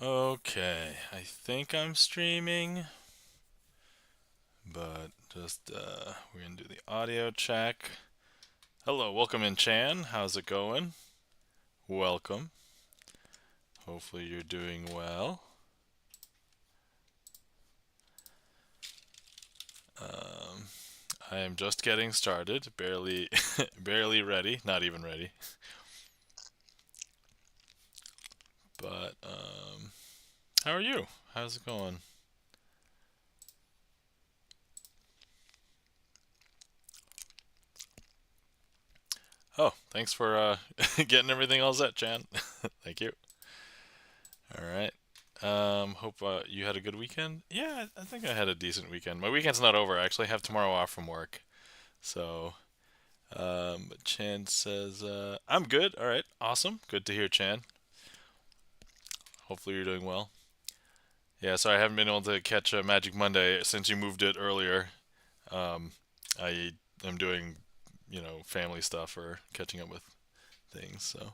Okay, I think I'm streaming, but just we're gonna do the audio check. Hello, welcome in, Chan. How's it going? Welcome. Hopefully you're doing well. Um, I am just getting started, barely, barely ready, not even ready. But how are you? How's it going? Oh, thanks for getting everything all set, Chan. Thank you. All right. Hope you had a good weekend. Yeah, I think I had a decent weekend. My weekend's not over. I actually have tomorrow off from work. So, but Chan says, I'm good. All right. Awesome. Good to hear, Chan. Hopefully you're doing well. Yeah, sorry I haven't been able to catch Magic Monday since you moved it earlier. Um, I am doing, family stuff or catching up with things. So,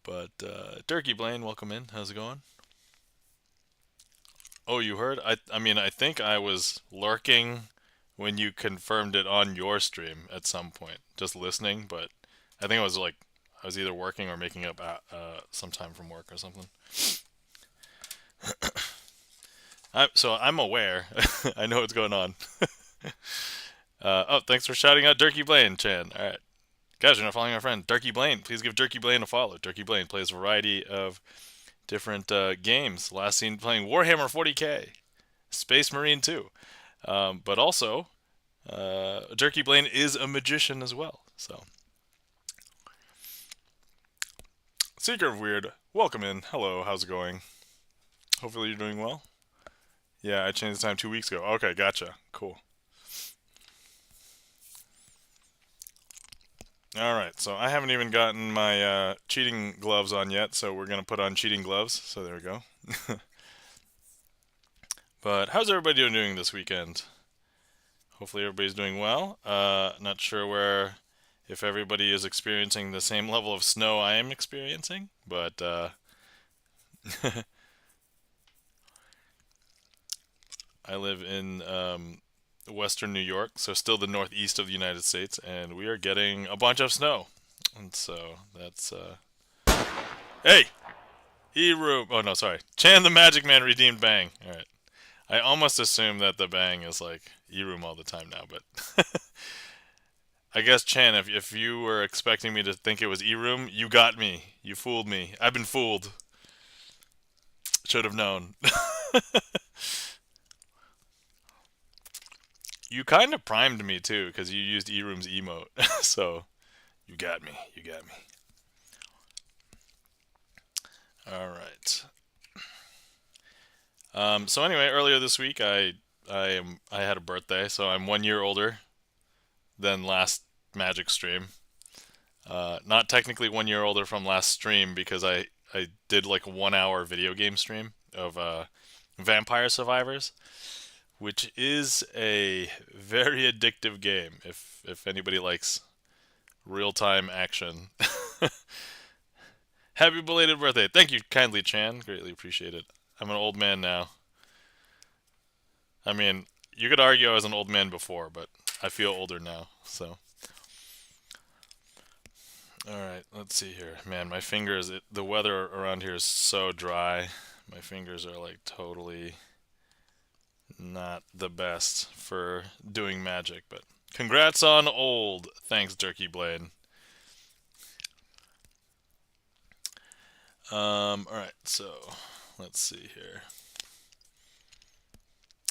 but Turkey Blaine, welcome in. How's it going? Oh, you heard? I mean, I think I was lurking when you confirmed it on your stream at some point, just listening, but I think I was either working or making up some time from work or something. So I'm aware. I know what's going on. Oh, thanks for shouting out Durkey Blaine, Chan. All right. Guys, you're not following our friend Durkey Blaine. Please give Durkey Blaine a follow. Durkey Blaine plays a variety of different games. Last seen playing Warhammer 40K, Space Marine 2. But also, Jerky Blaine is a magician as well. So, Seeker of Weird, welcome in. Hello, how's it going? Hopefully you're doing well. Yeah, I changed the time 2 weeks ago. Okay, gotcha. Cool. All right, so I haven't even gotten my cheating gloves on yet, so we're gonna put on cheating gloves. So there we go. But how's everybody doing this weekend? Hopefully everybody's doing well. Not sure if everybody is experiencing the same level of snow I am experiencing, but I live in western New York, so still the northeast of the United States, and we are getting a bunch of snow. And so that's hey, E-Room. Oh no, sorry. Chan the Magic Man redeemed Bang. All right. I almost assume that the Bang is like E-Room all the time now, but I guess Chan, if you were expecting me to think it was E-Room, you got me. You fooled me. I've been fooled. Should have known. You kind of primed me too, because you used E-Room's emote. So you got me. You got me. All right. So anyway, earlier this week, I had a birthday, so I'm 1 year older than last Magic stream. Not technically 1 year older from last stream because I did like a 1 hour video game stream of Vampire Survivors, which is a very addictive game if anybody likes real time action. Happy belated birthday! Thank you kindly, Chan. Greatly appreciate it. I'm an old man now. I mean, you could argue I was an old man before, but I feel older now. So, all right, let's see here. Man, my fingers. The weather around here is so dry. My fingers are like totally not the best for doing magic. But congrats on old. Thanks, Jerky Blade. All right, so let's see here.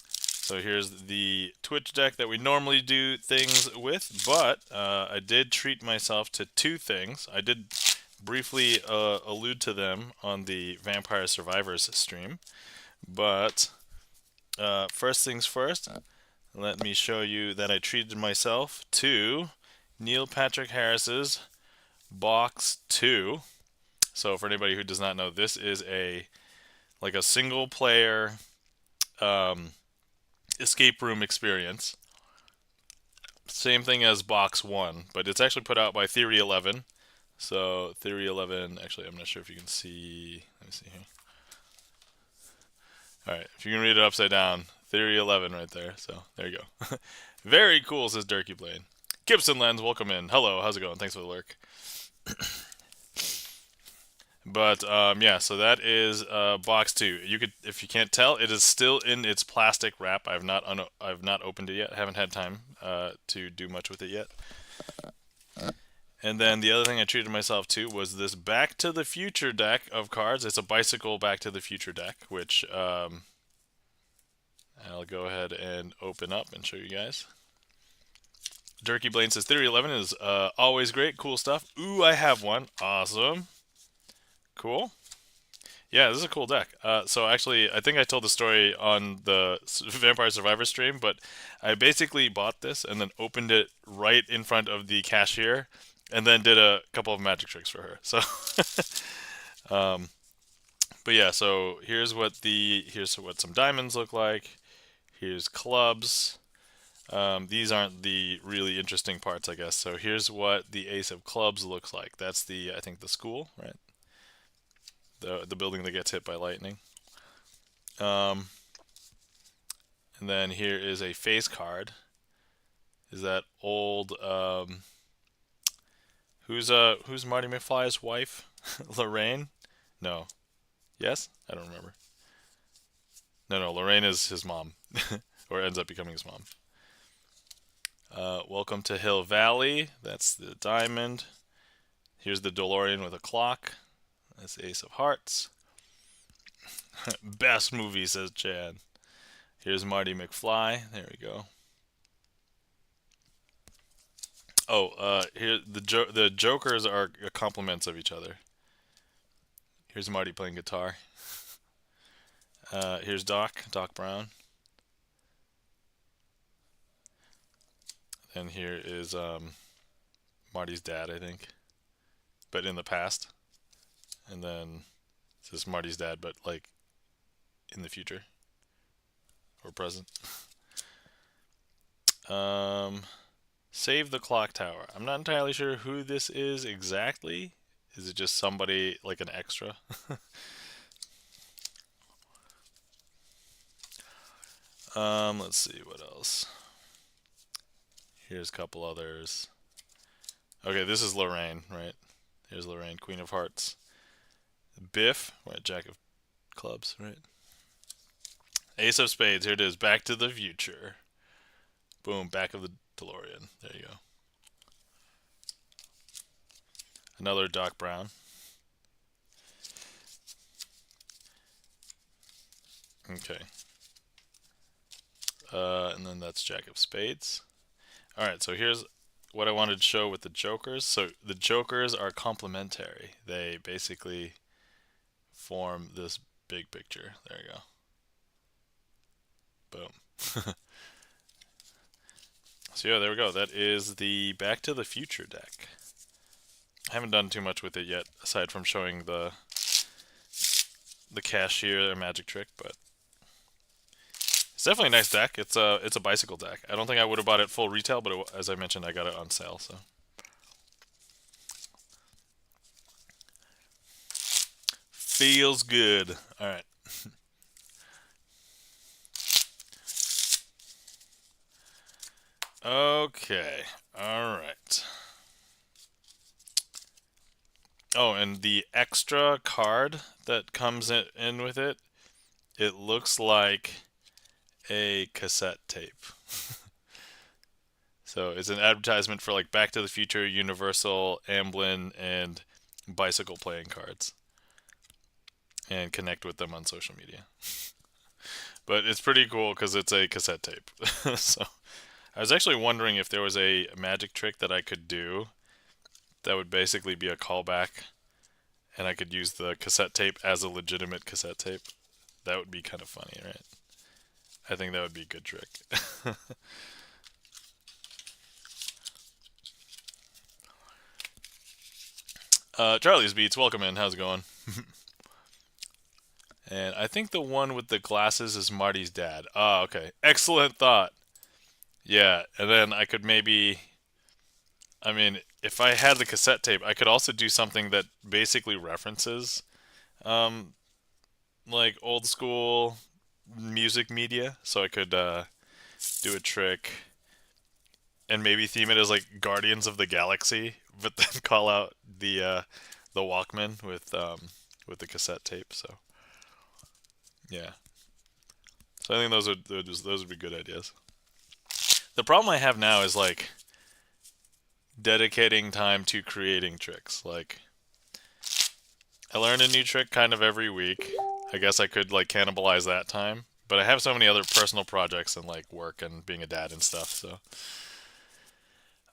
So here's the Twitch deck that we normally do things with, but I did treat myself to two things. I did briefly allude to them on the Vampire Survivors stream, but first things first, let me show you that I treated myself to Neil Patrick Harris's Box 2. So for anybody who does not know, this is a single player um, escape room experience. Same thing as Box 1, but it's actually put out by Theory 11. So Theory 11, actually I'm not sure if you can see, let me see here. All right, if you can read it upside down, Theory 11 right there. So there you go. Very cool, says Durkee Blade. GipsonLens, welcome in. Hello, how's it going? Thanks for the lurk. But yeah, so that is box two. You could, if you can't tell, it is still in its plastic wrap. I've not opened it yet. I haven't had time to do much with it yet. And then the other thing I treated myself to was this Back to the Future deck of cards. It's a bicycle Back to the Future deck, which I'll go ahead and open up and show you guys. Durkee Blaine says Theory 11 is always great, cool stuff. Ooh, I have one. Awesome. Cool. Yeah, this is a cool deck. So actually, I think I told the story on the Vampire Survivor stream, but I basically bought this and then opened it right in front of the cashier, and then did a couple of magic tricks for her. So, but yeah, so here's what some diamonds look like. Here's clubs. These aren't the really interesting parts, I guess. So here's what the Ace of Clubs looks like. That's I think the school, right? The building that gets hit by lightning. And then here is a face card. Is that old who's Marty McFly's wife? Lorraine? No. Yes? I don't remember. No, Lorraine is his mom. Or ends up becoming his mom. Welcome to Hill Valley. That's the diamond. Here's the DeLorean with a clock. That's Ace of Hearts. Best movie, says Chad. Here's Marty McFly. There we go. Oh, here the Jokers are complements of each other. Here's Marty playing guitar. Here's Doc Brown. And here is Marty's dad, I think, but in the past. And then this is Marty's dad, but like in the future or present. Save the clock tower. I'm not entirely sure who this is exactly. Is it just somebody like an extra? Let's see what else. Here's a couple others. Okay, this is Lorraine, right? Here's Lorraine, Queen of Hearts. Biff, right? Jack of Clubs, right? Ace of Spades. Here it is. Back to the Future. Boom, back of the DeLorean. There you go. Another Doc Brown. Okay. And then that's Jack of Spades. Alright, so here's what I wanted to show with the Jokers. So the Jokers are complementary. They basically form this big picture. There you go. Boom. So yeah, there we go. That is the Back to the Future deck. I haven't done too much with it yet, aside from showing the cashier a magic trick, but it's definitely a nice deck. It's a bicycle deck. I don't think I would have bought it full retail, but as I mentioned, I got it on sale. So feels good. All right. Okay. All right. Oh, and the extra card that comes in with it, it looks like a cassette tape. So it's an advertisement for like Back to the Future, Universal, Amblin, and bicycle playing cards. And connect with them on social media. But it's pretty cool because it's a cassette tape. So I was actually wondering if there was a magic trick that I could do that would basically be a callback, and I could use the cassette tape as a legitimate cassette tape. That would be kind of funny, right? I think that would be a good trick. Charlie's Beats, welcome in. How's it going? And I think the one with the glasses is Marty's dad. Ah, okay. Excellent thought. Yeah, and then I could maybe... I mean, if I had the cassette tape, I could also do something that basically references, like, old school music media, so I could do a trick and maybe theme it as like Guardians of the Galaxy, but then call out the Walkman with the cassette tape. So yeah, so I think those would be good ideas. The problem I have now is like dedicating time to creating tricks. Like I learn a new trick kind of every week. I guess I could like cannibalize that time, but I have so many other personal projects and like work and being a dad and stuff. So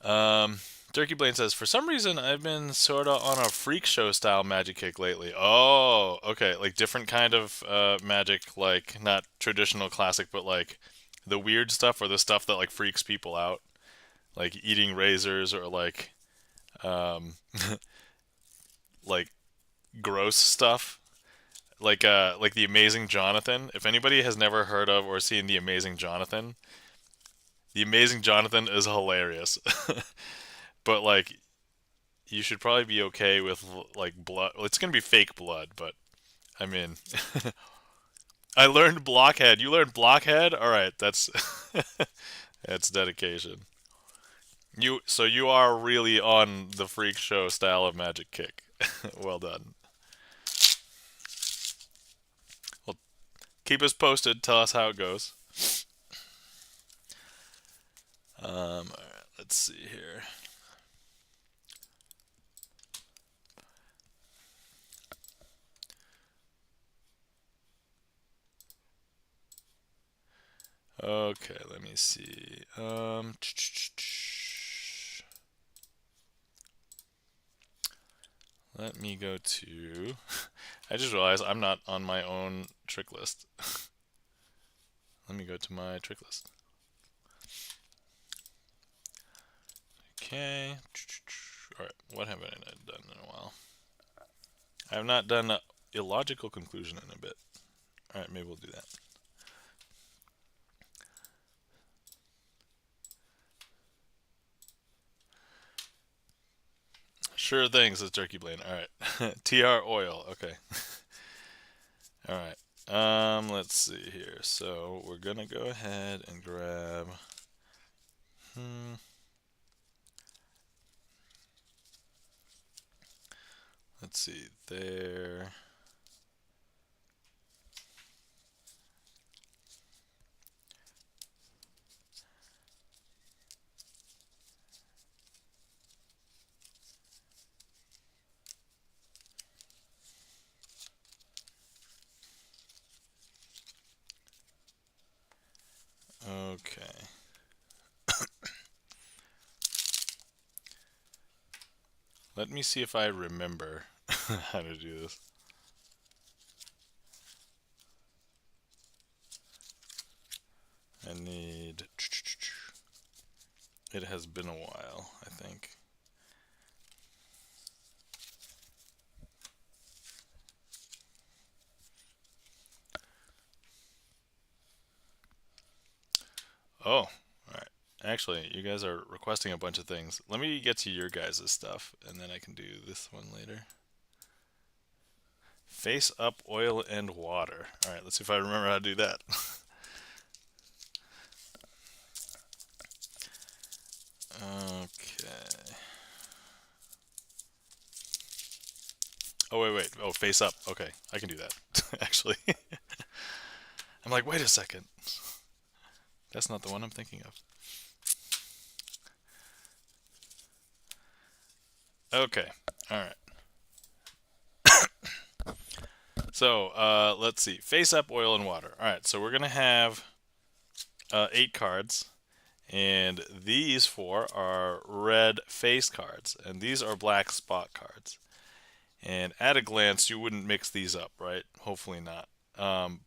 Um, Turkey Blaine says, for some reason, I've been sort of on a freak show style magic kick lately. Oh, okay. Like different kind of magic, like not traditional classic, but like the weird stuff or the stuff that like freaks people out, like eating razors or um, like gross stuff. Like the Amazing Jonathan. If anybody has never heard of or seen the Amazing Jonathan is hilarious. But like you should probably be okay with like blood. Well, it's gonna be fake blood, but I mean, I learned blockhead. You learned blockhead. All right, that's that's dedication. You are really on the freak show style of magic kick. Well done. Well, keep us posted. Tell us how it goes. All right, let's see here. Okay, let me see. Let me go to. I just realized I'm not on my own trick list. Let me go to my trick list. Okay. Alright, what haven't I done in a while? I have not done illogical conclusion in a bit. Alright, maybe we'll do that. Sure thing, says Turkey Blaine. Alright. TR oil, okay. Alright. Let's see here. So we're gonna go ahead and grab let's see there. Okay. Let me see if I remember how to do this. I need. It has been a while, I think. Oh, alright. Actually, you guys are requesting a bunch of things. Let me get to your guys' stuff, and then I can do this one later. Face up, oil, and water. Alright, let's see if I remember how to do that. Okay. Oh, wait. Oh, face up. Okay, I can do that, actually. I'm like, wait a second. That's not the one I'm thinking of. Okay, alright. So, let's see. Face up, oil, and water. Alright, so we're going to have 8 cards. And these 4 are red face cards. And these are black spot cards. And at a glance, you wouldn't mix these up, right? Hopefully not.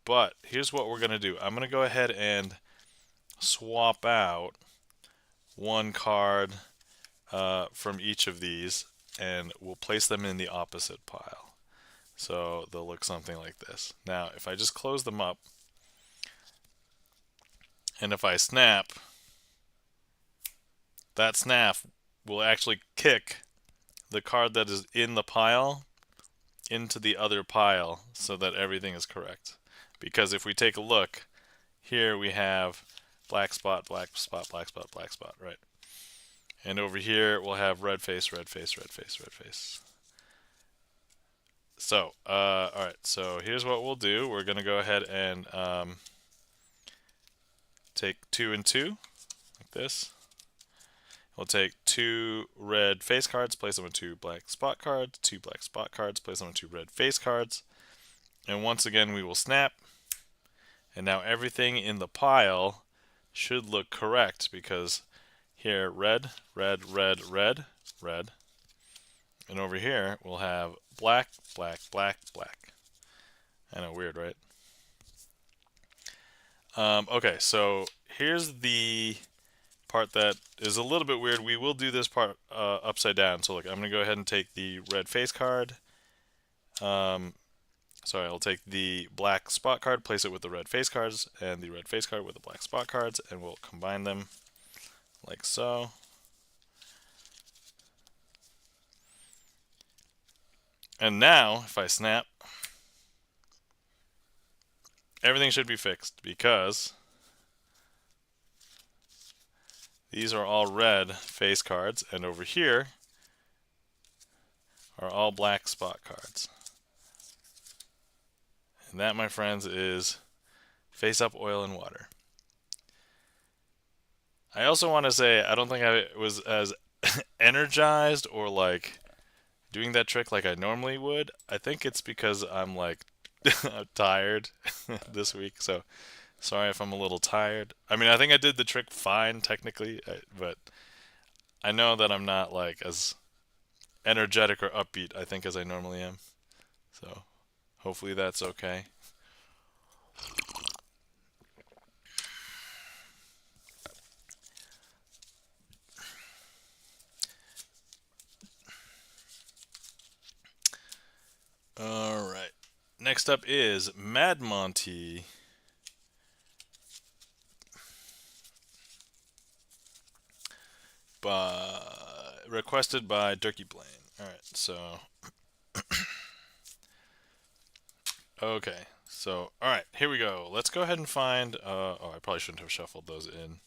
But here's what we're going to do. I'm going to go ahead and swap out 1 card from each of these. And we'll place them in the opposite pile. So they'll look something like this. Now, if I just close them up, and if I snap, that snap will actually kick the card that is in the pile into the other pile so that everything is correct. because if we take a look, here we have black spot, black spot, black spot, black spot, right? And over here we'll have red face, red face, red face, red face. So, alright, so here's what we'll do. We're going to go ahead and take 2 and 2, like this. We'll take 2 red face cards, place them with 2 black spot cards, 2 black spot cards, place them with 2 red face cards. And once again we will snap. And now everything in the pile should look correct because here red, red, red, red, red. And over here we'll have black, black, black, black. I know, weird, right? Okay, so here's the part that is a little bit weird. We will do this part upside down. So look, I'm going to go ahead and take the red face card. Sorry, I'll take the black spot card, place it with the red face cards, and the red face card with the black spot cards, and we'll combine them like so. And now, if I snap, everything should be fixed because these are all red face cards, and over here are all black spot cards. And that, my friends, is Face Up Oil and Water. I also want to say I don't think I was as energized or like doing that trick like I normally would. I think it's because I'm like tired this week, so sorry if I'm a little tired. I mean, I think I did the trick fine technically, but I know that I'm not like as energetic or upbeat, I think, as I normally am. So hopefully that's okay. Alright. Next up is Mad Monty. Requested by Durkee Blaine. Alright, so okay, so alright, here we go. Let's go ahead and find oh, I probably shouldn't have shuffled those in.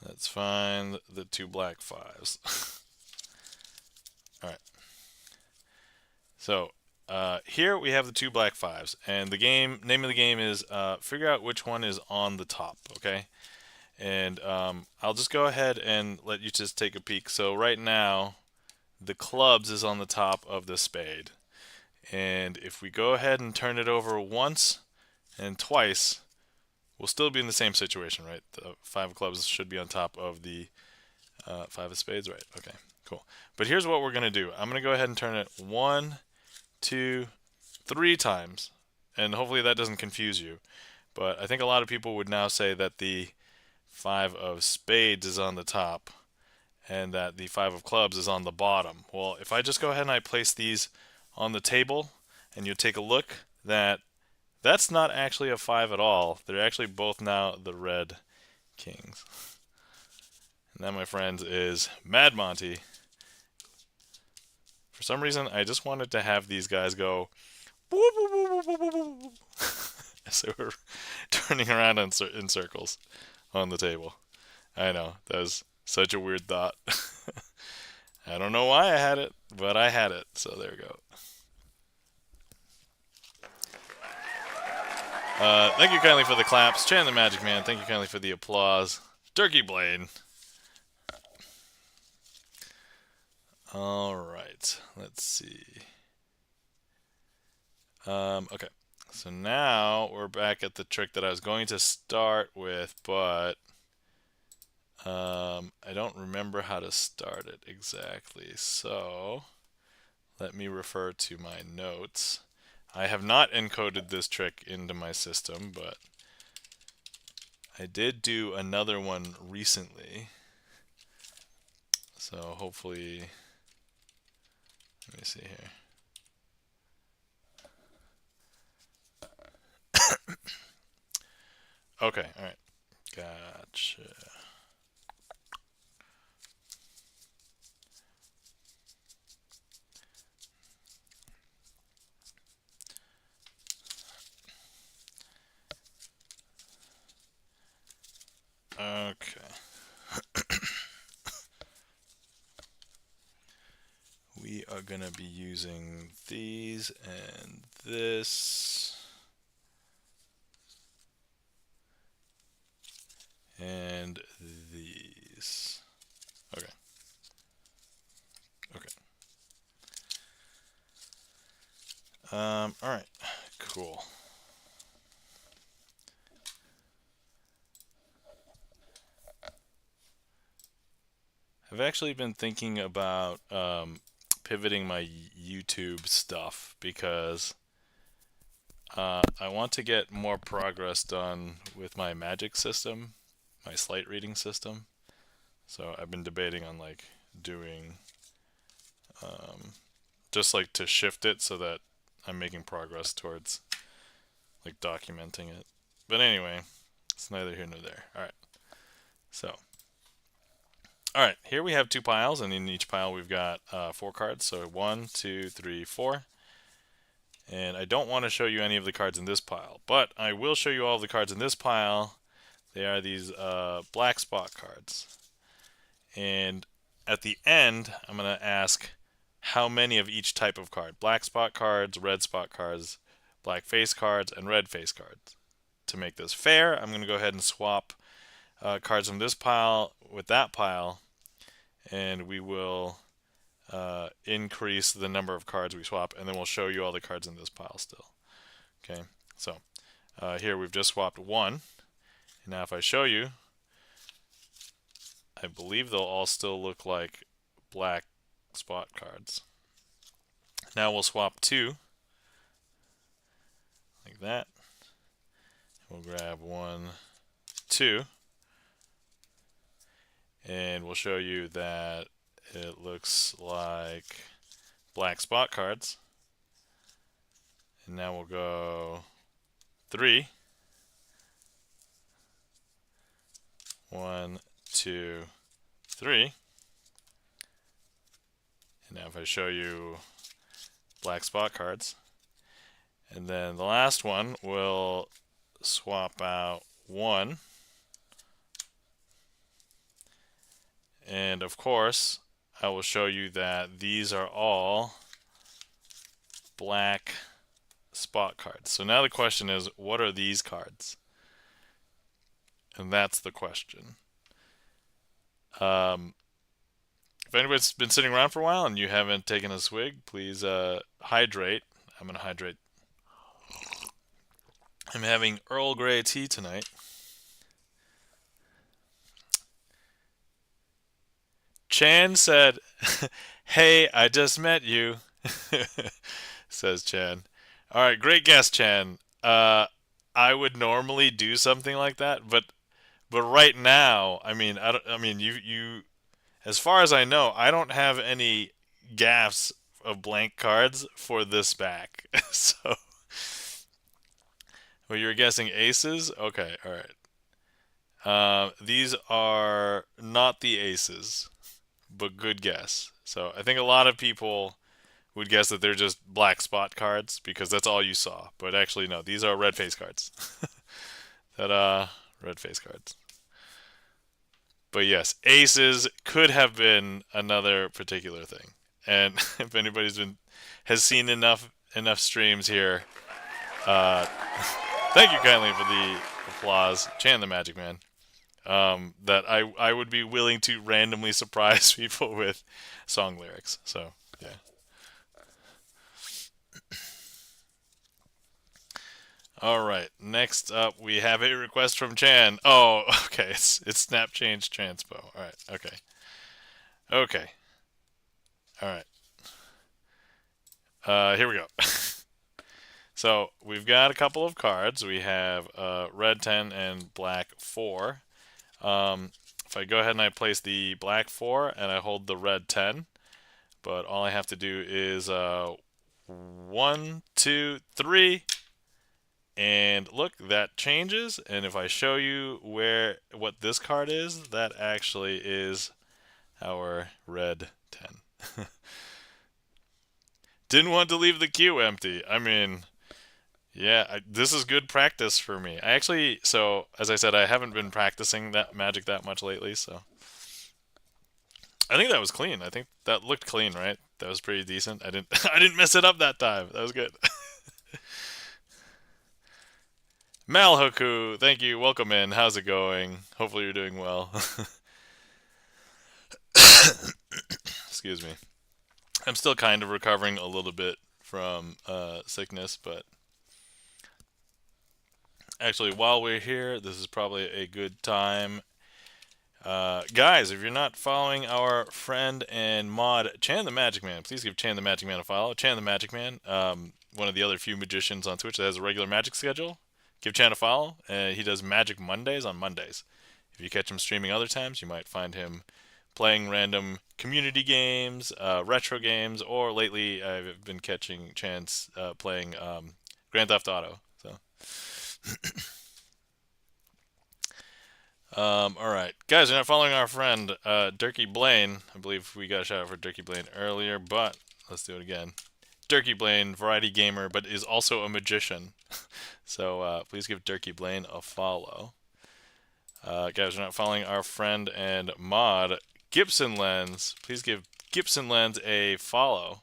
Let's find the 2 black 5s. Alright. So here we have the 2 black 5s, and the name of the game is figure out which one is on the top, okay? And I'll just go ahead and let you just take a peek. So right now, the clubs is on the top of the spade. And if we go ahead and turn it over once and twice, we'll still be in the same situation, right? The 5 of clubs should be on top of the 5 of spades, right? Okay, cool. But here's what we're going to do. I'm going to go ahead and turn it 1, 2, 3 times. And hopefully that doesn't confuse you. But I think a lot of people would now say that the 5 of spades is on the top and that the 5 of clubs is on the bottom. Well, if I just go ahead and I place these on the table and you take a look, that's not actually a 5 at all. They're actually both now the red kings. And that, my friends, is Mad Monty. For some reason, I just wanted to have these guys go as they were turning around in circles on the table. I know, that was such a weird thought. I don't know why I had it, but I had it, so there we go. Thank you kindly for the claps. Chan the Magic Man, thank you kindly for the applause. Durkee Blaine. Alright, let's see. Okay, so now we're back at the trick that I was going to start with, but I don't remember how to start it exactly, so let me refer to my notes. I have not encoded this trick into my system, but I did do another one recently, so hopefully, let me see here. Okay, alright, gotcha. are going to be using these and this. And these. Okay. Okay. All right. Cool. I've actually been thinking about pivoting my YouTube stuff because I want to get more progress done with my magic system, my sleight reading system. So I've been debating on like doing just like to shift it so that I'm making progress towards like documenting it. But anyway, it's neither here nor there. All right. So, all right, here we have 2 piles, and in each pile we've got 4 cards. So 1, 2, 3, 4. And I don't want to show you any of the cards in this pile, but I will show you all of the cards in this pile. They are these black spot cards. And at the end, I'm going to ask how many of each type of card. Black spot cards, red spot cards, black face cards, and red face cards. To make this fair, I'm going to go ahead and swap cards from this pile with that pile, and we will increase the number of cards we swap, and then we'll show you all the cards in this pile still. Okay, so here we've just swapped 1. Now if I show you, I believe they'll all still look like black spot cards. Now we'll swap 2, like that. We'll grab 1, 2, and we'll show you that it looks like black spot cards. And now we'll go 3, 1, 2, 3. And now if I show you black spot cards, and then the last one will swap out 1, and of course I will show you that these are all black spot cards. So now the question is, what are these cards? And that's the question. If anybody's been sitting around for a while and you haven't taken a swig, please hydrate. I'm going to hydrate. I'm having Earl Grey tea tonight. Chan said, "Hey, I just met you," says Chan. All right, great guess, Chan. I would normally do something like that, but right now, I mean, you, as far as I know, I don't have any gaffs of blank cards for this back. So, well, you're guessing aces? Okay, all right. These are not the aces, but good guess. So I think a lot of people would guess that they're just black spot cards because that's all you saw. But actually, no, these are red face cards. Ta-da, red face cards. But yes, aces could have been another particular thing. And if anybody's has seen enough streams here, thank you kindly for the applause, Chan the Magic Man. That I would be willing to randomly surprise people with song lyrics. So yeah. All right. Next up, we have a request from Chan. Oh, okay. It's snap change transpo. All right. Okay. Okay. All right. Here we go. So we've got a couple of cards. We have red 10 and black 4. If I go ahead and I place the black 4 and I hold the red 10, but all I have to do is 1, 2, 3. And look, that changes, and if I show you what this card is, that actually is our red 10. Didn't want to leave the queue empty. I mean, yeah, this is good practice for me. I actually, so as I said, I haven't been practicing that magic that much lately, so I think that was clean. I think that looked clean, right? That was pretty decent. I didn't I didn't mess it up that time. That was good. Malhoku, thank you. Welcome in. How's it going? Hopefully you're doing well. Excuse me. I'm still kind of recovering a little bit from sickness, but actually, while we're here, this is probably a good time. Guys, if you're not following our friend and mod Chan the Magic Man, please give Chan the Magic Man a follow. Chan the Magic Man, one of the other few magicians on Twitch that has a regular magic schedule. Give Chan a follow. He does Magic Mondays on Mondays. If you catch him streaming other times, you might find him playing random community games, retro games, or lately I've been catching Chance playing Grand Theft Auto. So, all right, guys, you're not following our friend Dirky Blaine. I believe we got a shout out for Dirky Blaine earlier, but let's do it again. Dirky Blaine, variety gamer, but is also a magician. So please give Dirky Blaine a follow. Guys, you're not following our friend and mod GipsonLens. Please give GipsonLens a follow.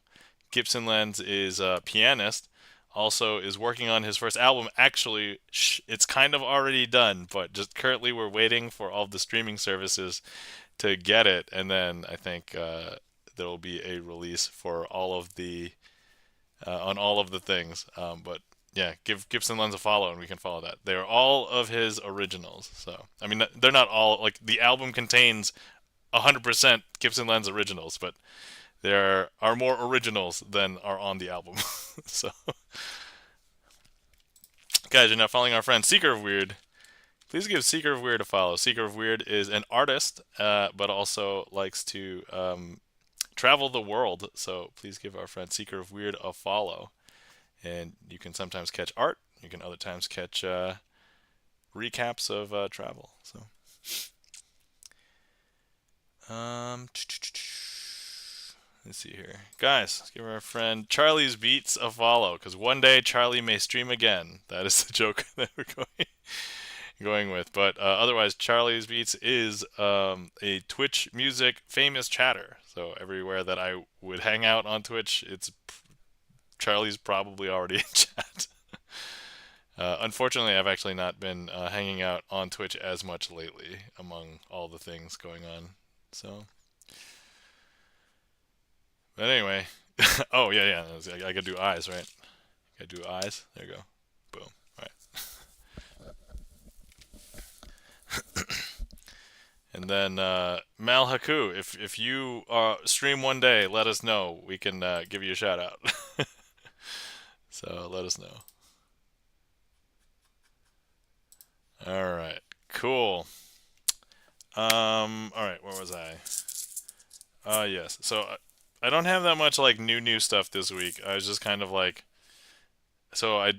GipsonLens is a pianist, also is working on his first album. Actually, it's kind of already done, but just currently we're waiting for all of the streaming services to get it, and then I think there will be a release for all of the on all of the things. But yeah, give GipsonLens a follow, and we can follow that. They're all of his originals. So I mean, they're not all like the album contains 100% GipsonLens originals, but there are more originals than are on the album. So, guys, you're not following our friend Seeker of Weird. Please give Seeker of Weird a follow. Seeker of Weird is an artist, but also likes to travel the world. So please give our friend Seeker of Weird a follow. And you can sometimes catch art. You can other times catch recaps of travel. So, let's see here, guys. Let's give our friend Charlie's Beats a follow, because one day Charlie may stream again. That is the joke that we're going with. But otherwise, Charlie's Beats is a Twitch music famous chatter. So everywhere that I would hang out on Twitch, Charlie's probably already in chat. Unfortunately, I've actually not been hanging out on Twitch as much lately among all the things going on. So, but anyway, oh yeah, I gotta do eyes, right? Gotta do eyes. There you go. Boom. All right. And then Mal Haku, if you stream one day, let us know. We can give you a shout out. So let us know. All right, cool. All right, where was I? Yes. So I don't have that much like new stuff this week. I was just kind of like, so I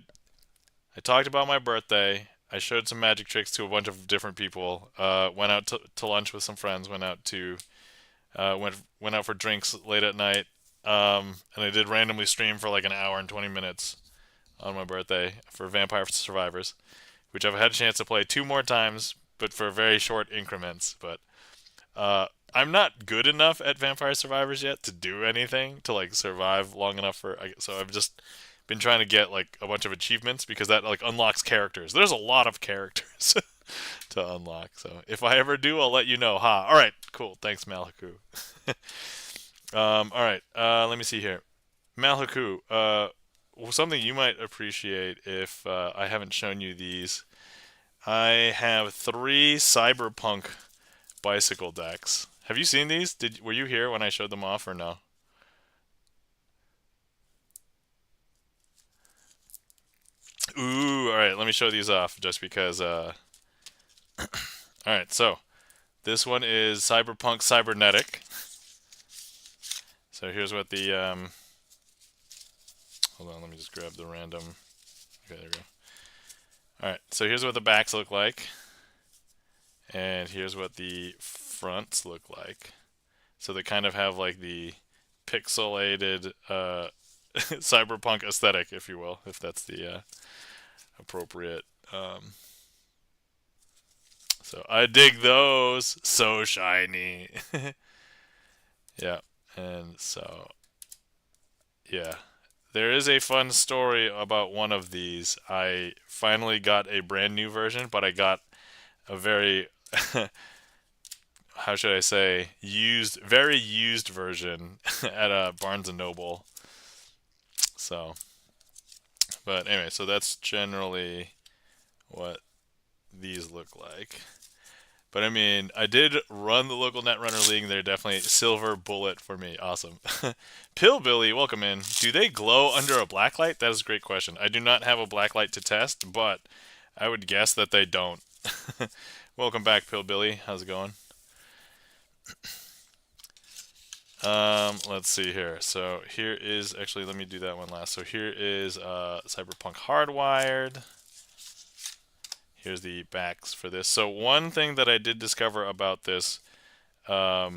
talked about my birthday. I showed some magic tricks to a bunch of different people. Went out to lunch with some friends. Went out for drinks late at night. And I did randomly stream for like an hour and 20 minutes on my birthday for Vampire Survivors, which I've had a chance to play 2 more times, but for very short increments. But I'm not good enough at Vampire Survivors yet to do anything to like survive long enough so I've just been trying to get like a bunch of achievements because that like unlocks characters. There's a lot of characters to unlock. So if I ever do, I'll let you know. Ha. All right. Cool. Thanks, Malhaku. All right. Let me see here. Malhaku. Something you might appreciate if I haven't shown you these. I have 3 Cyberpunk bicycle decks. Have you seen these? Were you here when I showed them off or no? Ooh, all right. Let me show these off just because. All right. So this one is Cyberpunk Cybernetic. So here's what the hold on. Let me just grab the random. Okay, there we go. All right. So here's what the backs look like, and here's what the fronts look like. So they kind of have like the pixelated cyberpunk aesthetic, if you will, if that's the appropriate. So I dig those. So shiny. Yeah. And so Yeah. There is a fun story about one of these. I finally got a brand new version, but I got a very, how should I say, very used version at a Barnes and Noble. So, but anyway, so that's generally what these look like. But I mean, I did run the local Netrunner League. They're definitely silver bullet for me. Awesome. Pillbilly, welcome in. Do they glow under a blacklight? That is a great question. I do not have a blacklight to test, but I would guess that they don't. Welcome back, Pillbilly. How's it going? Let's see here. So here is actually, let me do that one last. So here is Cyberpunk Hardwired. Here's the backs for this. So one thing that I did discover about this, so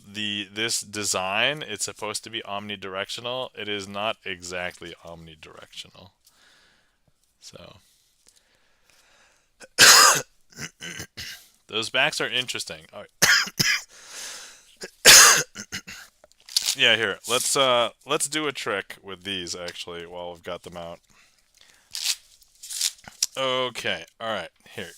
this design, it's supposed to be omnidirectional. It is not exactly omnidirectional. So those backs are interesting. All right. Yeah, here. Let's do a trick with these actually while we've got them out. Okay. All right. Here.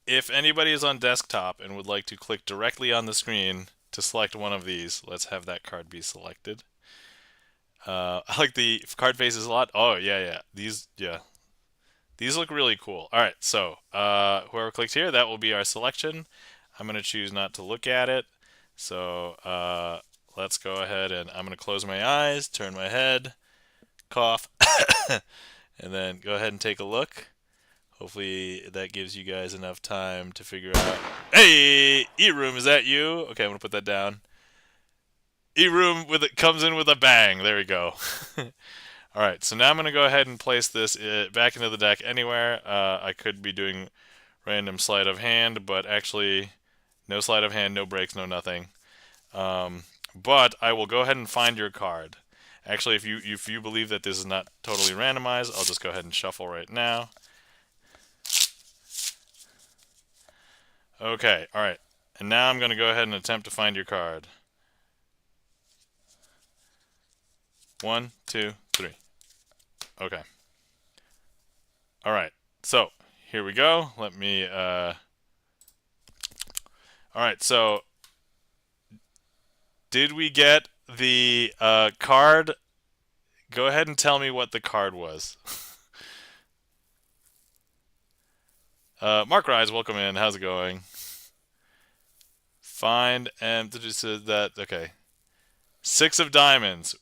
If anybody is on desktop and would like to click directly on the screen to select one of these, let's have that card be selected. I like the card faces a lot. Oh, yeah. These look really cool. All right, so whoever clicks here, that will be our selection. I'm going to choose not to look at it. So let's go ahead and I'm going to close my eyes, turn my head, cough, and then go ahead and take a look. Hopefully that gives you guys enough time to figure out. Hey, E-Room, is that you? Okay, I'm going to put that down. E-Room comes in with a bang. There we go. All right, so now I'm going to go ahead and place this back into the deck anywhere. I could be doing random sleight of hand, but actually no sleight of hand, no breaks, no nothing. But I will go ahead and find your card. Actually, if you believe that this is not totally randomized, I'll just go ahead and shuffle right now. Okay, all right. And now I'm going to go ahead and attempt to find your card. 1, 2, 3. Okay. All right. So here we go. Let me. All right. So did we get the card? Go ahead and tell me what the card was. Mark Rise, welcome in. How's it going? Find and that. Okay. 6 of diamonds.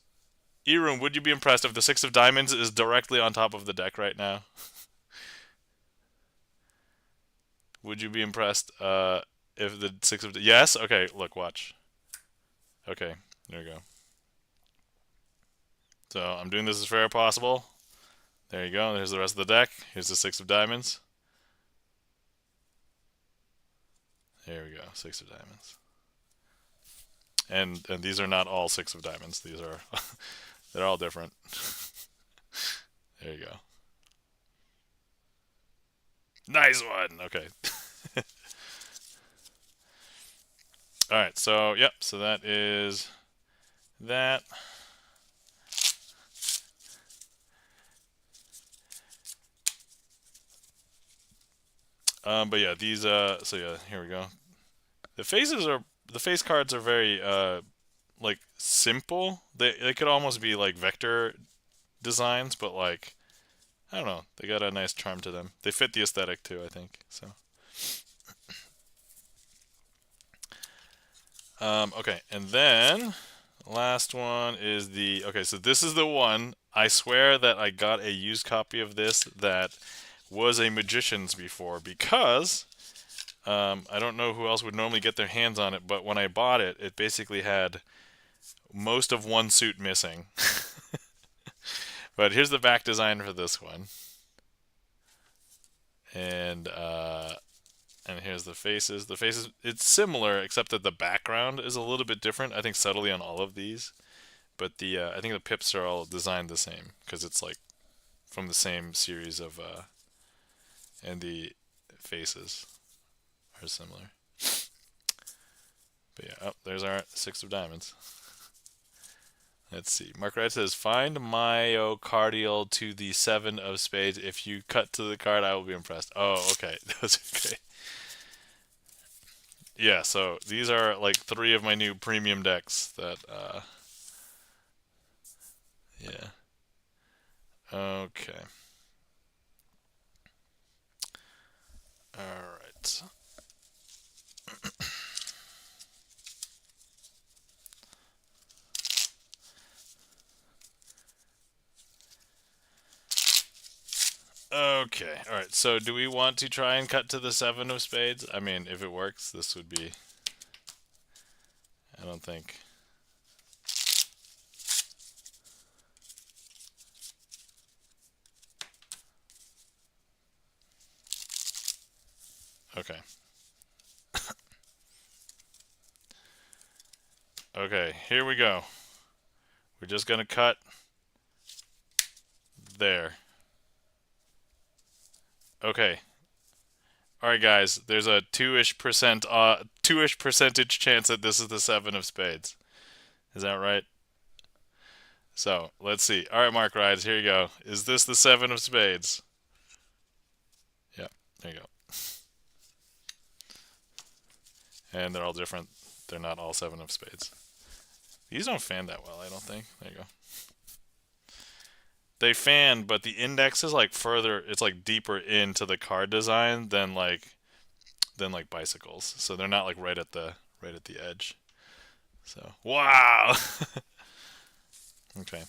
E-Room, would you be impressed if the 6 of diamonds is directly on top of the deck right now? Would you be impressed if the 6 of... Yes? Okay, look, watch. Okay, there we go. So I'm doing this as fair as possible. There you go. There's the rest of the deck. Here's the 6 of diamonds. There we go. 6 of diamonds. And these are not all 6 of diamonds. These are... they're all different. There you go. Nice one! Okay. Alright, so, yep. So that is... that. But yeah, these, so yeah, here we go. The face cards are very, like, simple. They could almost be, like, vector designs, but, like, I don't know. They got a nice charm to them. They fit the aesthetic, too, I think, so. Okay, and then, last one is the, okay, so this is the one. I swear that I got a used copy of this that was a Magician's before, because I don't know who else would normally get their hands on it, but when I bought it, it basically had most of one suit missing. But here's the back design for this one. And here's the faces. The faces, it's similar, except that the background is a little bit different, I think subtly on all of these. But I think the pips are all designed the same, because it's like from the same series of, and the faces are similar. But yeah, oh, there's our 6 of diamonds. Let's see. Mark Wright says, find myocardial to the 7 of spades. If you cut to the card, I will be impressed. Oh, okay. Those are great. Yeah, so these are like 3 of my new premium decks that, yeah. Okay. Alright. Okay, alright, so do we want to try and cut to the 7 of spades? I mean, if it works, this would be... I don't think... Okay. Okay, here we go. We're just gonna cut there. Okay. Alright guys, there's a 2-ish percentage chance that this is the 7 of spades. Is that right? So, let's see. Alright, Mark Rides, here you go. Is this the 7 of spades? Yeah, there you go. And they're all different. They're not all 7 of spades. These don't fan that well, I don't think. There you go. They fan, but the index is like further, it's like deeper into the card design than like bicycles. So they're not like right at the edge. So, wow. Okay.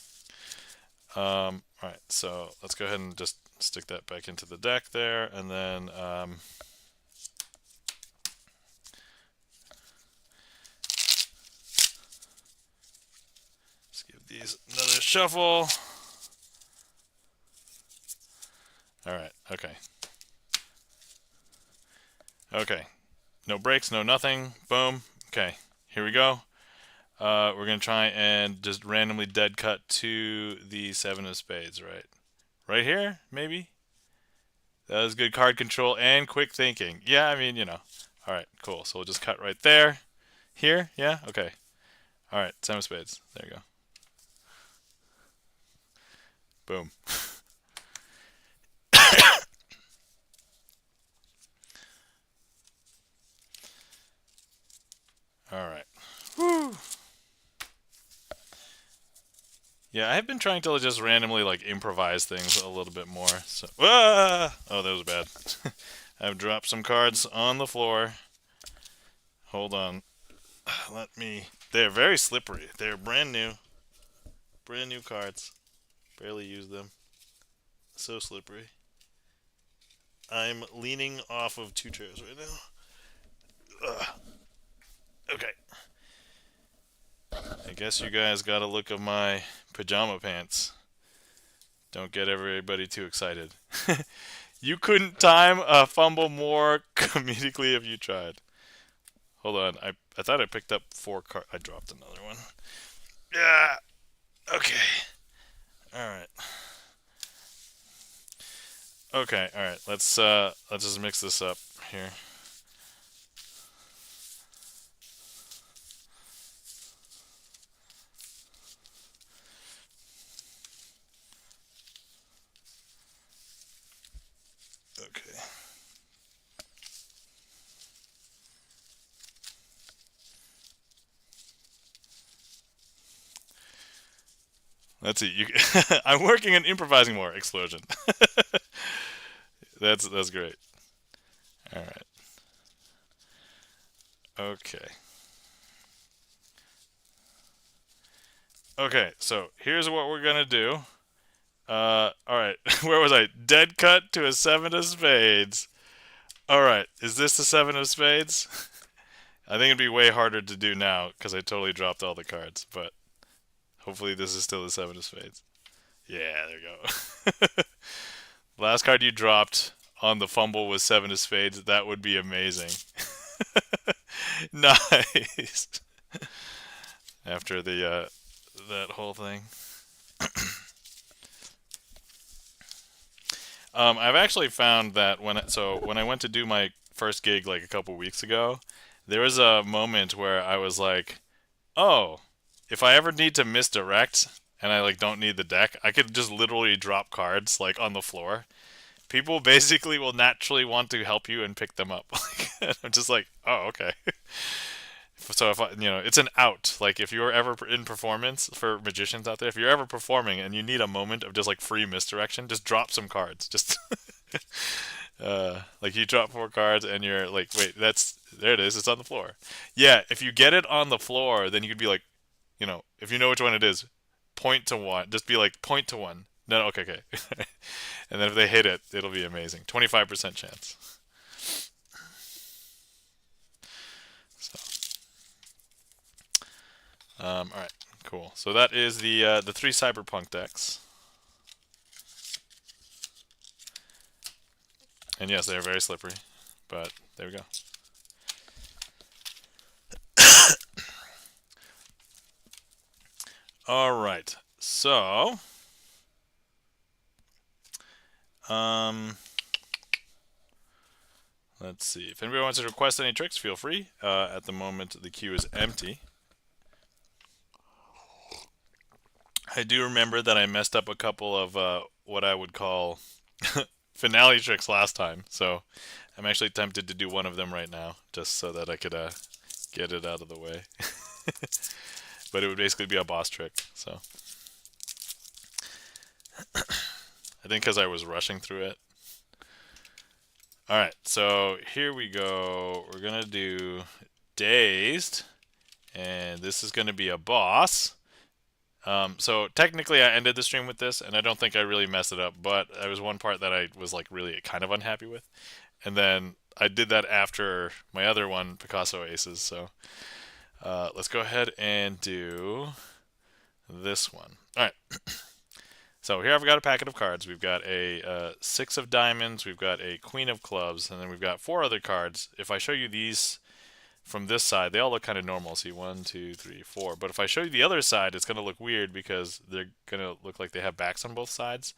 All right. So let's go ahead and just stick that back into the deck there, and then let's give these another shuffle. All right. Okay. Okay. No breaks, no nothing. Boom. Okay. Here we go. We're going to try and just randomly dead cut to the 7 of spades, right? Right here, maybe? That was good card control and quick thinking. Yeah, I mean, you know. All right, cool. So we'll just cut right there. Here? Yeah? Okay. All right, 7 of spades. There you go. Boom. All right. Woo. Yeah, I've been trying to just randomly like improvise things a little bit more. So, ah! Oh, that was bad. I've dropped some cards on the floor. Hold on. Let me. They're very slippery. They're brand new. Brand new cards. Barely used them. So slippery. I'm leaning off of 2 chairs right now. Ugh. Okay. I guess you guys got a look of my pajama pants. Don't get everybody too excited. You couldn't time a fumble more comedically if you tried. Hold on. I thought I picked up 4 cards. I dropped another one. Yeah. Okay. All right. Okay. All right. Let's just mix this up here. Okay. Let's see. You, I'm working on improvising more. Explosion. That's great. All right. Okay. Okay. So here's what we're gonna do. All right. Where was I? Dead cut to a 7 of spades. All right. Is this the 7 of spades? I think it'd be way harder to do now because I totally dropped all the cards. But hopefully this is still the 7 of spades. Yeah, there you go. Last card you dropped on the fumble was 7 of spades. That would be amazing. Nice. After the that whole thing. I've actually found that when I went to do my first gig like a couple weeks ago, there was a moment where I was like, "Oh, if I ever need to misdirect and I like don't need the deck, I could just literally drop cards like on the floor. People basically will naturally want to help you and pick them up. I'm just like, oh, okay. So if I, it's an out. Like if you're ever in performance for magicians out there, if you're ever performing and you need a moment of just like free misdirection, just drop some cards. Just like you drop 4 cards and you're like, wait, that's there it is. It's on the floor. Yeah, if you get it on the floor, then you could be like, if you know which one it is, point to one. Just be like, point to one. No, okay, okay. And then if they hit it, it'll be amazing. 25% chance. So, all right, cool. So that is the 3 cyberpunk decks. And yes, they are very slippery, but there we go. All right, so let's see. If anybody wants to request any tricks, feel free. At the moment, the queue is empty. I do remember that I messed up a couple of what I would call finale tricks last time, so I'm actually tempted to do one of them right now, just so that I could get it out of the way. But it would basically be a boss trick, so I think because I was rushing through it. Alright, so here we go. We're going to do Dazed, and this is going to be a boss. So technically I ended the stream with this, and I don't think I really messed it up, but there was one part that I was like really kind of unhappy with. And then I did that after my other one, Picasso Aces, so let's go ahead and do this one. Alright. So here I've got a packet of cards. We've got a 6 of diamonds, we've got a queen of clubs, and then we've got 4 other cards. If I show you these from this side, they all look kind of normal. See, 1, 2, 3, 4. But if I show you the other side, it's going to look weird because they're going to look like they have backs on both sides.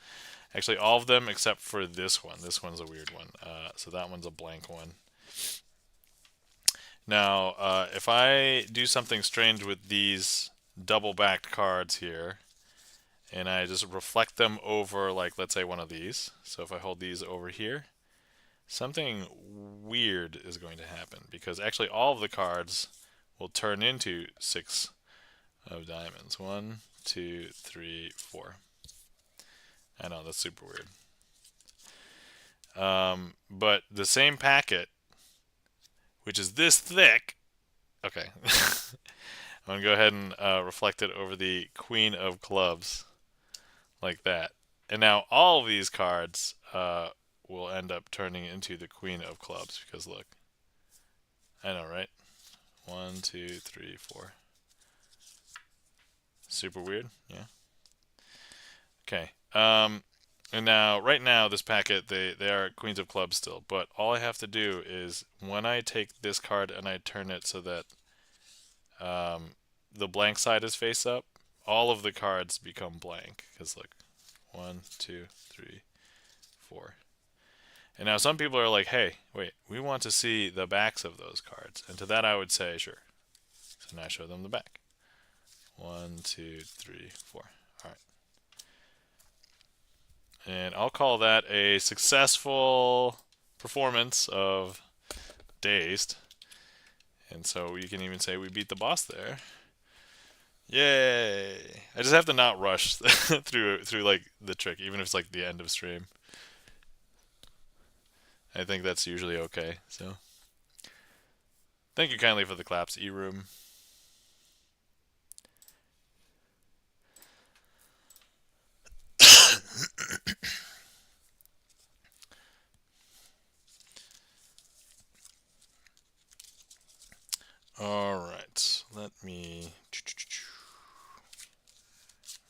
Actually, all of them except for this one. This one's a weird one. So that one's a blank one. Now, if I do something strange with these double-backed cards here, and I just reflect them over, like, let's say one of these. So if I hold these over here, something weird is going to happen, because actually all of the cards will turn into 6 of diamonds. 1, 2, 3, 4. I know, that's super weird. But the same packet, which is this thick, okay, I'm going to go ahead and reflect it over the queen of clubs. Like that. And now all of these cards will end up turning into the queen of clubs, because look. I know, right? 1, 2, 3, 4. Super weird, yeah. Okay. And now, right now, this packet, they are queens of clubs still, but all I have to do is, when I take this card and I turn it so that the blank side is face up, all of the cards become blank. Because look, 1, 2, 3, 4. And now some people are like, hey, wait, we want to see the backs of those cards. And to that I would say, sure. So now I show them the back. 1, 2, 3, 4. All right. And I'll call that a successful performance of Dazed. And so you can even say we beat the boss there. Yay! I just have to not rush through like the trick, even if it's like the end of stream. I think that's usually okay. So, thank you kindly for the claps, E-Room. All right, let me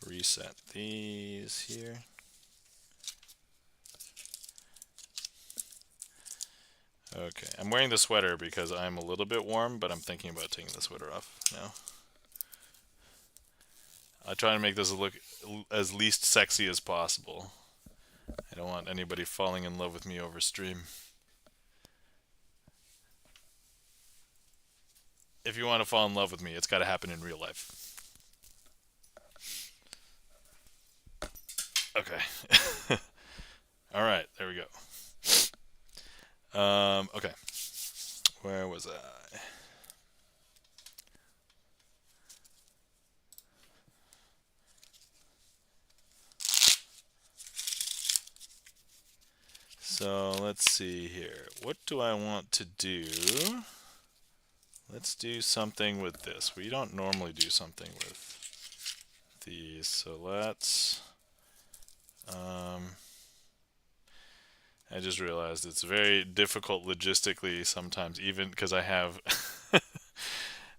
reset these here. Okay, I'm wearing the sweater because I'm a little bit warm, but I'm thinking about taking the sweater off now. I try to make this look as least sexy as possible. I don't want anybody falling in love with me over stream. If you want to fall in love with me, it's got to happen in real life. Okay. All right, there we go. Okay. Where was I? So let's see here. What do I want to do? Let's do something with this. We don't normally do something with these. So let's... I just realized it's very difficult logistically sometimes, even because I have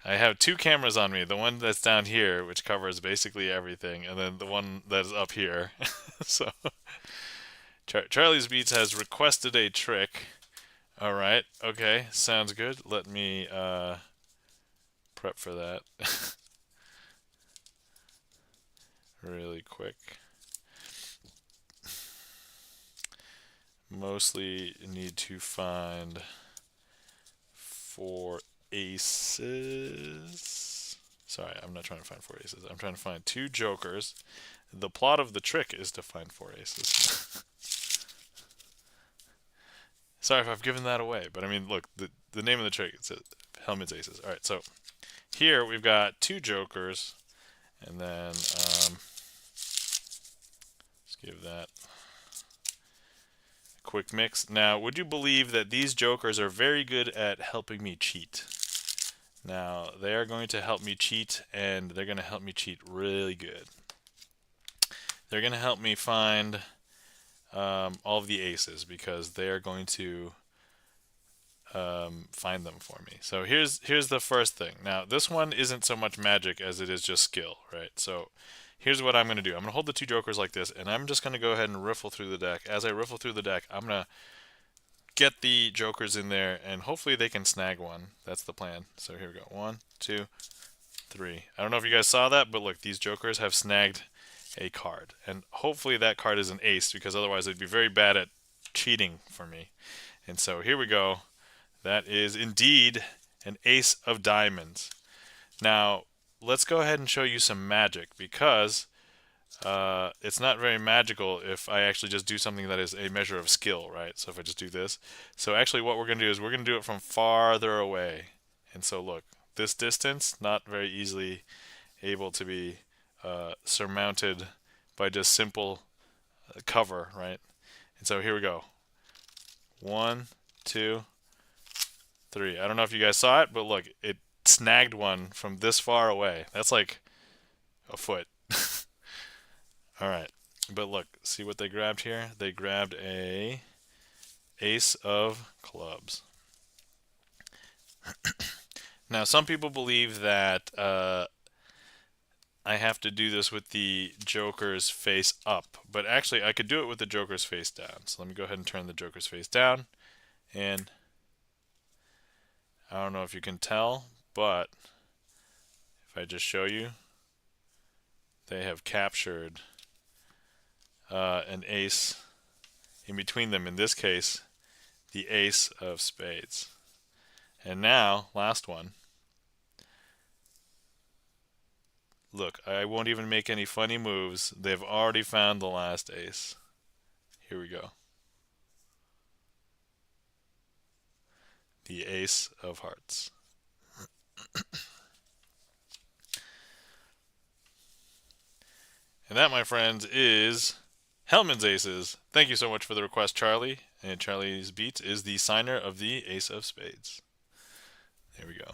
I have two cameras on me. The one that's down here, which covers basically everything, and then the one that is up here. So Charlie's Beats has requested a trick. All right, okay, sounds good. Let me prep for that really quick. Mostly need to find 4 aces. Sorry, I'm not trying to find 4 aces. I'm trying to find 2 jokers. The plot of the trick is to find 4 aces. Sorry if I've given that away, but I mean, look, the name of the trick, it says Hellman's aces. All right, so here we've got 2 jokers, and then let's give that a quick mix. Now, would you believe that these jokers are very good at helping me cheat? Now, they are going to help me cheat, and they're going to help me cheat really good. They're going to help me find all of the aces, because they are going to find them for me. So here's the first thing. Now, this one isn't so much magic as it is just skill, right? So here's what I'm going to do. I'm going to hold the 2 jokers like this, and I'm just going to go ahead and riffle through the deck. As I riffle through the deck, I'm going to get the jokers in there, and hopefully they can snag one. That's the plan. So here we go. 1, 2, 3. I don't know if you guys saw that, but look, these jokers have snagged a card. And hopefully that card is an ace, because otherwise they'd be very bad at cheating for me. And so here we go. That is indeed an ace of diamonds. Now, let's go ahead and show you some magic, because it's not very magical if I actually just do something that is a measure of skill, right? So if I just do this. So actually what we're going to do is we're going to do it from farther away. And so look, this distance, not very easily able to be surmounted by just simple cover, right? And so here we go. 1, 2, 3. I don't know if you guys saw it, but look, it snagged one from this far away. That's like a foot. All right, but look, see what they grabbed here? They grabbed a ace of clubs. Now, some people believe that I have to do this with the joker's face up, but actually I could do it with the joker's face down. So let me go ahead and turn the joker's face down, and I don't know if you can tell, but if I just show you, they have captured an ace in between them, in this case the ace of spades. And now, last one, look, I won't even make any funny moves. They've already found the last ace. Here we go. The ace of hearts. And that, my friends, is Hellman's Aces. Thank you so much for the request, Charlie. And Charlie's Beats is the signer of the ace of spades. There we go.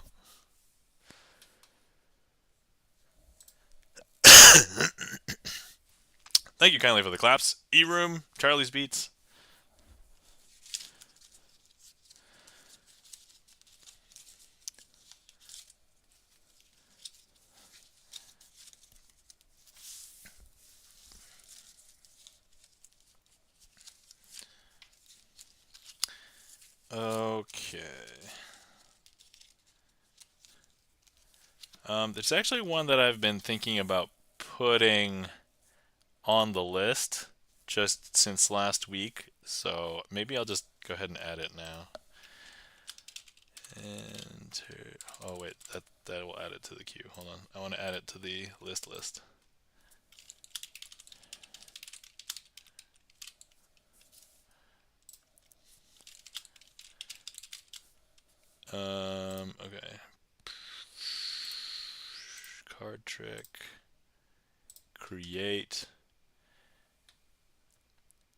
Thank you kindly for the claps. E-Room, Charlie's Beats. Okay. There's actually one that I've been thinking about putting on the list just since last week, so maybe I'll just go ahead and add it now. Enter. Oh wait, that will add it to the queue. Hold on, I want to add it to the list. Okay. Card trick. Create.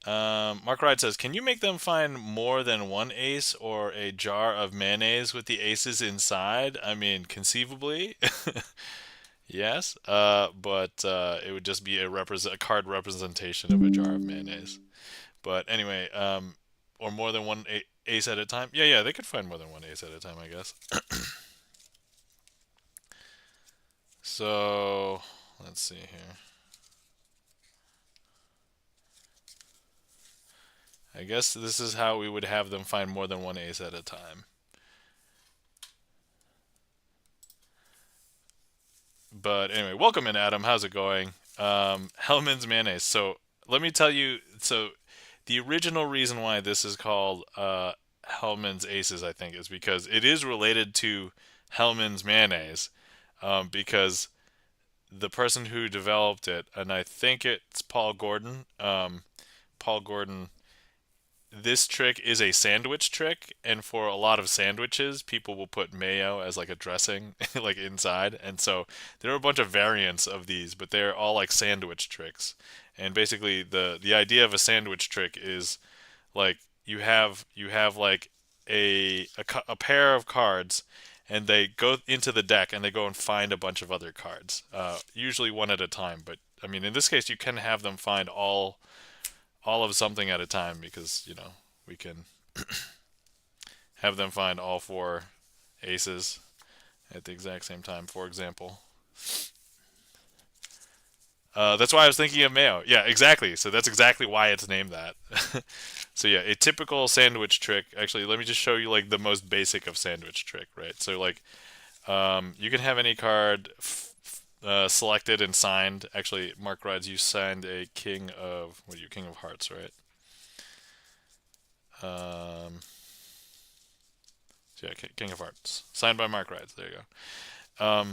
Mark Wright says, can you make them find more than one ace or a jar of mayonnaise with the aces inside? I mean, conceivably, yes, but it would just be a card representation of a jar of mayonnaise. But anyway, or more than one ace at a time. Yeah, yeah, they could find more than one ace at a time, I guess. So, let's see here. I guess this is how we would have them find more than one ace at a time. But anyway, welcome in, Adam. How's it going? Hellman's mayonnaise. So let me tell you. So the original reason why this is called Hellman's Aces, I think, is because it is related to Hellman's mayonnaise. Because the person who developed it, and I think it's Paul Gordon. Paul Gordon, this trick is a sandwich trick, and for a lot of sandwiches, people will put mayo as like a dressing, like inside. And so there are a bunch of variants of these, but they're all like sandwich tricks. And basically, the idea of a sandwich trick is like you have like a pair of cards, and they go into the deck and they go and find a bunch of other cards, usually one at a time. But I mean, in this case, you can have them find all of something at a time because we can have them find all four aces at the exact same time, for example. That's why I was thinking of mayo. Yeah, exactly. So that's exactly why it's named that. So yeah, a typical sandwich trick. Actually, let me just show you like the most basic of sandwich trick, right? So like, you can have any card selected and signed. Actually, Mark Rides, you signed a king of what are you? King of Hearts, right? So yeah, King of Hearts, signed by Mark Rides. There you go.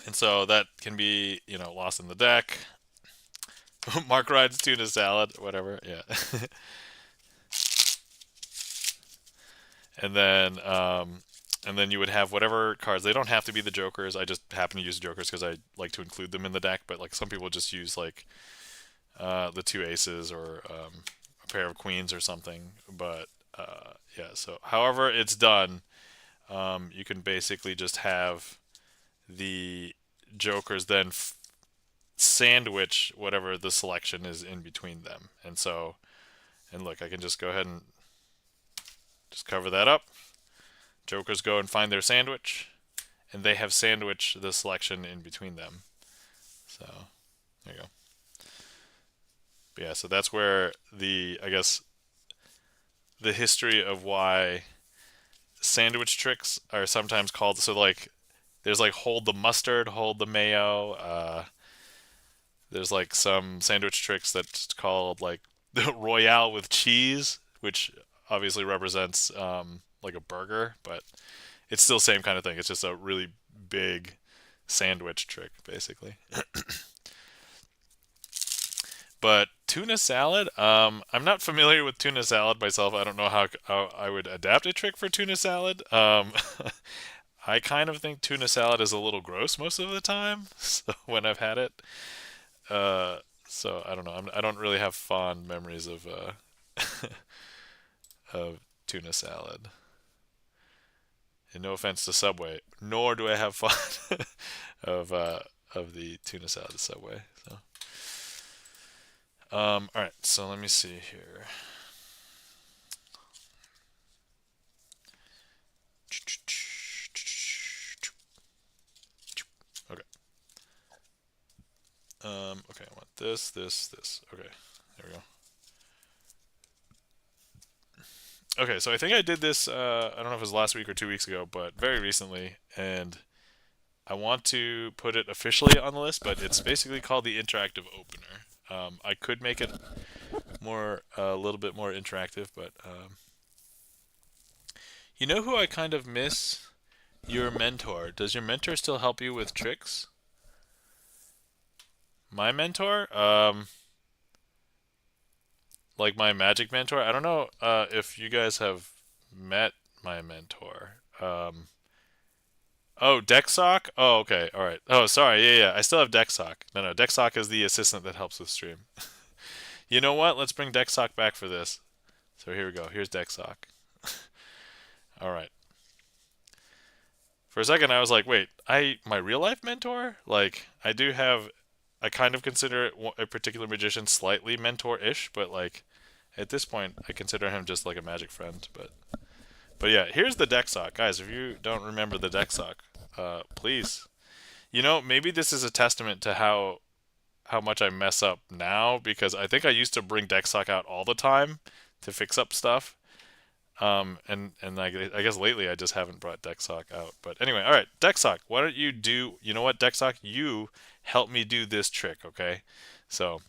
And so that can be lost in the deck. Mark Rides tuna salad, whatever. Yeah. and then you would have whatever cards. They don't have to be the jokers. I just happen to use jokers because I like to include them in the deck. But like some people just use like the two aces or a pair of queens or something. But yeah, so however it's done, you can basically just have the jokers then sandwich whatever the selection is in between them. And so, and look, I can just go ahead and just cover that up. Jokers go and find their sandwich, and they have sandwiched the selection in between them. So, there you go. But yeah, so that's where I guess, the history of why sandwich tricks are sometimes called, so like, there's like hold the mustard, hold the mayo, there's like some sandwich tricks that's called like the Royale with cheese, which obviously represents like a burger, but it's still the same kind of thing. It's just a really big sandwich trick, basically. But tuna salad, I'm not familiar with tuna salad myself. I don't know how I would adapt a trick for tuna salad. I kind of think tuna salad is a little gross most of the time, so when I've had it. Uh, so I don't know. I don't really have fond memories of of tuna salad. And no offense to Subway, nor do I have fun of the tuna salad at Subway. So, all right. So let me see here. Okay. Okay. I want this. Okay. There we go. Okay, so I think I did this. I don't know if it was last week or 2 weeks ago, but very recently, and I want to put it officially on the list. But it's basically called the interactive opener. I could make it a little bit more interactive, but you know who I kind of miss? Your mentor. Does your mentor still help you with tricks? My mentor, like my magic mentor. I don't know if you guys have met my mentor. Oh, deck sock. Oh, okay. All right. Oh, sorry. Yeah, yeah. I still have deck sock. No, deck sock is the assistant that helps with stream. You know what? Let's bring deck sock back for this. So here we go. Here's deck sock. All right. For a second, I was like, wait, my real life mentor? Like, I do have, I kind of consider a particular magician slightly mentor-ish, but like, at this point, I consider him just like a magic friend. But yeah, here's the deck sock, guys. If you don't remember the deck sock, please, maybe this is a testament to how much I mess up now, because I think I used to bring deck sock out all the time to fix up stuff. And I guess lately I just haven't brought DeckSock out. But anyway, all right, DeckSock, why don't you do? You know what, DeckSock, you help me do this trick, okay? So,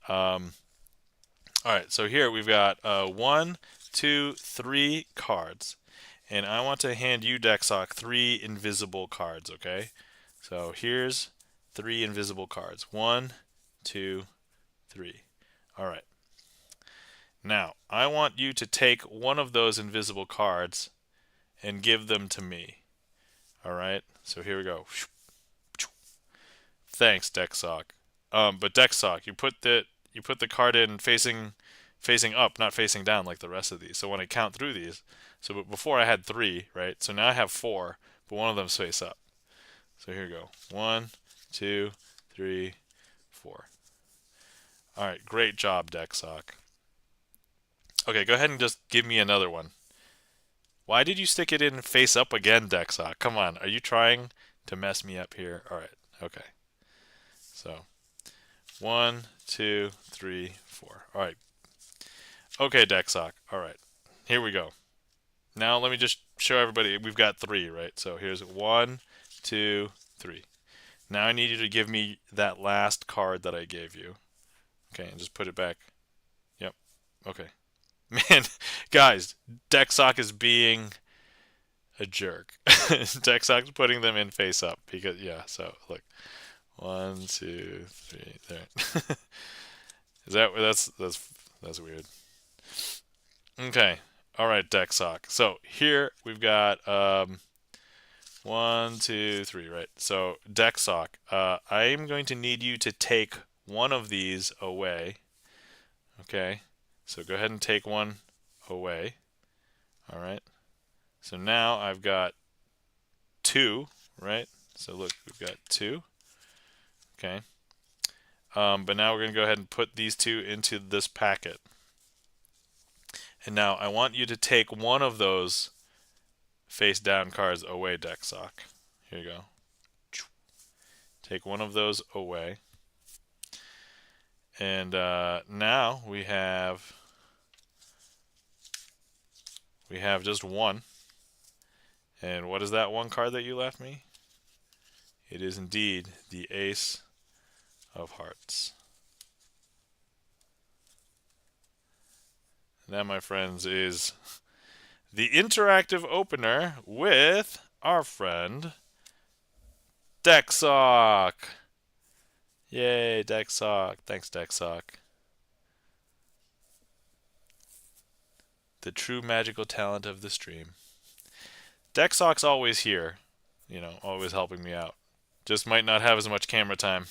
all right. So here we've got 1, 2, 3 cards, and I want to hand you DeckSock 3 invisible cards, okay? So here's 3 invisible cards. 1, 2, 3. All right. Now, I want you to take one of those invisible cards and give them to me. All right? So here we go. Thanks, DeckSock. But DeckSock, you put the card in facing up, not facing down like the rest of these. So when I count through these, so before I had 3, right? So now I have 4, but one of them's face up. So here we go. 1, 2, 3, 4. All right, great job, DeckSock. Okay, go ahead and just give me another one. Why did you stick it in face up again, DeckSock? Come on, are you trying to mess me up here? All right, okay. So 1, 2, 3, 4. All right. Okay, DeckSock. All right, here we go. Now let me just show everybody. We've got 3, right? So here's 1, 2, 3. Now I need you to give me that last card that I gave you. Okay, and just put it back. Yep. Okay. Man, guys, DeckSock is being a jerk. DeckSock's putting them in face up because yeah. So look, 1, 2, 3. There. Is that's weird. Okay. All right, DeckSock. So here we've got 1, 2, 3. Right. So DeckSock, I am going to need you to take one of these away. Okay. So go ahead and take one away. All right. So now I've got 2, right? So look, we've got 2. Okay. But now we're going to go ahead and put these 2 into this packet. And now I want you to take one of those face down cards away, DeckSock. Here you go. Take one of those away. And now we have just one. And what is that one card that you left me? It is indeed the Ace of Hearts. And that, my friends, is the interactive opener with our friend DeckSock. Yay, DeckSock. Thanks, DeckSock. The true magical talent of the stream. DeckSock's always here, always helping me out. Just might not have as much camera time,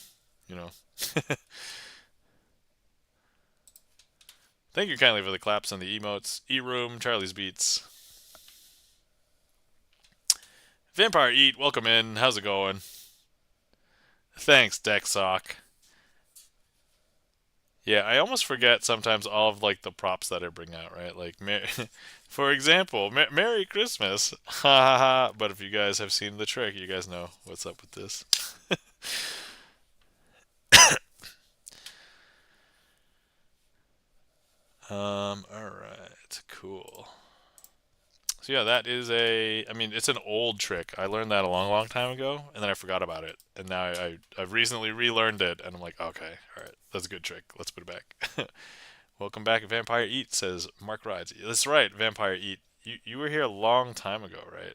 Thank you kindly for the claps and the emotes. E-Room, Charlie's Beats. Vampire Eat, welcome in. How's it going? Thanks, DeckSock. Yeah, I almost forget sometimes all of like the props that I bring out, right? Like, for example, Merry Christmas, ha ha ha. But if you guys have seen the trick, you guys know what's up with this. All right, cool. So yeah, that is it's an old trick. I learned that a long, long time ago, and then I forgot about it. And now I've recently relearned it, and I'm like, okay, all right, that's a good trick. Let's put it back. Welcome back, Vampire Eat, says Mark Rides. That's right, Vampire Eat. You were here a long time ago, right?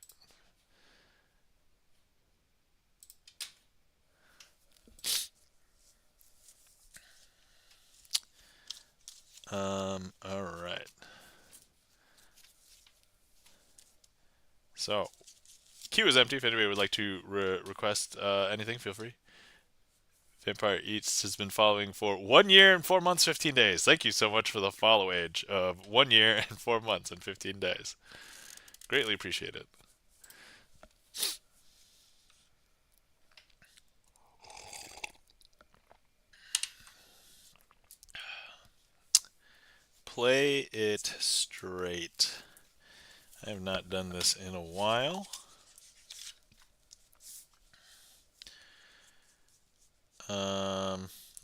All right. So, queue is empty. If anybody would like to request anything, feel free. Vampire Eats has been following for 1 year and 4 months, 15 days. Thank you so much for the follow age of 1 year and 4 months and 15 days. Greatly appreciate it. Play it straight. I have not done this in a while.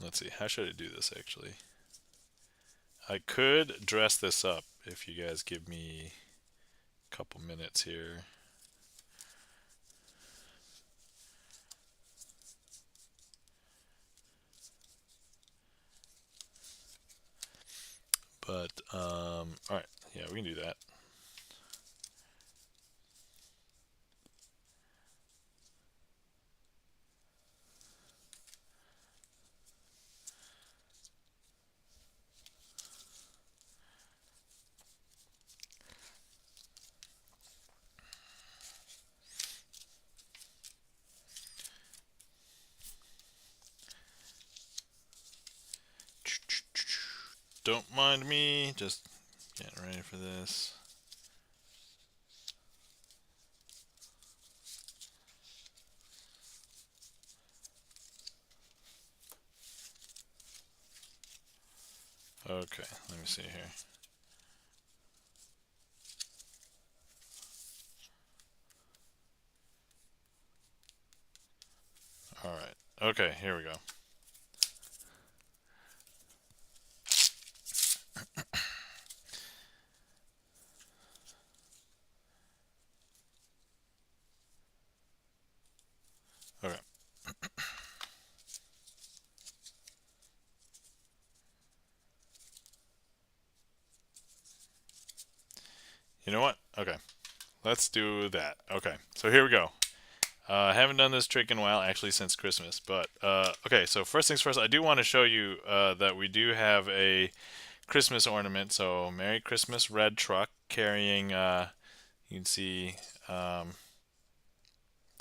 Let's see. How should I do this actually? I could dress this up if you guys give me a couple minutes here. But, alright. Yeah, we can do that. Don't mind me, just getting ready for this. Okay, let me see here. Alright, okay, here we go. Okay. You know what? Okay. Let's do that. Okay, so here we go. I haven't done this trick in a while, actually since Christmas, but okay, so first things first, I do want to show you that we do have a Christmas ornament. So Merry Christmas red truck carrying, you can see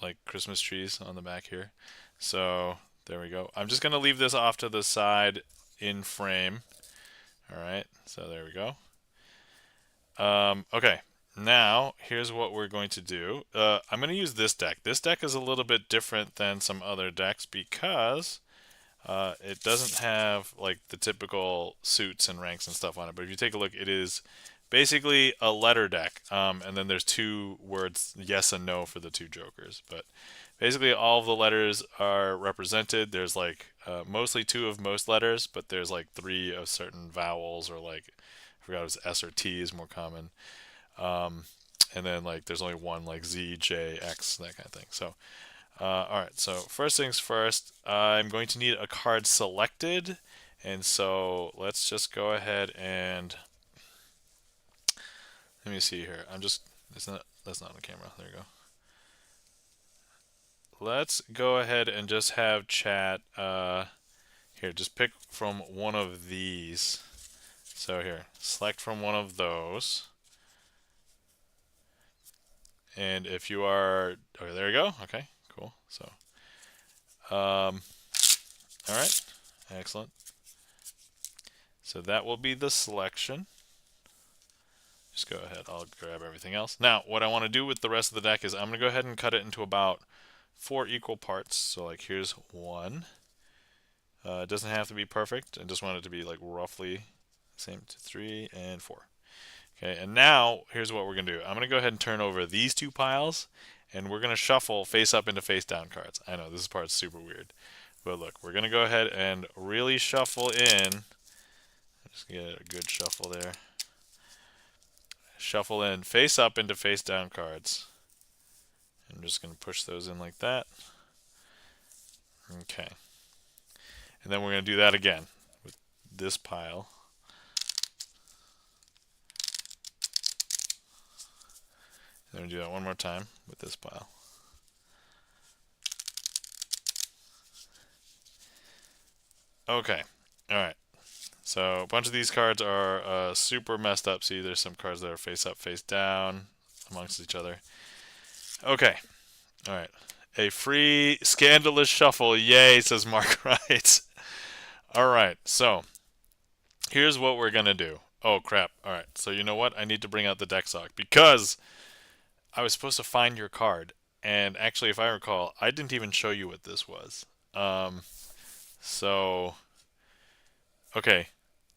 like Christmas trees on the back here. So there we go. I'm just going to leave this off to the side in frame. Alright, so there we go. Okay, now here's what we're going to do. I'm going to use this deck. This deck is a little bit different than some other decks because it doesn't have like the typical suits and ranks and stuff on it. But if you take a look, it is basically a letter deck. And then there's two words, yes and no, for the two jokers. But basically all of the letters are represented. There's like mostly two of most letters, but there's like three of certain vowels, or like, I forgot it was S or T is more common. And then like there's only one, like Z, J, X, that kind of thing. So alright, so first things first, I'm going to need a card selected, and so let's just go ahead and let me see here. That's not on camera. There you go. Let's go ahead and just have chat here, just pick from one of these. So here, select from one of those. And if you are, okay, there you go. Okay, cool. So, all right, excellent. So that will be the selection. Just go ahead, I'll grab everything else. Now, what I want to do with the rest of the deck is I'm going to go ahead and cut it into about 4 equal parts. So like here's one. It doesn't have to be perfect. I just want it to be like roughly same to 3 and 4. Okay, and now here's what we're going to do. I'm going to go ahead and turn over these two piles, and we're going to shuffle face up into face down cards. I know this part's super weird, but look, we're going to go ahead and really shuffle in. Just get a good shuffle there. Shuffle in face up into face down cards. I'm just going to push those in like that. Okay. And then we're going to do that again with this pile. And then we do that one more time with this pile. Okay. Alright. So a bunch of these cards are super messed up. See, there's some cards that are face up, face down amongst each other. Okay. All right. A free scandalous shuffle. Yay, says Mark Wright. All right. So here's what we're going to do. Oh, crap. All right. So you know what? I need to bring out the deck sock because I was supposed to find your card. And actually, if I recall, I didn't even show you what this was. Um, so, okay.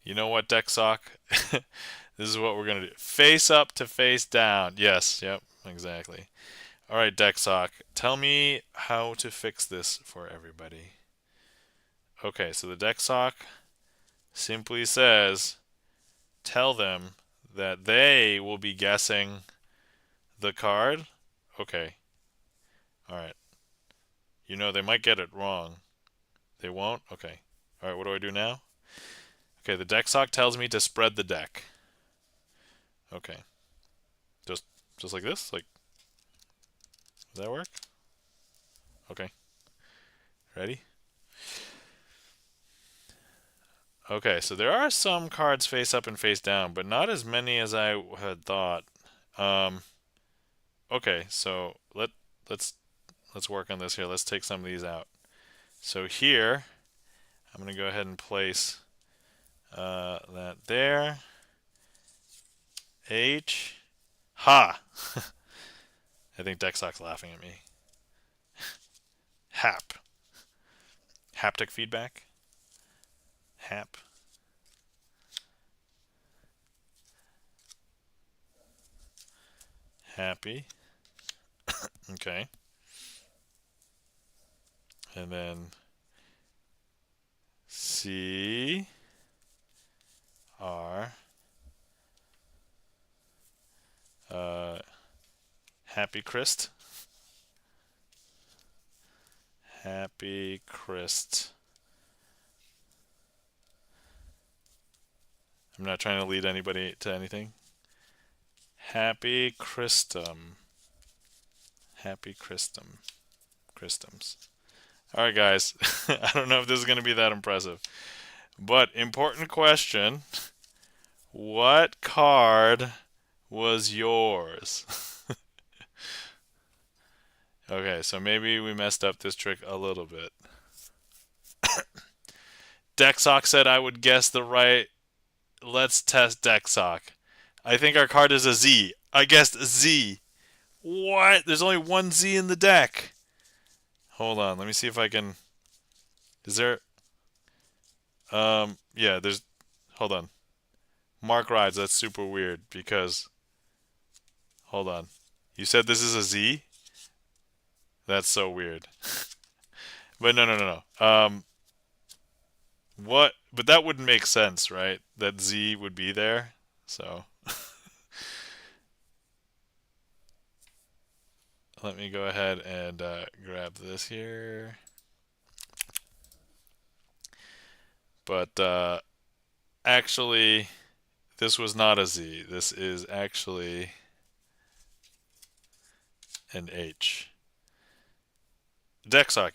You know what, deck sock? This is what we're going to do. Face up to face down. Yes, yep, exactly. All right, deck sock. Tell me how to fix this for everybody. Okay, so the deck sock simply says, tell them that they will be guessing the card. Okay, all right. You know, they might get it wrong. They won't? Okay. All right, what do I do now? Okay, the deck sock tells me to spread the deck. Okay. Just just like this? Like, does that work? Okay. Ready? Okay, so there are some cards face up and face down, but not as many as I had thought. Um, okay, so let's work on this here. Let's take some of these out. So here, I'm gonna go ahead and place that there. H. Ha! I think Dexock's laughing at me. Hap. Haptic feedback. Hap. Happy. Okay. And then C R Happy Christ. Happy Christ. I'm not trying to lead anybody to anything. Happy Christum. Happy Christum. Christums. Alright, guys. I don't know if this is going to be that impressive. But, important question. What card was yours? Okay, so maybe we messed up this trick a little bit. Dexock said I would guess the right. Let's test Dexock. I think our card is a Z. I guessed Z. What? There's only one Z in the deck. Hold on, let me see if I can. Is there? Yeah, there's. Hold on. Mark Rides, that's super weird because. Hold on. You said this is a Z? That's so weird. But no. What? But that wouldn't make sense, right? That Z would be there. So. Let me go ahead and grab this here. But actually, this was not a Z. This is actually an H. Dexock,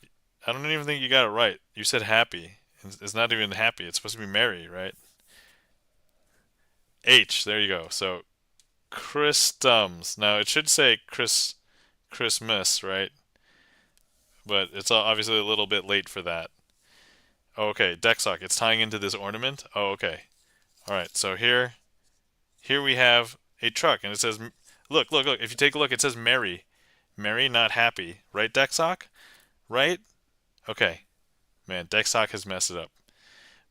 I don't even think you got it right. You said happy. It's not even happy. It's supposed to be merry, right? H. There you go. So Christums. Now it should say Christmas, right? But it's obviously a little bit late for that. Oh, okay, Dexock. It's tying into this ornament. Oh, okay. All right. So here we have a truck, and it says, look. If you take a look, it says merry. Merry, not happy. Right, Dexock? Right? Okay. Man, Dexock has messed it up.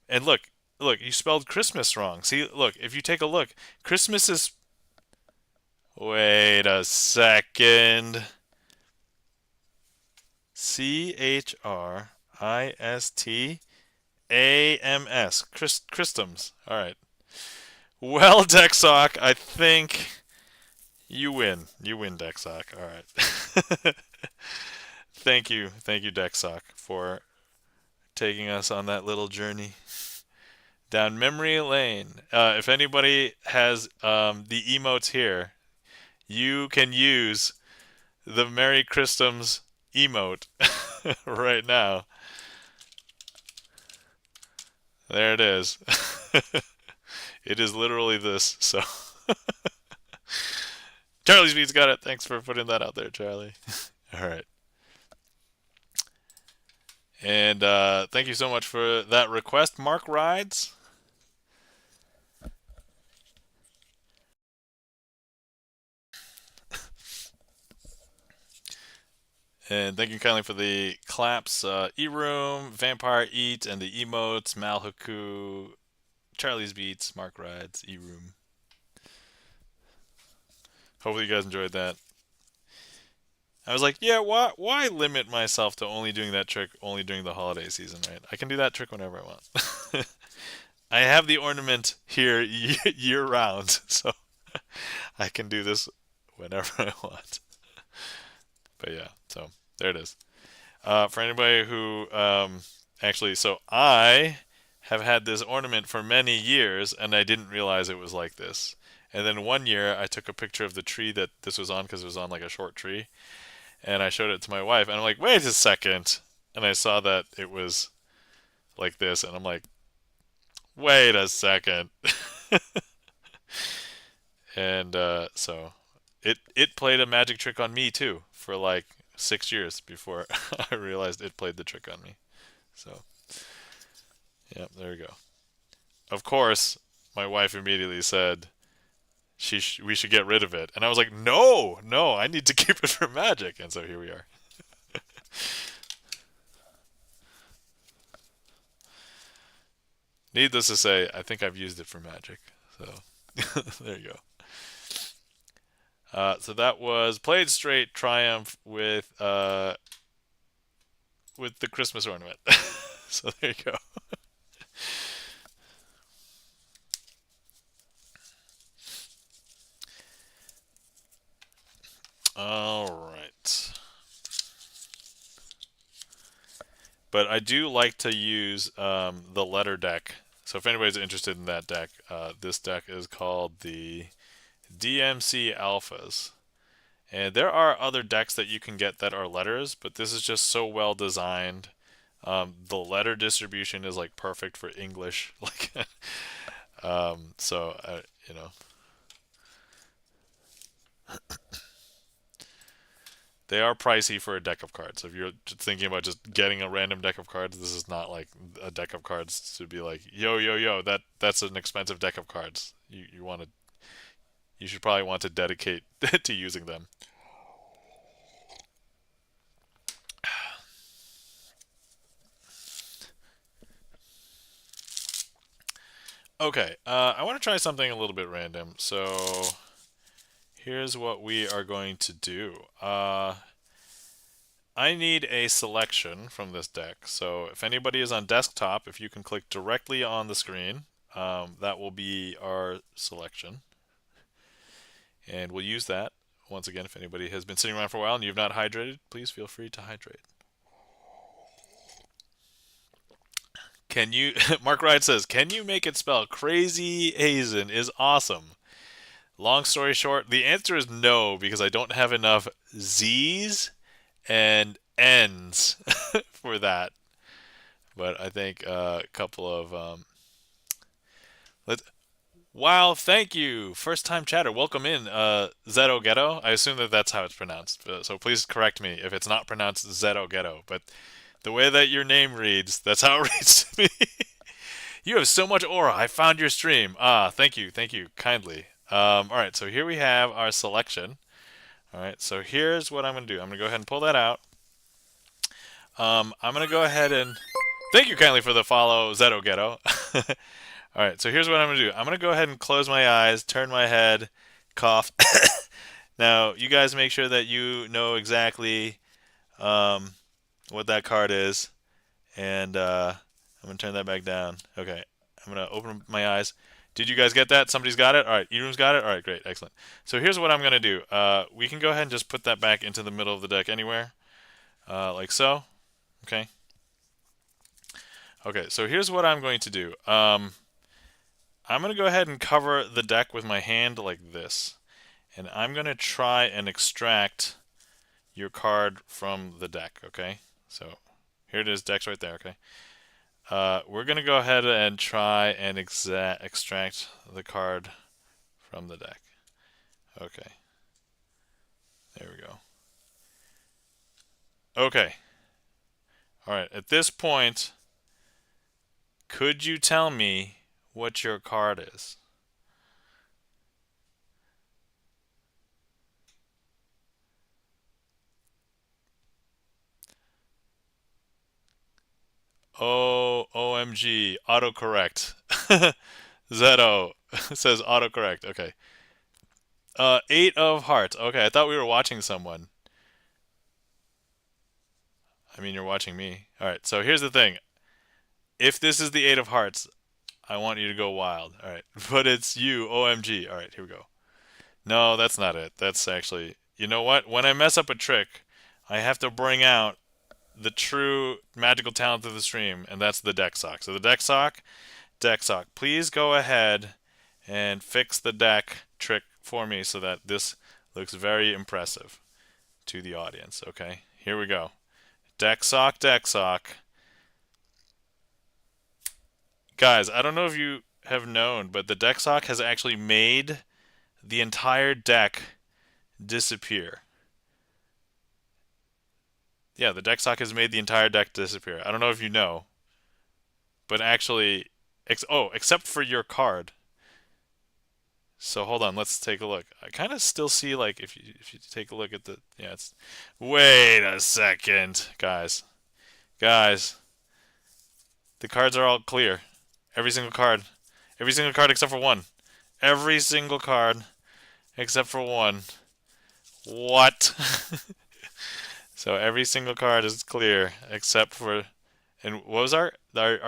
And look, you spelled Christmas wrong. See, look, if you take a look, Christmas is. Wait a second. Christams. Christums. All right. Well, Dexock, I think you win. You win, Dexock. All right. Thank you, Dexock, for taking us on that little journey down memory lane. If anybody has the emotes here, you can use the Merry Christmas emote right now. There it is. It is literally this. So Charlie's Beats got it. Thanks for putting that out there, Charlie. All right. And thank you so much for that request, Mark Rides. And thank you kindly for the claps, E-Room, Vampire Eat, and the emotes, Malhaku, Charlie's Beats, Mark Rides, E-Room. Hopefully you guys enjoyed that. I was like, yeah, why limit myself to only doing that trick only during the holiday season, right? I can do that trick whenever I want. I have the ornament here year round, so I can do this whenever I want. But yeah, so there it is. For anybody who actually, so I have had this ornament for many years, and I didn't realize it was like this. And then one year, I took a picture of the tree that this was on because it was on like a short tree, and I showed it to my wife, and I'm like, wait a second, and I saw that it was like this, and I'm like, wait a second, and so it played a magic trick on me too for like 6 years before I realized it played the trick on me. So yeah, there we go. Of course, my wife immediately said we should get rid of it, and I was like, no, no, I need to keep it for magic, and so here we are. Needless to say, I think I've used it for magic. So there you go. So that was played straight triumph with the Christmas ornament. So there you go. All right. But I do like to use the letter deck. So if anybody's interested in that deck, this deck is called the DMC Alphas. And there are other decks that you can get that are letters, but this is just so well designed. The letter distribution is like perfect for English. Like, so you know, they are pricey for a deck of cards. If you're just thinking about just getting a random deck of cards, this is not like a deck of cards to be like, yo, yo, yo, that's an expensive deck of cards. You should probably want to dedicate to using them. Okay, I want to try something a little bit random. So here's what we are going to do. I need a selection from this deck. So if anybody is on desktop, if you can click directly on the screen, that will be our selection. And we'll use that. Once again, if anybody has been sitting around for a while and you've not hydrated, please feel free to hydrate. Can you, Mark Wright says, can you make it spell Crazy Hazen is awesome? Long story short, the answer is no, because I don't have enough Z's and N's for that. But I think a couple of let wow, thank you, first time chatter, welcome in, Zeto Ghetto. I assume that that's how it's pronounced, so please correct me if it's not pronounced Zeto Ghetto. But the way that your name reads, that's how it reads to me. You have so much aura. I found your stream. Ah, thank you kindly. All right, so here we have our selection. All right, so here's what I'm going to do. I'm going to go ahead and pull that out. I'm going to go ahead and thank you kindly for the follow, Zeto Ghetto. All right, so here's what I'm going to do. I'm going to go ahead and close my eyes, turn my head, cough. Now, you guys make sure that you know exactly what that card is, and I'm going to turn that back down. Okay, I'm going to open my eyes. Did you guys get that? Somebody's got it? All right, E-Room's got it? All right, great, excellent. So here's what I'm going to do. We can go ahead and just put that back into the middle of the deck anywhere, like so. Okay. Okay, so here's what I'm going to do. I'm going to go ahead and cover the deck with my hand like this. And I'm going to try and extract your card from the deck, okay? So here it is, deck's right there, okay? We're going to go ahead and try and extract the card from the deck. Okay. There we go. Okay. All right. At this point, could you tell me what your card is? Oh, OMG, autocorrect. Zeto says autocorrect. Okay. Eight of hearts. Okay, I thought we were watching someone. I mean, you're watching me. All right. So here's the thing. If this is the eight of hearts, I want you to go wild. All right. But it's you, OMG. All right, here we go. No, that's not it. That's actually, you know what? When I mess up a trick, I have to bring out the true magical talent of the stream, and that's the deck sock. So the deck sock, please go ahead and fix the deck trick for me so that this looks very impressive to the audience. Okay, here we go. Deck sock, deck sock. Guys, I don't know if you have known, but the deck sock has actually made the entire deck disappear. Yeah, the deck sock has made the entire deck disappear. I don't know if you know, but actually, except for your card. So hold on, let's take a look. I kind of still see like if you take a look at the it's. Wait a second, guys. Guys, the cards are all clear. Every single card. Every single card except for one. Every single card except for one. What? So every single card is clear except for, and what was our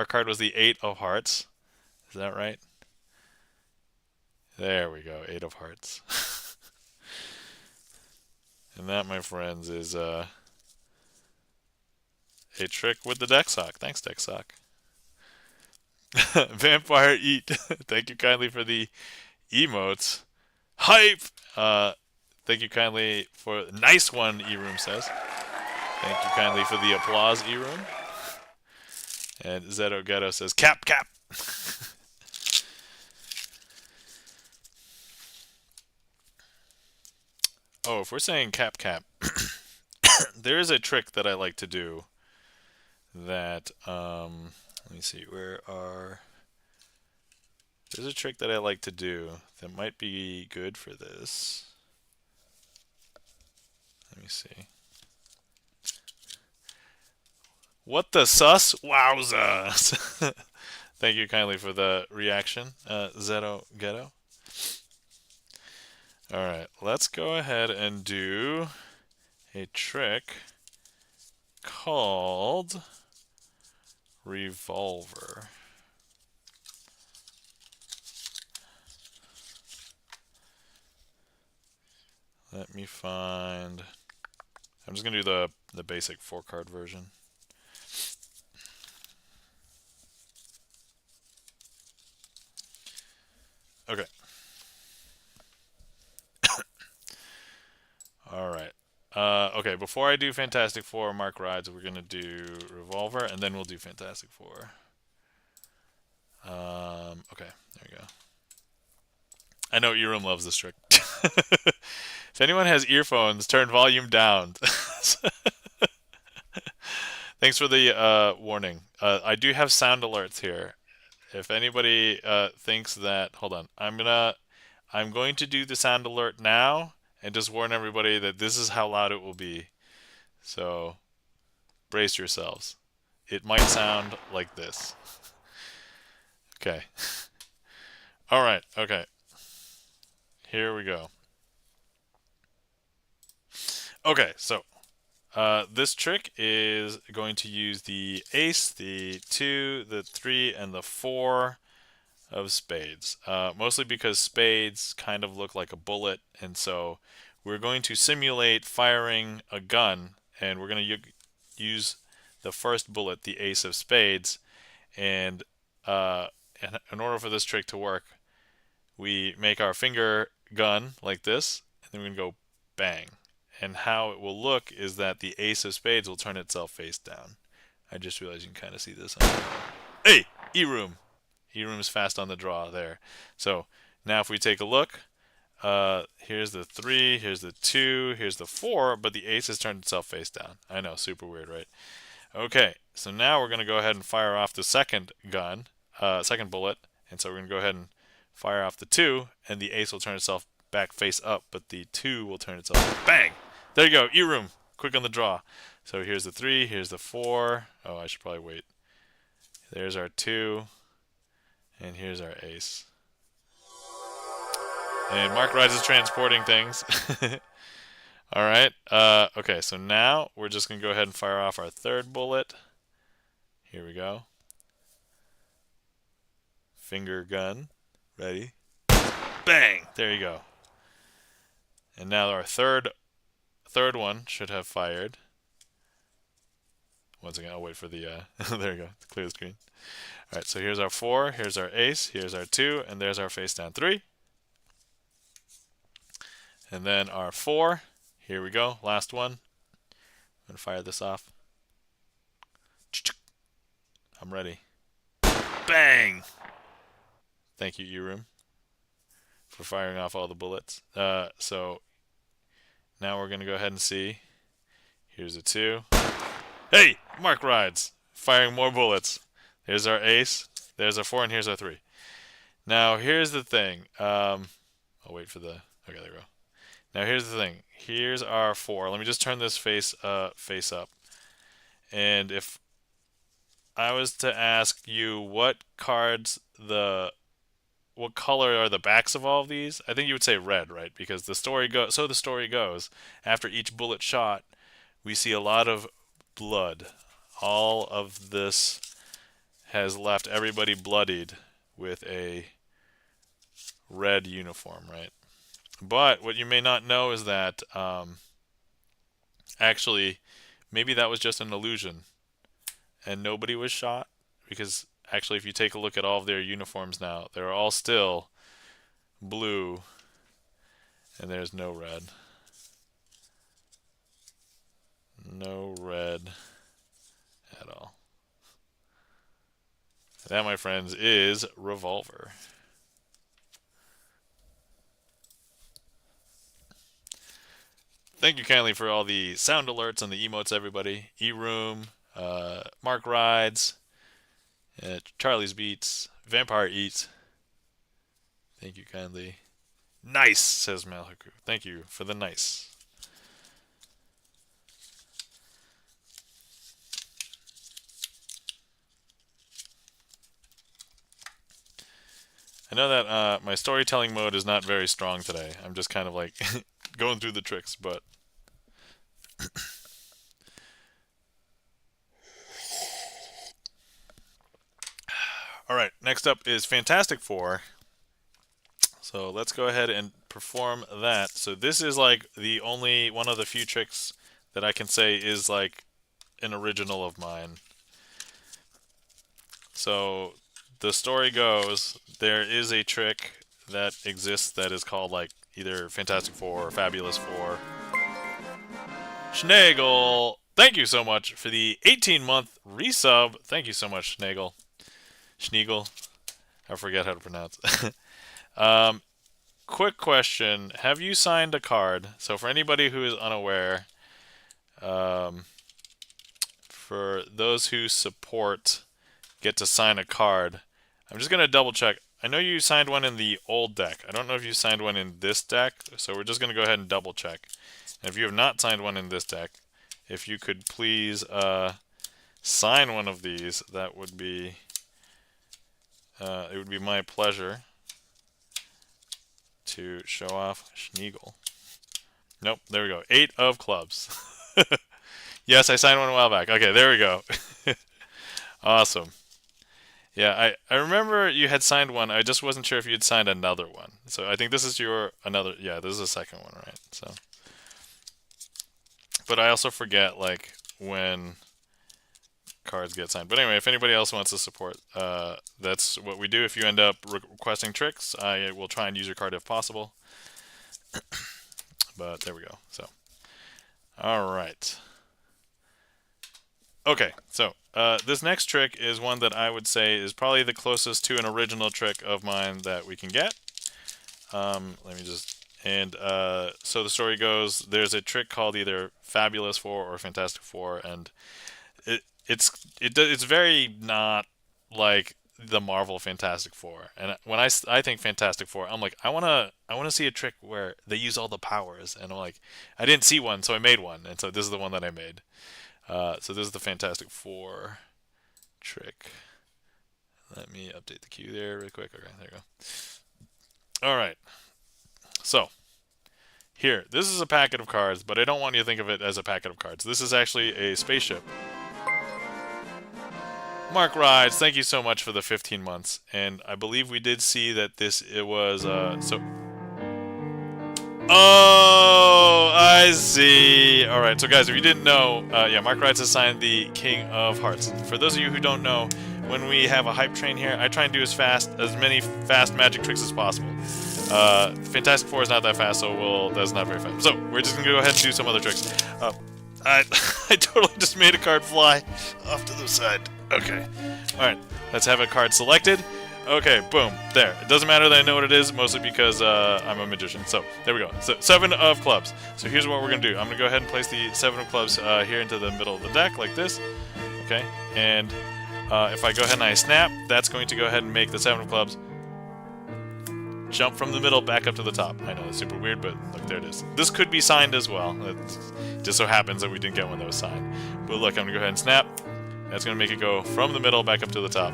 card was the eight of hearts. Is that right? There we go, eight of hearts. And that, my friends, is a trick with the deck sock. Thanks, deck sock. Vampire Eat. Thank you kindly for the emotes. Hype! Thank you kindly for nice one, E-Room says. Thank you kindly for the applause, E-Room. And Zeto Ghetto says, cap, cap. Oh, if we're saying cap, cap, there is a trick that I like to do that, let me see, there's a trick that I like to do that might be good for this. Let me see. What the sus? Wowza! Thank you kindly for the reaction, Zeto Ghetto. Alright, let's go ahead and do a trick called Revolver. Let me find... I'm just going to do the basic 4-card version. Okay. Alright. Okay, before I do Fantastic Four, Mark Rides, we're going to do Revolver, and then we'll do Fantastic Four. Okay, there we go. I know Earroom loves this trick. If anyone has earphones, turn volume down. Thanks for the warning. I do have sound alerts here. If anybody thinks that, hold on, I'm going to do the sound alert now and just warn everybody that this is how loud it will be. So brace yourselves. It might sound like this. Okay. All right. Okay. Here we go. Okay, so this trick is going to use the ace, the 2, the 3, and the 4 of spades. Mostly because spades kind of look like a bullet, and so we're going to simulate firing a gun, and we're going to use the first bullet, the ace of spades, and in order for this trick to work, we make our finger gun like this, and then we're going to go bang. And how it will look is that the ace of spades will turn itself face down. I just realized you can kind of see this. Hey, E-Room. E-Room is fast on the draw there. So now if we take a look, Here's the 3, here's the 2, here's the 4, but the ace has turned itself face down. I know, super weird, right? Okay, so now we're going to go ahead and fire off the second gun, second bullet, and so we're going to go ahead and fire off the 2, and the ace will turn itself back face up, but the 2 will turn itself, bang! There you go, E-room, quick on the draw. So here's the 3, here's the 4, oh, I should probably wait. There's our 2, and here's our ace. And Mark Rides is transporting things. Alright, okay, so now we're just going to go ahead and fire off our third bullet. Here we go. Finger gun. Ready? Bang! There you go. And now our third one should have fired. Once again, I'll wait for the, there you go, to clear the screen. Alright, so here's our 4, here's our ace, here's our 2, and there's our face down 3. And then our 4. Here we go, last one. I'm going to fire this off. I'm ready. Bang! Thank you, E-room, for firing off all the bullets. So now we're going to go ahead and see. Here's a 2. Hey! Mark Rides! Firing more bullets. Here's our ace. There's our 4, and here's our 3. Now, here's the thing. I'll wait for the... Okay, there we go. Now here's the thing. Here's our 4. Let me just turn this face up. And if I was to ask you what color are the backs of all of these, I think you would say red, right? Because the story goes, after each bullet shot, we see a lot of blood. All of this has left everybody bloodied with a red uniform, right? But what you may not know is that actually maybe that was just an illusion and nobody was shot, because actually if you take a look at all of their uniforms now, they're all still blue and there's no red. No red at all. That, my friends, is Revolver. Thank you kindly for all the sound alerts and the emotes, everybody. E-Room, Mark Rides, Charlie's Beats, Vampire Eats. Thank you kindly. Nice, says Malhaku. Thank you for the nice. I know that my storytelling mode is not very strong today. I'm just kind of like going through the tricks, but... Alright, next up is Fantastic Four. So let's go ahead and perform that. So this is like the only one of the few tricks that I can say is like an original of mine. So the story goes, there is a trick that exists that is called like either Fantastic Four or Fabulous Four. Schnagel, thank you so much for the 18-month resub. Thank you so much, Schnagel. Schneagle. I forget how to pronounce it. Quick question. Have you signed a card? So for anybody who is unaware, for those who support get to sign a card, I'm just going to double check. I know you signed one in the old deck. I don't know if you signed one in this deck, so we're just going to go ahead and double check. And if you have not signed one in this deck, if you could please sign one of these, that would be it would be my pleasure to show off Schneagle. Nope, there we go. 8 of clubs. Yes, I signed one a while back. Okay, there we go. Awesome. Yeah, I remember you had signed one. I just wasn't sure if you had signed another one. So I think this is your another. Yeah, this is the second one, right? So, but I also forget like when cards get signed. But anyway, if anybody else wants to support, that's what we do. If you end up requesting tricks, I will try and use your card if possible. But there we go. So, all right. Okay, so this next trick is one that I would say is probably the closest to an original trick of mine that we can get. Let me just And so the story goes, there's a trick called either Fabulous Four or Fantastic Four, and it's very not like the Marvel Fantastic Four. And when I think Fantastic Four, I'm like, I wanna see a trick where they use all the powers. And I'm like, I didn't see one, so I made one, and so this is the one that I made. So this is the Fantastic Four trick. Let me update the queue there real quick. Okay, there you go. All right. So here, this is a packet of cards, but I don't want you to think of it as a packet of cards. This is actually a spaceship. Mark Rides, thank you so much for the 15 months. And I believe we did see that it was, so... Oh, I see. Alright, so guys, if you didn't know, yeah, Mark Rides has signed the King of Hearts. For those of you who don't know, when we have a hype train here, I try and do as many fast magic tricks as possible. Fantastic Four is not that fast, so that's not very fast. So, we're just gonna go ahead and do some other tricks. I totally just made a card fly off to the side. Okay. Alright, let's have a card selected. Okay, boom, there. It doesn't matter that I know what it is, mostly because I'm a magician. So, there we go. So, 7 of clubs. So here's what we're going to do. I'm going to go ahead and place the 7 of clubs here into the middle of the deck, like this. Okay, and if I go ahead and I snap, that's going to go ahead and make the 7 of clubs jump from the middle back up to the top. I know, it's super weird, but look, there it is. This could be signed as well. It just so happens that we didn't get one that was signed. But look, I'm going to go ahead and snap. That's going to make it go from the middle back up to the top.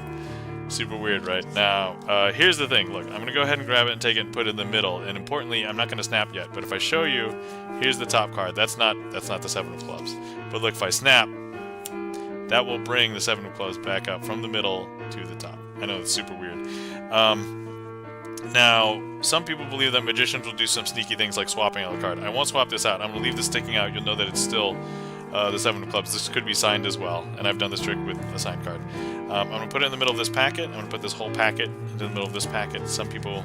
Super weird, right? Now, here's the thing. Look, I'm going to go ahead and grab it and take it and put it in the middle. And importantly, I'm not going to snap yet. But if I show you, here's the top card. That's not the 7 of clubs. But look, if I snap, that will bring the 7 of clubs back up from the middle to the top. I know, it's super weird. Now, some people believe that magicians will do some sneaky things like swapping out the card. I won't swap this out. I'm going to leave this sticking out. You'll know that it's still the 7 of clubs. This could be signed as well, and I've done this trick with a signed card. I'm going to put it in the middle of this packet. I'm going to put this whole packet into the middle of this packet. Some people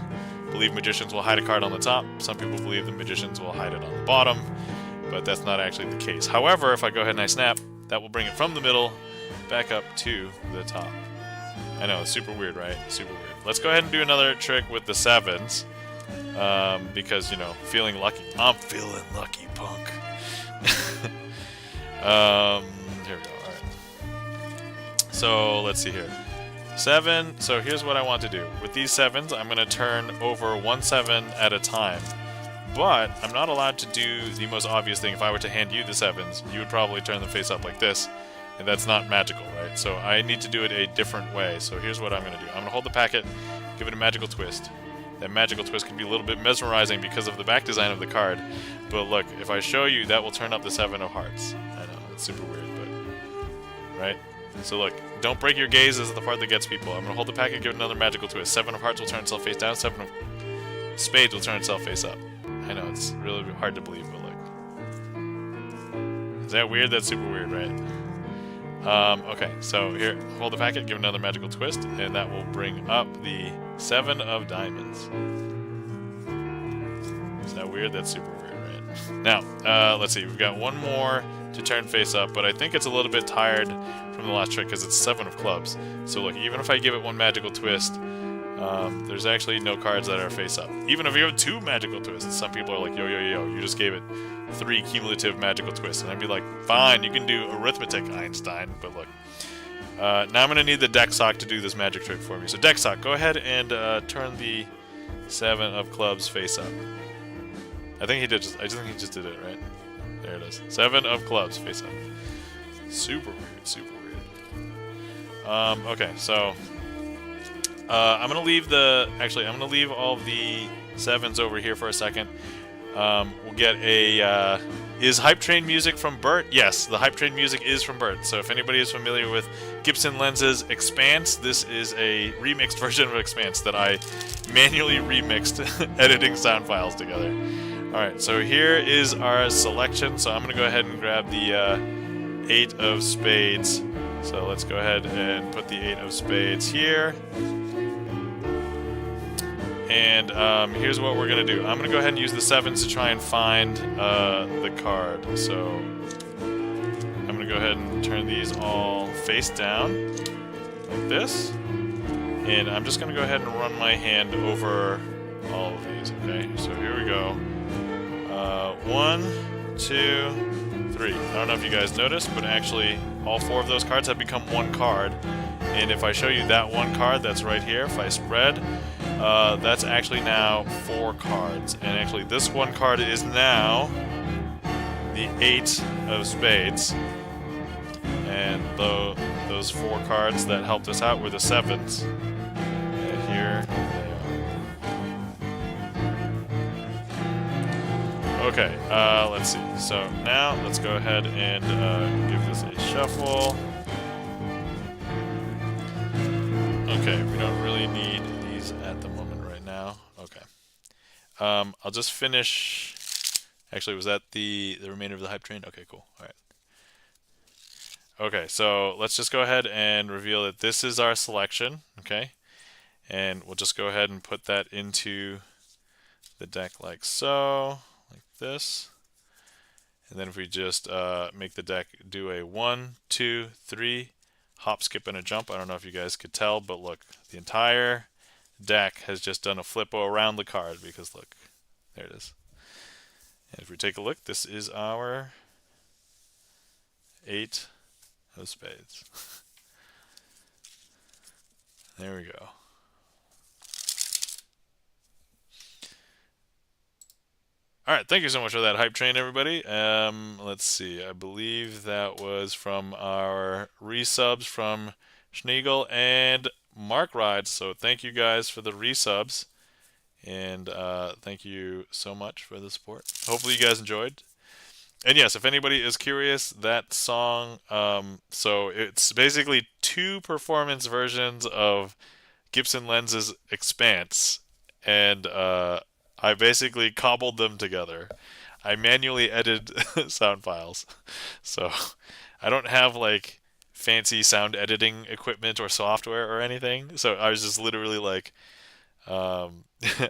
believe magicians will hide a card on the top. Some people believe the magicians will hide it on the bottom, but that's not actually the case. However, if I go ahead and I snap, that will bring it from the middle back up to the top. I know, it's super weird, right? Super weird. Let's go ahead and do another trick with the 7s, because, you know, feeling lucky. I'm feeling lucky, punk. Here we go. Alright. So, let's see here. 7. So, here's what I want to do. With these 7s, I'm going to turn over 1 7 at a time. But, I'm not allowed to do the most obvious thing. If I were to hand you the 7s, you would probably turn them face up like this. And that's not magical, right? So, I need to do it a different way. So, here's what I'm going to do. I'm going to hold the packet, give it a magical twist. That magical twist can be a little bit mesmerizing because of the back design of the card. But look, if I show you, that will turn up the 7 of hearts. I know, it's super weird, but... Right? So look, don't break your gaze. This is the part that gets people. I'm going to hold the packet, give it another magical twist. 7 of hearts will turn itself face down. 7 of spades will turn itself face up. I know, it's really hard to believe, but look. Is that weird? That's super weird, right? Okay, so here, hold the packet, give it another magical twist, and that will bring up the 7 of diamonds. Is that weird? That's super weird, right? Now, let's see, we've got one more to turn face up, but I think it's a little bit tired from the last trick because it's 7 of clubs. So look, even if I give it one magical twist, there's actually no cards that are face up. Even if you have 2 magical twists, some people are like, yo, you just gave it 3 cumulative magical twists. And I'd be like, fine, you can do arithmetic, Einstein, but look. Now I'm going to need the deck sock to do this magic trick for me. So deck sock, go ahead and turn the 7 of clubs face up. I think he just did it, right? There it is. 7 of clubs face up. Super weird, super weird. Okay, so I'm gonna leave I'm gonna leave all of the 7s over here for a second. We'll get a is Hype Train music from Bert? Yes, the Hype Train music is from Bert. So if anybody is familiar with GipsonLens's Expanse, this is a remixed version of Expanse that I manually remixed, editing sound files together. Alright, so here is our selection. So I'm going to go ahead and grab the 8 of spades. So let's go ahead and put the 8 of spades here. And here's what we're going to do. I'm going to go ahead and use the 7s to try and find the card. So I'm going to go ahead and turn these all face down like this. And I'm just going to go ahead and run my hand over all of these, okay? So here we go. 1, 2, 3. I don't know if you guys noticed, but actually all 4 of those cards have become 1 card. And if I show you that 1 card that's right here, if I spread, that's actually now 4 cards. And actually this 1 card is now the 8 of spades. And those 4 cards that helped us out were the 7s. And here they are. Okay, let's see. So now let's go ahead and give this a shuffle. Okay, we don't really need these at the moment right now. Okay. I'll just finish. Actually, was that the remainder of the hype train? Okay, cool. All right. Okay, so let's just go ahead and reveal that this is our selection, okay? And we'll just go ahead and put that into the deck like so, like this. And then if we just make the deck do a 1, 2, 3, hop, skip, and a jump. I don't know if you guys could tell, but look, the entire deck has just done a flippo around the card because look, there it is. And if we take a look, this is our 8 of spades. There we go. All right, thank you so much for that hype train, everybody. Let's see. I believe that was from our resubs from Schneegel and Mark Rides. So thank you guys for the resubs, and thank you so much for the support. Hopefully you guys enjoyed. And yes, if anybody is curious, that song, so it's basically 2 performance versions of GipsonLens's Expanse, and I basically cobbled them together. I manually edited sound files, so I don't have like fancy sound editing equipment or software or anything. So I was just literally like, I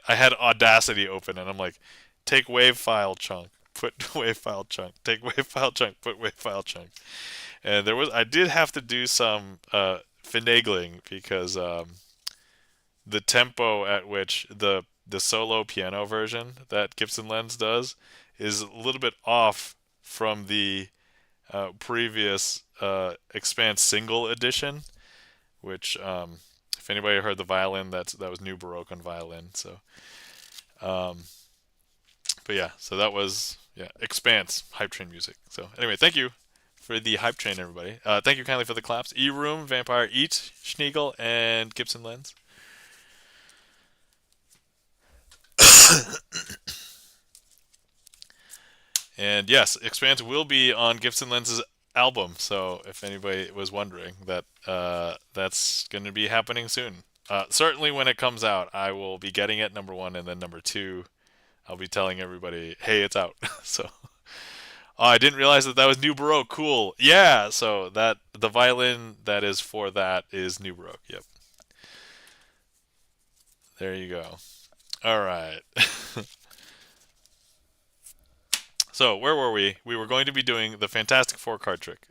had Audacity open, and I'm like, take wave file chunk, put wave file chunk, take wave file chunk, put wave file chunk. And I did have to do some finagling because the tempo at which the solo piano version that GipsonLens does is a little bit off from the previous Expanse single edition, which if anybody heard the violin, that was New Baroque on violin. So, but yeah, so that was Expanse hype train music. So anyway, thank you for the hype train, everybody. Thank you kindly for the claps. E-Room, Vampire Eat, Schneegel, and GipsonLens. And yes, Expanse will be on GipsonLens's album. So if anybody was wondering, that's going to be happening soon. Certainly when it comes out, I will be getting it, number 1, and then number 2, I'll be telling everybody, hey, it's out. So, oh, I didn't realize that was New Baroque. Cool. Yeah. So the violin that is for that is New Baroque. Yep. There you go. All right. So where were we? We were going to be doing the Fantastic Four card trick.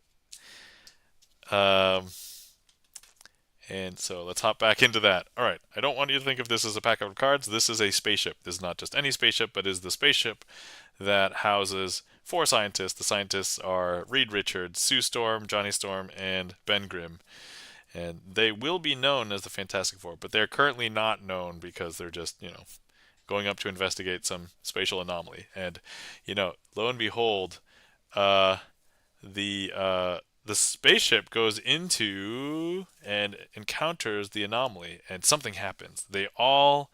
And so let's hop back into that. All right. I don't want you to think of this as a pack of cards. This is a spaceship. This is not just any spaceship, but is the spaceship that houses 4 scientists. The scientists are Reed Richards, Sue Storm, Johnny Storm, and Ben Grimm. And they will be known as the Fantastic Four, but they're currently not known because they're just, going up to investigate some spatial anomaly. And, lo and behold, the spaceship goes into and encounters the anomaly, and something happens. They all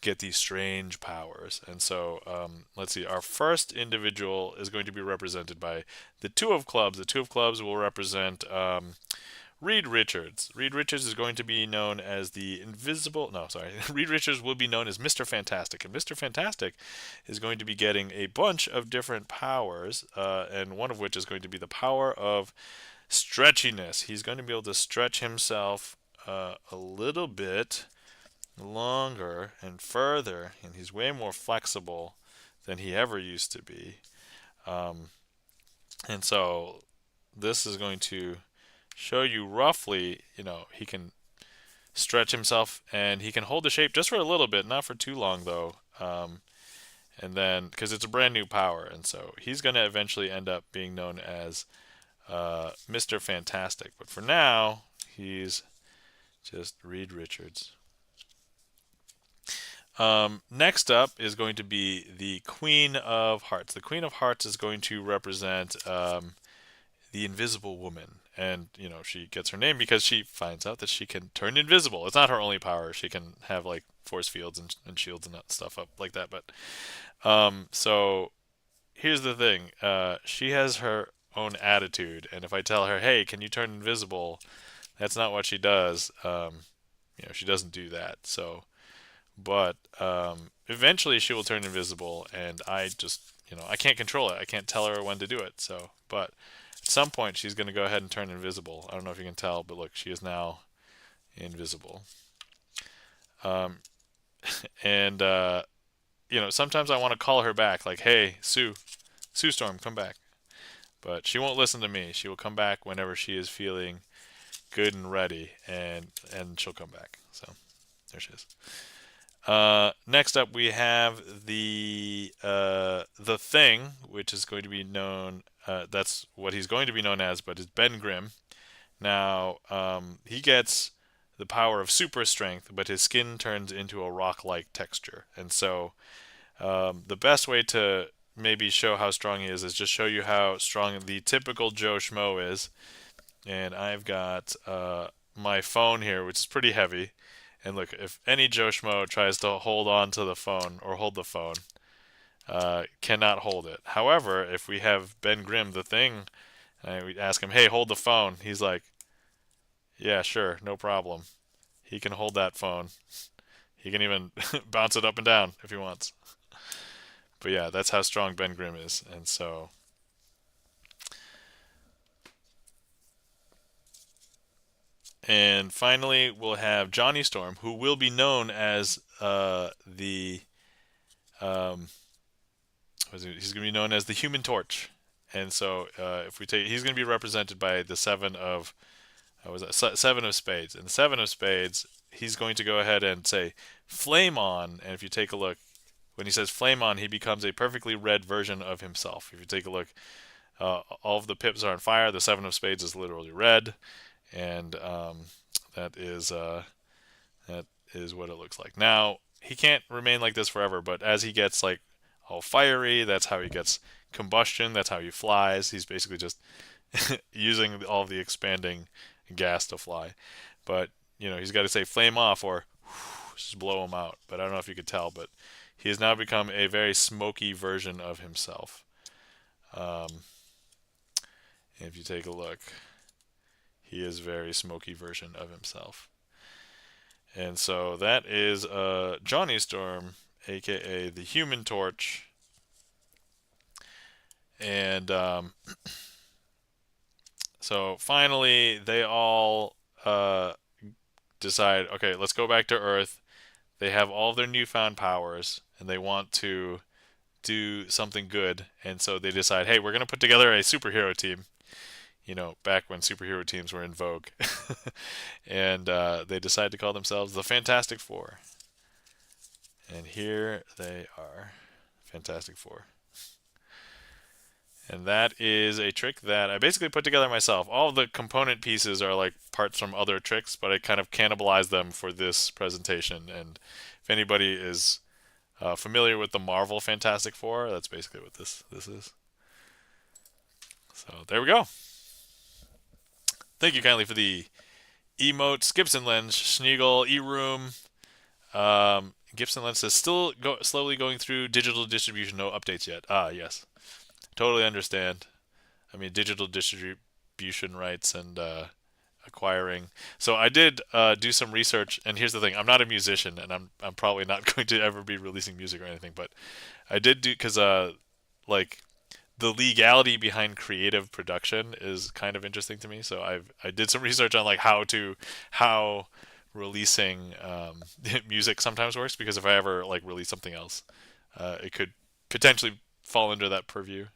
get these strange powers. And so, let's see, our first individual is going to be represented by the 2 of clubs. The 2 of clubs will represent Reed Richards. Reed Richards is going to be known as the invisible... No, sorry. Reed Richards will be known as Mr. Fantastic. And Mr. Fantastic is going to be getting a bunch of different powers, and one of which is going to be the power of stretchiness. He's going to be able to stretch himself a little bit longer and further, and he's way more flexible than he ever used to be. And so this is going to show you roughly, he can stretch himself and he can hold the shape just for a little bit, not for too long though. And then, because it's a brand new power, and so he's going to eventually end up being known as Mr. Fantastic. But for now, he's just Reed Richards. Next up is going to be the Queen of Hearts. The Queen of Hearts is going to represent the Invisible Woman. And, you know, she gets her name because she finds out that she can turn invisible. It's not her only power. She can have, like, force fields and shields and stuff up like that. But, so here's the thing. She has her own attitude. And if I tell her, hey, can you turn invisible? That's not what she does. You know, she doesn't do that. So, but eventually she will turn invisible, and I just, you know, I can't control it. I can't tell her when to do it. So, but at some point she's going to go ahead and turn invisible. I don't know if you can tell, but look, she is now invisible. Um, and you know, sometimes I want to call her back, like, "Hey, Sue Storm, come back." But she won't listen to me. She will come back whenever she is feeling good and ready, and she'll come back. So there she is. Next up, we have the Thing, which is going to be known. That's what he's going to be known as, but it's Ben Grimm. Now, he gets the power of super strength, but his skin turns into a rock-like texture. And so, the best way to maybe show how strong he is just show you how strong the typical Joe Schmo is. And I've got my phone here, which is pretty heavy. And look, if any Joe Schmo tries to hold on to the phone or hold the phone, cannot hold it. However, if we have Ben Grimm, the Thing, and we ask him, hey, hold the phone, he's like, yeah, sure, no problem. He can hold that phone. He can even bounce it up and down if he wants. But yeah, that's how strong Ben Grimm is. And so, and finally, we'll have Johnny Storm, who will be known as the um, he's going to be known as the Human Torch. And so, if we take, he's going to be represented by the seven of spades. And the seven of spades, he's going to go ahead and say, "Flame on." And if you take a look, when he says "flame on," he becomes a perfectly red version of himself. If you take a look, all of the pips are on fire. The seven of spades is literally red, and that is that is what it looks like. Now, he can't remain like this forever, but as he gets like all fiery, that's how he gets combustion. That's how he flies. He's basically just using all of the expanding gas to fly. But you know, he's got to say "flame off" or just blow him out. But I don't know if you could tell, but he has now become a very smoky version of himself. Um, if you take a look, he is a very smoky version of himself. And so that is Johnny Storm, a.k.a. the Human Torch. And so finally, they all decide, okay, let's go back to Earth. They have all of their newfound powers, and they want to do something good. And so they decide, hey, we're going to put together a superhero team. You know, back when superhero teams were in vogue. And they decide to call themselves the Fantastic Four. And here they are, Fantastic Four. And that is a trick that I basically put together myself. All of the component pieces are like parts from other tricks, but I kind of cannibalized them for this presentation. And if anybody is familiar with the Marvel Fantastic Four, that's basically what this is. So there we go. Thank you kindly for the emotes, GipsonLens, Schneagle, eRoom. GipsonLens is still slowly going through digital distribution. No updates yet. Ah, yes. Totally understand. I mean, digital distribution rights and acquiring. So I did do some research, and here's the thing: I'm not a musician, and I'm probably not going to ever be releasing music or anything. But I did do because like the legality behind creative production is kind of interesting to me. So I did some research on like how releasing music sometimes works, because if I ever like release something else, it could potentially fall under that purview.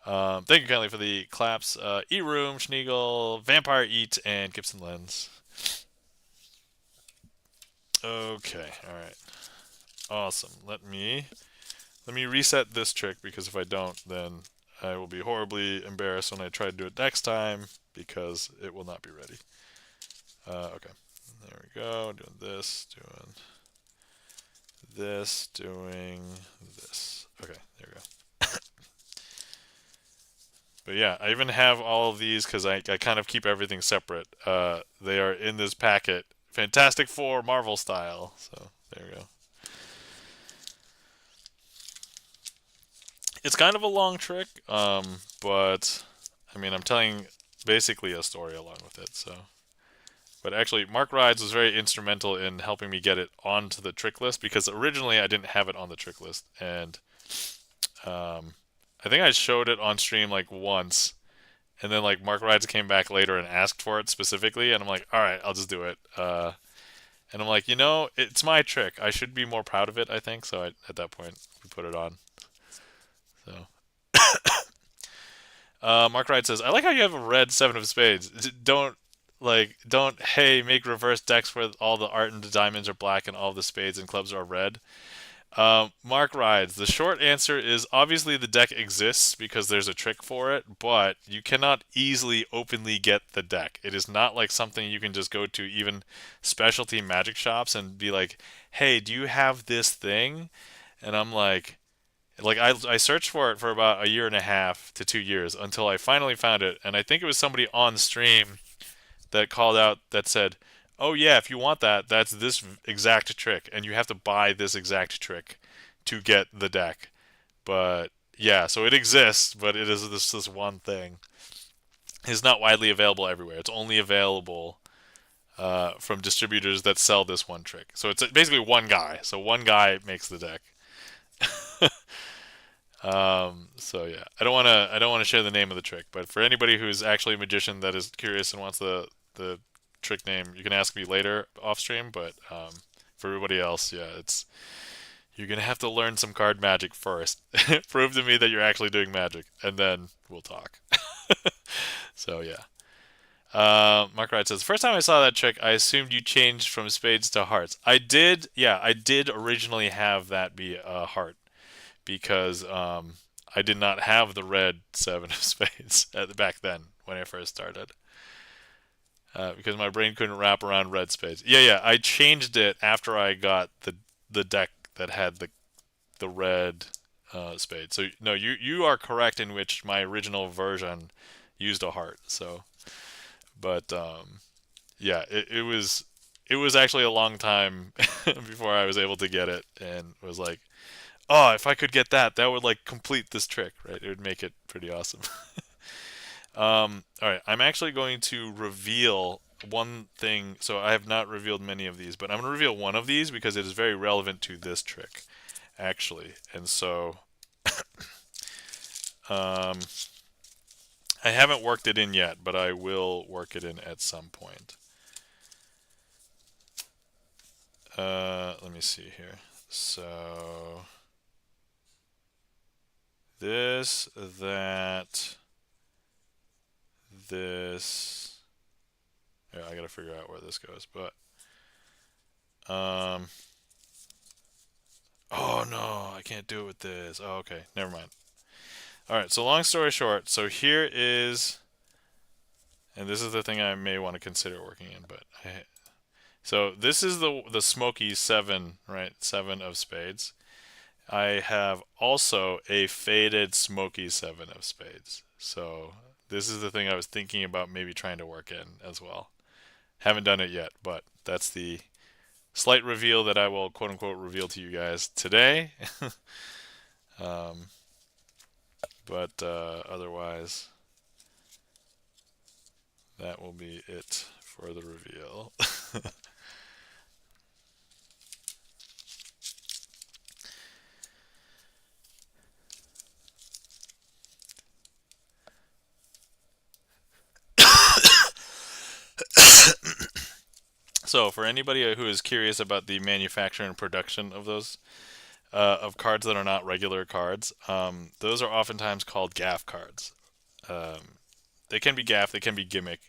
Thank you kindly for the claps. eRoom, Schneagle, Vampire Eat, and GipsonLens. Okay, alright. Awesome. Let me let me reset this trick, because if I don't, then I will be horribly embarrassed when I try to do it next time, because it will not be ready. Okay, there we go. Doing this, doing this, doing this. Okay, there we go. But yeah, I even have all of these because I kind of keep everything separate. They are in this packet, Fantastic Four Marvel style. So there we go. It's kind of a long trick, but I mean, I'm telling basically a story along with it. So, but actually, Mark Rides was very instrumental in helping me get it onto the trick list, because originally I didn't have it on the trick list, and I think I showed it on stream like once, and then like Mark Rides came back later and asked for it specifically, and I'm like, all right, I'll just do it. And I'm like, it's my trick. I should be more proud of it, I think. So at that point, we put it on. So Mark Wright says, I like how you have a red seven of spades. Don't hey, make reverse decks where all the art and the diamonds are black and all the spades and clubs are red. Mark Rides, the short answer is obviously the deck exists because there's a trick for it, but you cannot easily openly get the deck. It is not like something you can just go to even specialty magic shops and be like, hey, do you have this thing? And I'm like I searched for it for about a year and a half to 2 years until I finally found it, and I think it was somebody on stream that called out that said, "Oh yeah, if you want that, that's this exact trick, and you have to buy this exact trick to get the deck." But yeah, so it exists, but it is this one thing. It's not widely available everywhere. It's only available from distributors that sell this one trick. So it's basically one guy. So one guy makes the deck. So yeah, I don't wanna share the name of the trick, but for anybody who's actually a magician that is curious and wants the trick name, you can ask me later off stream. But for everybody else, yeah, you're gonna have to learn some card magic first. Prove to me that you're actually doing magic, and then we'll talk. So yeah. Mark Wright says, first time I saw that trick, I assumed you changed from spades to hearts. I did, yeah, I did originally have that be a heart, because I did not have the red seven of spades back then when I first started, because my brain couldn't wrap around red spades. Yeah, yeah, I changed it after I got the deck that had the red spade. So no, you are correct in which my original version used a heart. So, but yeah, it was actually a long time before I was able to get it, and was like, oh, if I could get that, that would like complete this trick, right? It would make it pretty awesome. All right, I'm actually going to reveal one thing. So I have not revealed many of these, but I'm going to reveal one of these because it is very relevant to this trick, actually. And so um, I haven't worked it in yet, but I will work it in at some point. Let me see here. So this, that, this. Yeah, I gotta figure out where this goes, but oh no, I can't do it with this. Oh, okay, never mind. All right, so long story short, so here is, and this is the thing I may want to consider working in, but so this is the smoky seven, right? Seven of spades. I have also a faded smoky seven of spades. So this is the thing I was thinking about maybe trying to work in as well. Haven't done it yet, but that's the slight reveal that I will quote unquote reveal to you guys today. But otherwise, that will be it for the reveal. So, for anybody who is curious about the manufacture and production of those of cards that are not regular cards, those are oftentimes called gaff cards. Um, they can be gaff, they can be gimmick.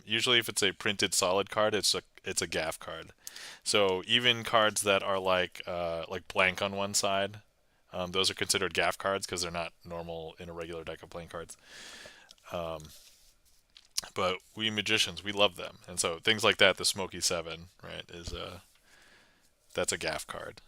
Usually, if it's a printed solid card, it's a gaff card. So even cards that are like blank on one side, Those are considered gaff cards because they're not normal in a regular deck of playing cards. But we magicians, we love them, and so things like that, the Smoky Seven, right, is that's a gaff card.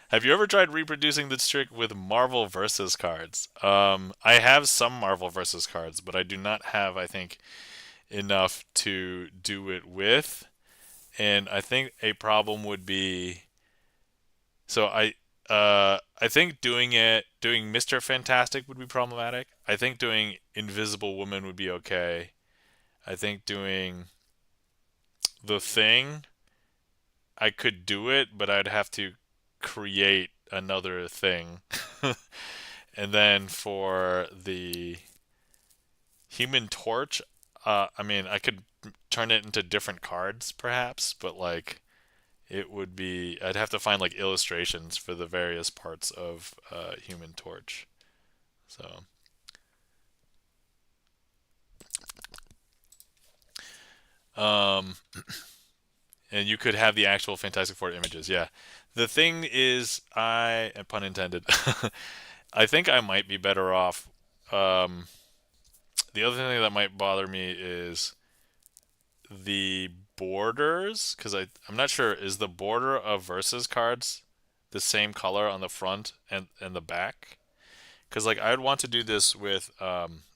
Have you ever tried reproducing this trick with Marvel versus cards? I have some Marvel versus cards, but I do not have, I think, enough to do it with. And I think a problem would be so I think doing Mr. Fantastic would be problematic. I think doing Invisible Woman would be okay. I think doing The Thing, I could do it, but I'd have to create another thing. And then for the Human Torch, I mean, I could turn it into different cards, perhaps, but like it would be, I'd have to find like illustrations for the various parts of Human Torch. So, um, and you could have the actual Fantastic Four images. Yeah. The thing is, pun intended, I think I might be better off. Um, the other thing that might bother me is the borders, because I'm not sure, is the border of versus cards the same color on the front and the back? Because like I'd want to do this with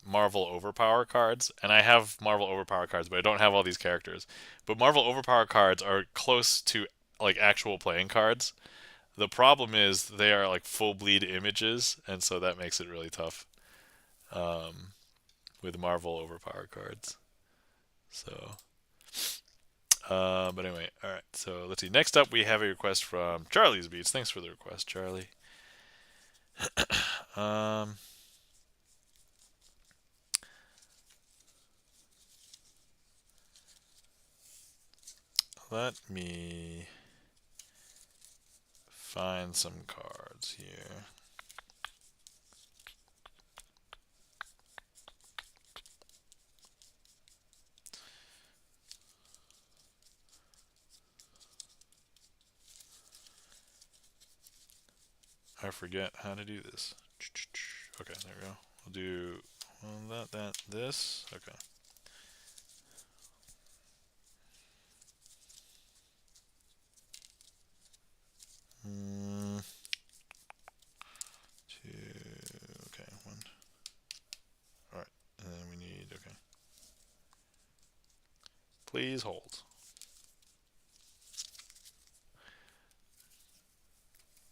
Marvel Overpower cards, and I have Marvel Overpower cards, but I don't have all these characters. But Marvel Overpower cards are close to like actual playing cards. The problem is they are like full bleed images, and so that makes it really tough with Marvel Overpower cards. So, but anyway, all right. So let's see. Next up, we have a request from Charlie's Beats. Thanks for the request, Charlie. Um, Let me find some cards here. I forget how to do this. Okay, there we go. We'll do this. Okay. Two. Okay, one. All right, and then we need. Okay. Please hold.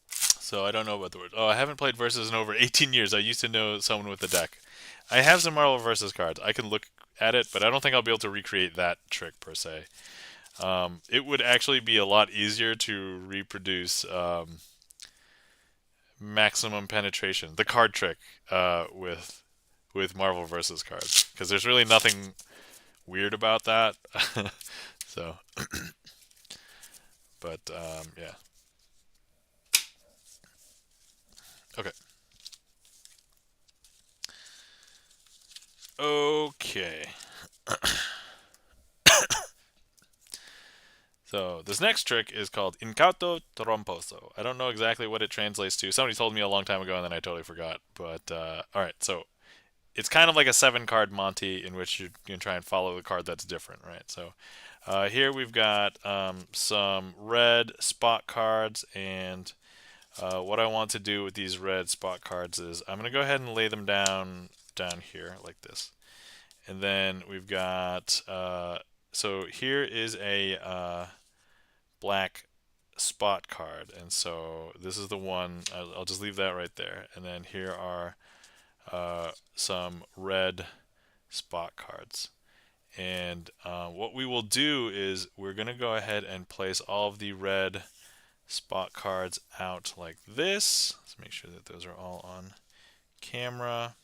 So I don't know about the word. Oh, I haven't played Versus in over 18 years. I used to know someone with the deck. I have some Marvel Versus cards. I can look at it, but I don't think I'll be able to recreate that trick per se. It would actually be a lot easier to reproduce maximum penetration, the card trick, with Marvel Versus cards, because there's really nothing weird about that. So, but yeah. Okay. Okay. So this next trick is called Incauto Tromposo. I don't know exactly what it translates to. Somebody told me a long time ago, and then I totally forgot. But all right, so it's kind of like a 7-card Monty in which you can try and follow the card that's different, right? So here we've got some red spot cards, and what I want to do with these red spot cards is I'm going to go ahead and lay them down here like this. And then we've got, so here is a black spot card, and so this is the one. I'll just leave that right there. And then here are some red spot cards. And what we will do is we're going to go ahead and place all of the red spot cards out like this. Let's make sure that those are all on camera.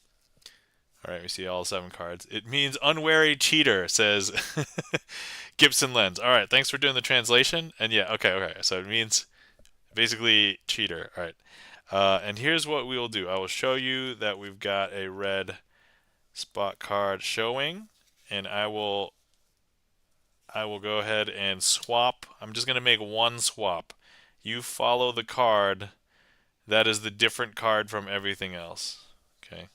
All right, we see all 7 cards. It means unwary cheater, says GipsonLens. All right, thanks for doing the translation. And yeah, okay. So it means basically cheater. All right. And here's what we will do. I will show you that we've got a red spot card showing, and I will I will go ahead and swap. I'm just going to make one swap. You follow the card that is the different card from everything else. Okay,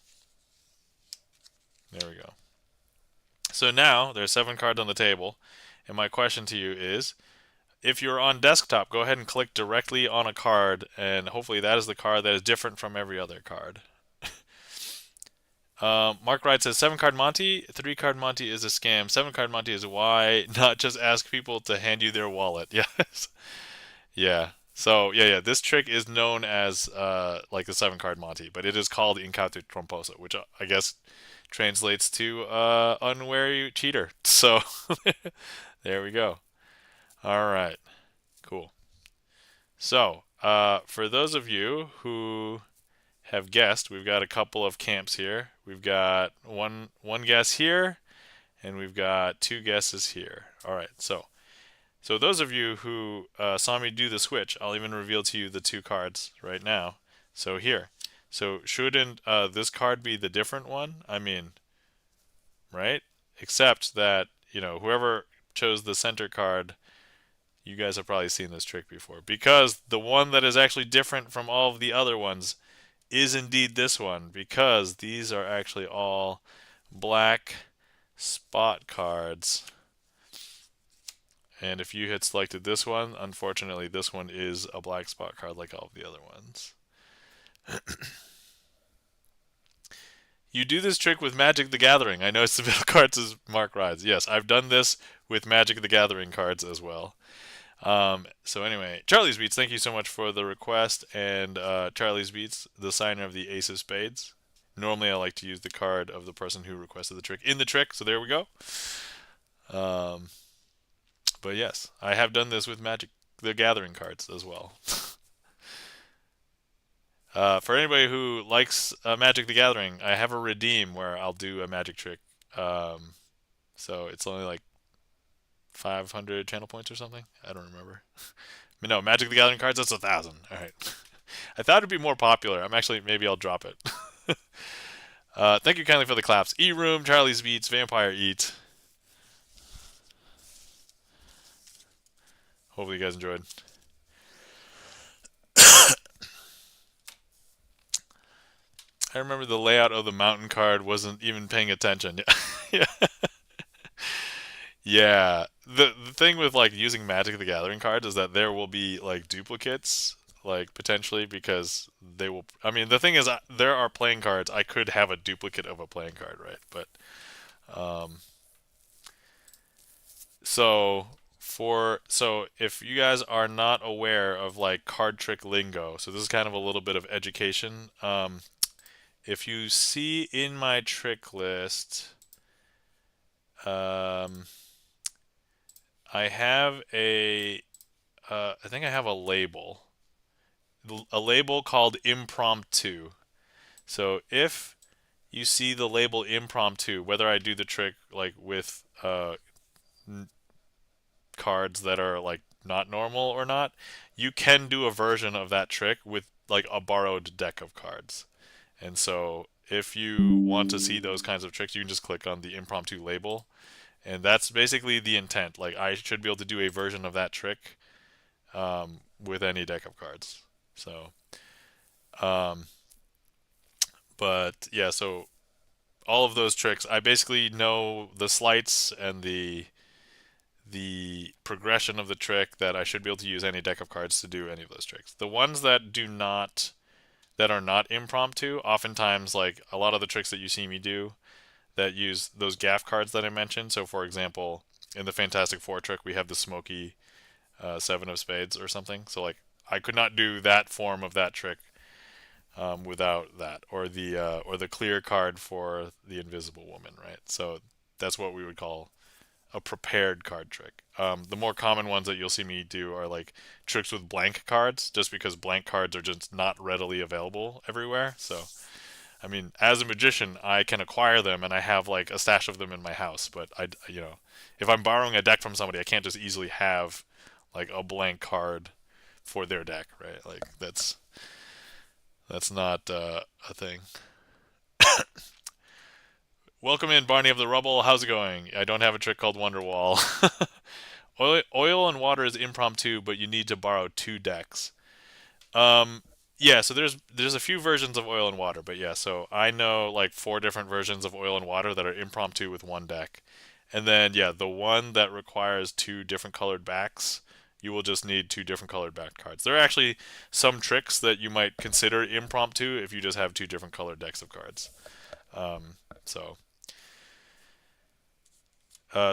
there we go. So now there are 7 cards on the table, and my question to you is, if you're on desktop, go ahead and click directly on a card, and hopefully that is the card that is different from every other card. Mark Wright says 7 card Monty, 3 card Monty is a scam. 7 card Monty is why not just ask people to hand you their wallet. Yes. Yeah. So yeah. This trick is known as like the 7 card Monty, but it is called Incauto Tromposo, which I guess translates to unwary cheater. So there we go. All right. Cool. So for those of you who have guessed, we've got a couple of camps here. We've got one guess here, and we've got 2 guesses here. All right. So those of you who saw me do the switch, I'll even reveal to you the 2 cards right now. So here. So shouldn't this card be the different one? I mean, right? Except that, whoever chose the center card, you guys have probably seen this trick before. Because the one that is actually different from all of the other ones is indeed this one. Because these are actually all black spot cards. And if you had selected this one, unfortunately, this one is a black spot card like all of the other ones. You do this trick with Magic the Gathering. I know it's the middle cards as Mark Rides. Yes, I've done this with Magic the Gathering cards as well. So anyway, Charlie's Beats, thank you so much for the request. And Charlie's Beats, the signer of the Ace of Spades. Normally I like to use the card of the person who requested the trick in the trick, so there we go. But yes, I have done this with Magic the Gathering cards as well. For anybody who likes Magic the Gathering, I have a redeem where I'll do a magic trick. So it's only like 500 channel points or something. I don't remember. But no, Magic the Gathering cards, that's 1,000. All right. I thought it'd be more popular. Maybe I'll drop it. Thank you kindly for the claps. E-Room, Charlie's Beats, Vampire Eat. Hopefully you guys enjoyed. I remember the layout of the mountain card wasn't even paying attention. Yeah. Yeah. The thing with like using Magic the Gathering cards is that there will be like duplicates, like potentially because they will. I mean, the thing is, there are playing cards. I could have a duplicate of a playing card, right? But um, so if you guys are not aware of like card trick lingo, so this is kind of a little bit of education. If you see in my trick list, um, I have I think I have a label called impromptu. So if you see the label impromptu, whether I do the trick like with cards that are like not normal or not, you can do a version of that trick with like a borrowed deck of cards. And so if you want to see those kinds of tricks, you can just click on the impromptu label. And that's basically the intent. Like I should be able to do a version of that trick with any deck of cards. So, um, but yeah, so all of those tricks, I basically know the sleights and the progression of the trick that I should be able to use any deck of cards to do any of those tricks. The ones that are not impromptu, oftentimes like a lot of the tricks that you see me do that use those gaff cards that I mentioned. So for example, in the Fantastic Four trick, we have the smoky 7 of spades or something. So like I could not do that form of that trick without that, or the clear card for the Invisible Woman, right? So that's what we would call a prepared card trick. The more common ones that you'll see me do are like tricks with blank cards, just because blank cards are just not readily available everywhere. So, I mean, as a magician, I can acquire them, and I have like a stash of them in my house. But if I'm borrowing a deck from somebody, I can't just easily have like a blank card for their deck, right? Like that's not a thing. Welcome in, Barney of the Rubble. How's it going? I don't have a trick called Wonderwall. Oil and water is impromptu, but you need to borrow 2 decks. Um, yeah, so there's a few versions of oil and water, but yeah, so I know like 4 different versions of oil and water that are impromptu with 1 deck. And then yeah, the one that requires 2 different colored backs, you will just need 2 different colored back cards. There are actually some tricks that you might consider impromptu if you just have 2 different colored decks of cards. Um, so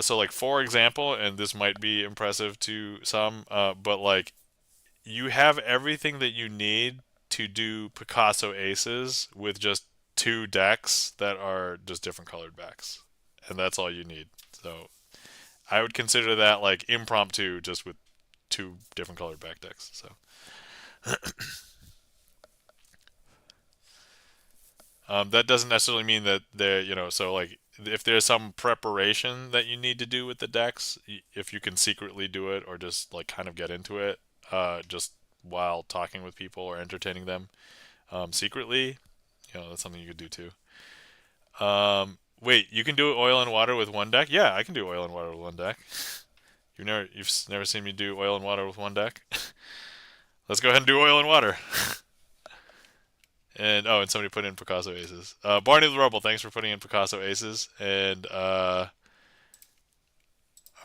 so like for example, and this might be impressive to some, but like you have everything that you need to do Picasso aces with just 2 decks that are just different colored backs, and that's all you need. So I would consider that like impromptu, just with 2 different colored back decks. So that doesn't necessarily mean that so like if there's some preparation that you need to do with the decks, if you can secretly do it or just like kind of get into it, just while talking with people or entertaining them, secretly, that's something you could do too. Wait, you can do oil and water with 1 deck? Yeah, I can do oil and water with 1 deck. You've never seen me do oil and water with 1 deck? Let's go ahead and do oil and water. And and somebody put in Picasso aces. Barney the Rebel, thanks for putting in Picasso aces. And all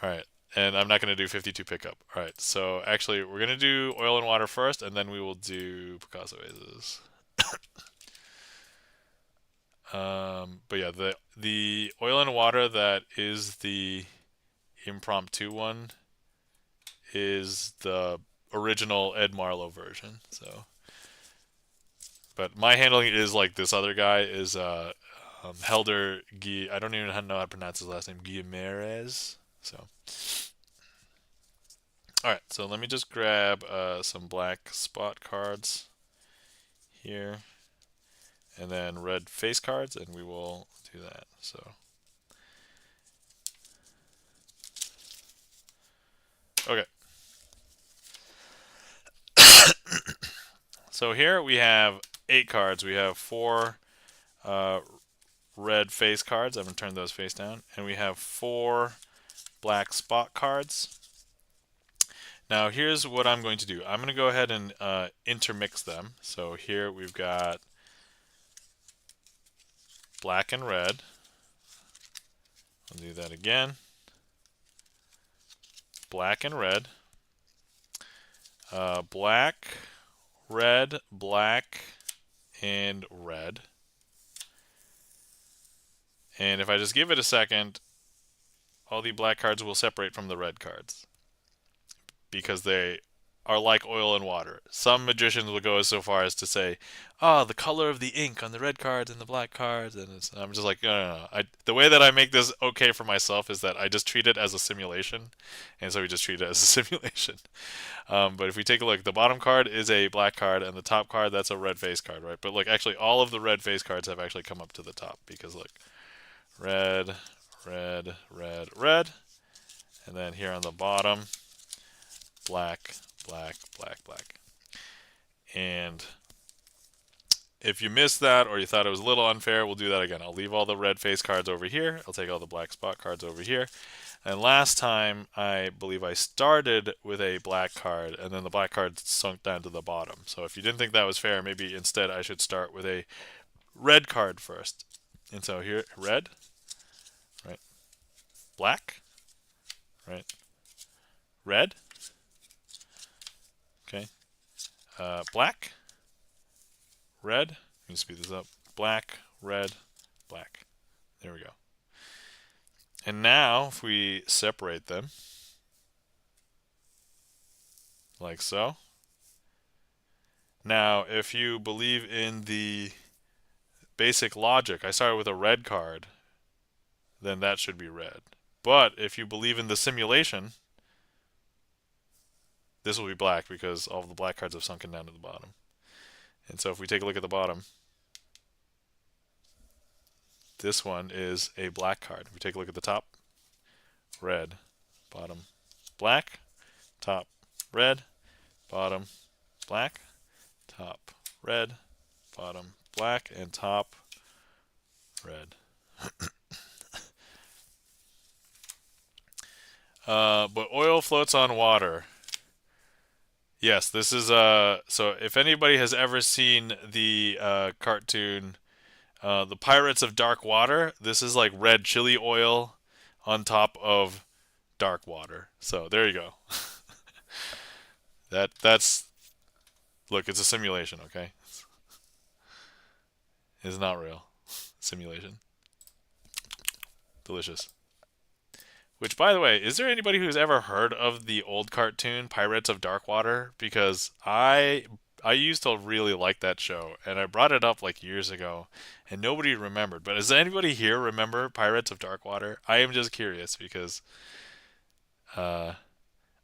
right, and I'm not going to do 52 pickup. All right, so actually we're going to do oil and water first, and then we will do Picasso aces. But yeah, the oil and water that is the impromptu one is the original Ed Marlowe version. So, but my handling is like this other guy is Helder Guy. I don't even know how to pronounce his last name. Guimarães. So, all right. So let me just grab some black spot cards here, and then red face cards, and we will do that. So, okay. So here we have 8 cards. We have 4 uh, red face cards. I'm going to turn those face down. And we have 4 black spot cards. Now here's what I'm going to do. I'm going to go ahead and intermix them. So here we've got black and red. I'll do that again. Black and red. Black, red, black, and red. And if I just give it a second, all the black cards will separate from the red cards, because they are like oil and water. Some magicians will go so far as to say, "Oh, the color of the ink on the red cards and the black cards," and I'm just like, no. The way that I make this okay for myself is that I just treat it as a simulation, and so we just treat it as a simulation. But if we take a look, the bottom card is a black card, and the top card, that's a red face card, right? But look, actually, all of the red face cards have actually come up to the top, because look, red, red, red, red, and then here on the bottom, black, black, black, black. And if you missed that or you thought it was a little unfair, we'll do that again. I'll leave all the red face cards over here. I'll take all the black spot cards over here. And last time, I believe I started with a black card, and then the black card sunk down to the bottom. So if you didn't think that was fair, maybe instead I should start with a red card first. And so here, red, right? Black, right? Red, okay. Black, red. Let me speed this up. Black, red, black. There we go. And now, if we separate them, like so. Now, if you believe in the basic logic, I started with a red card, then that should be red. But if you believe in the simulation, this will be black, because all of the black cards have sunken down to the bottom. And so if we take a look at the bottom, this one is a black card. If we take a look at the top, red, bottom, black, top, red, bottom, black, top, red, bottom, black, and top, red. But oil floats on water. Yes, this is so if anybody has ever seen the cartoon The Pirates of Dark Water, this is like red chili oil on top of dark water. So there you go. That's look, it's a simulation, okay? It's not real. Simulation. Delicious. Which, by the way, is there anybody who's ever heard of the old cartoon Pirates of Dark Water? Because I used to really like that show, and I brought it up like years ago, and nobody remembered. But does anybody here remember Pirates of Dark Water? I am just curious because uh,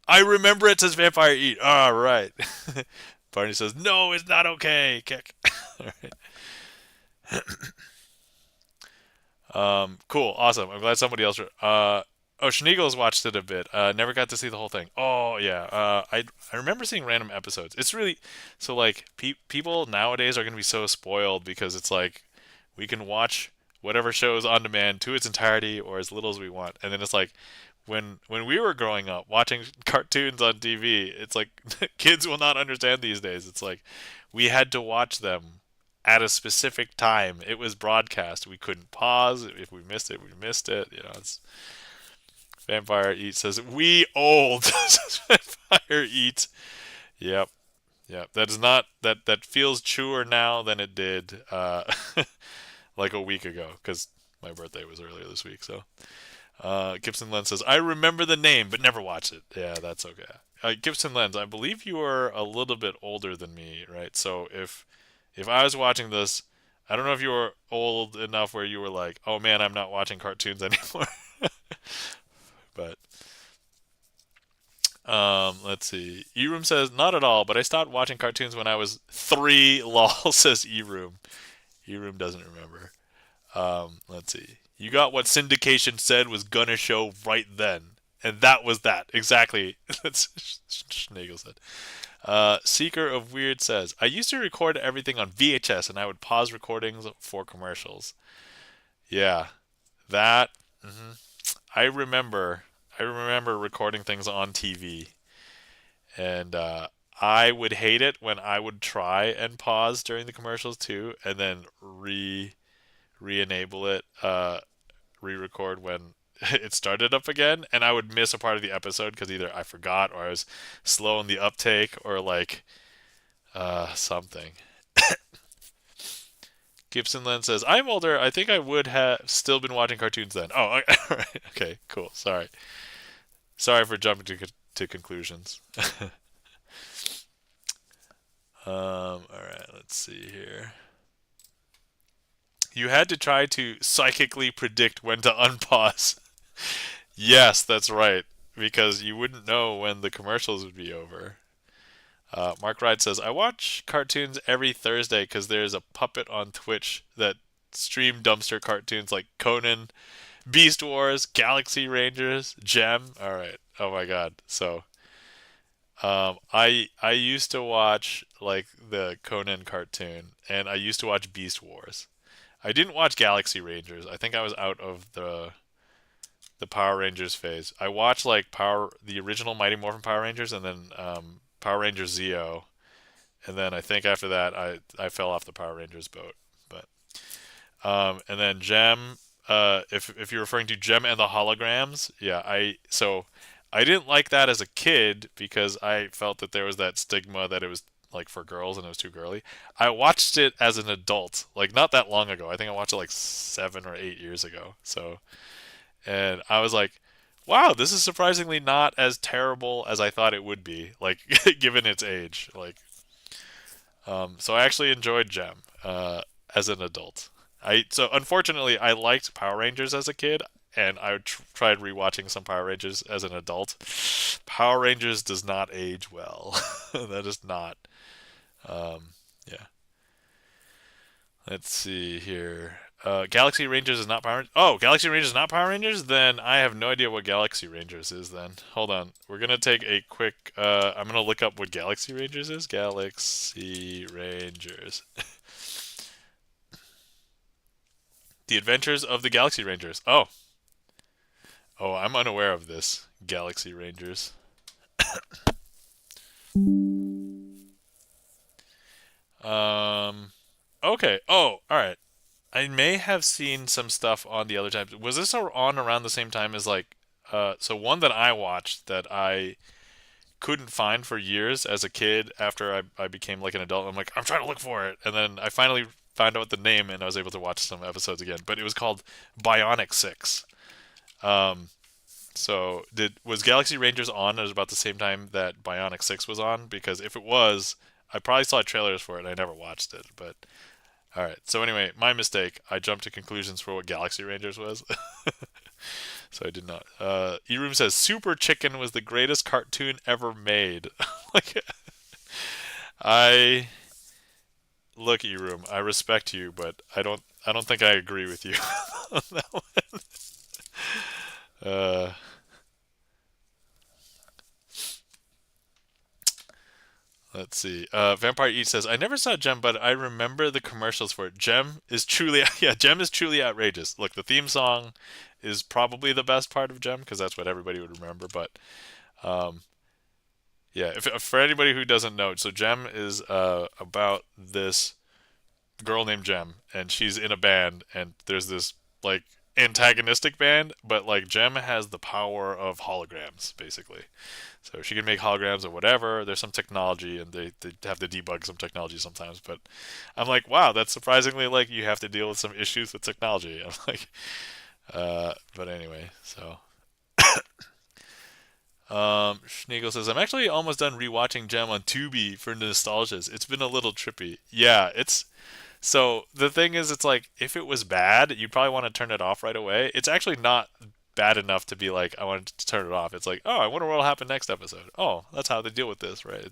I remember it says Vampire Eat. All right. Barney says no, it's not okay. Kick. All right. Cool, awesome. I'm glad somebody else. Oh, Schneagles watched it a bit. Never got to see the whole thing. Oh yeah. I remember seeing random episodes. It's really so like people nowadays are gonna be so spoiled because it's like we can watch whatever shows on demand to its entirety or as little as we want, and then it's like when we were growing up watching cartoons on TV, it's like kids will not understand these days. It's like we had to watch them at a specific time. It was broadcast. We couldn't pause. If we missed it, we missed it. You know, it's Vampire Eat says we old. Vampire Eat. Yep. Yep. That is not that feels truer now than it did like a week ago because my birthday was earlier this week. So GipsonLens says I remember the name but never watched it. Yeah, that's okay. GipsonLens, I believe you are a little bit older than me, right? So if I was watching this, I don't know if you were old enough where you were like, "Oh man, I'm not watching cartoons anymore." But let's see. Eroom says not at all, but I stopped watching cartoons when I was 3. Lol says Eroom. Eroom doesn't remember. Let's see. You got what syndication said was gonna show right then, and that was that exactly. That's Schnagel said. Seeker of Weird says, I used to record everything on VHS and I would pause recordings for commercials. Yeah, that. hmm I remember. I remember recording things on TV, and I would hate it when I would try and pause during the commercials too, and then re-enable it, re-record when it started up again, and I would miss a part of the episode because either I forgot or I was slow in the uptake or like something. Gibson Len says, I'm older. I think I would have still been watching cartoons then. Oh, right. Okay, cool. Sorry. Sorry for jumping to conclusions. Alright, let's see here. You had to try to psychically predict when to unpause. Yes, that's right. Because you wouldn't know when the commercials would be over. Mark Wright says, I watch cartoons every Thursday because there's a puppet on Twitch that stream dumpster cartoons like Conan, Beast Wars, Galaxy Rangers, Gem. All right. Oh my God. So, I used to watch like the Conan cartoon, and I used to watch Beast Wars. I didn't watch Galaxy Rangers. I think I was out of the Power Rangers phase. I watched like the original Mighty Morphin Power Rangers, and then Power Rangers Zeo, and then I think after that I fell off the Power Rangers boat. But and then Gem, if you're referring to Gem and the Holograms, yeah, I didn't like that as a kid because I felt that there was that stigma that it was like for girls and it was too girly. I watched it as an adult, like not that long ago. I think I watched it like 7 or 8 years ago. So, and I was like, wow, this is surprisingly not as terrible as I thought it would be, like given its age. Like, so I actually enjoyed Gem as an adult. So unfortunately I liked Power Rangers as a kid, and I tried rewatching some Power Rangers as an adult. Power Rangers does not age well. That is not. Um, yeah. Let's see here. Galaxy Rangers is not Power Rangers. Oh, Galaxy Rangers is not Power Rangers? Then I have no idea what Galaxy Rangers is then. Hold on. We're going to take a quick... I'm going to look up what Galaxy Rangers is. Galaxy Rangers. The Adventures of the Galaxy Rangers. Oh. Oh, I'm unaware of this. Galaxy Rangers. Um. Okay. Oh, all right. I may have seen some stuff on the other times. Was this on around the same time as like? So one that I watched that I couldn't find for years as a kid after I became like an adult. I'm like, I'm trying to look for it. And then I finally found out the name and I was able to watch some episodes again. But it was called Bionic 6. Um, so was Galaxy Rangers on at about the same time that Bionic 6 was on? Because if it was, I probably saw trailers for it and I never watched it. But all right. So anyway, my mistake. I jumped to conclusions for what Galaxy Rangers was. So I did not. Eroom says Super Chicken was the greatest cartoon ever made. Like I look, Eroom, I respect you, but I don't think I agree with you on that one. Uh, let's see. Vampire Eat says I never saw Gem, but I remember the commercials for it. Gem is truly yeah, Gem is truly outrageous. Look, the theme song is probably the best part of Gem because that's what everybody would remember. But um, yeah, if for anybody who doesn't know, so Gem is about this girl named Gem, and she's in a band, and there's this like antagonistic band, but like Gem has the power of holograms, basically. So she can make holograms of whatever. There's some technology, and they have to debug some technology sometimes. But I'm like, wow, that's surprisingly like you have to deal with some issues with technology. I'm like, but anyway, so. Schneegel says, I'm actually almost done rewatching Gem on Tubi for nostalgias. It's been a little trippy. Yeah, it's so the thing is, it's like if it was bad, you'd probably want to turn it off right away. It's actually not bad enough to be like, I wanted to turn it off. It's like, oh, I wonder what'll happen next episode. Oh, that's how they deal with this, right?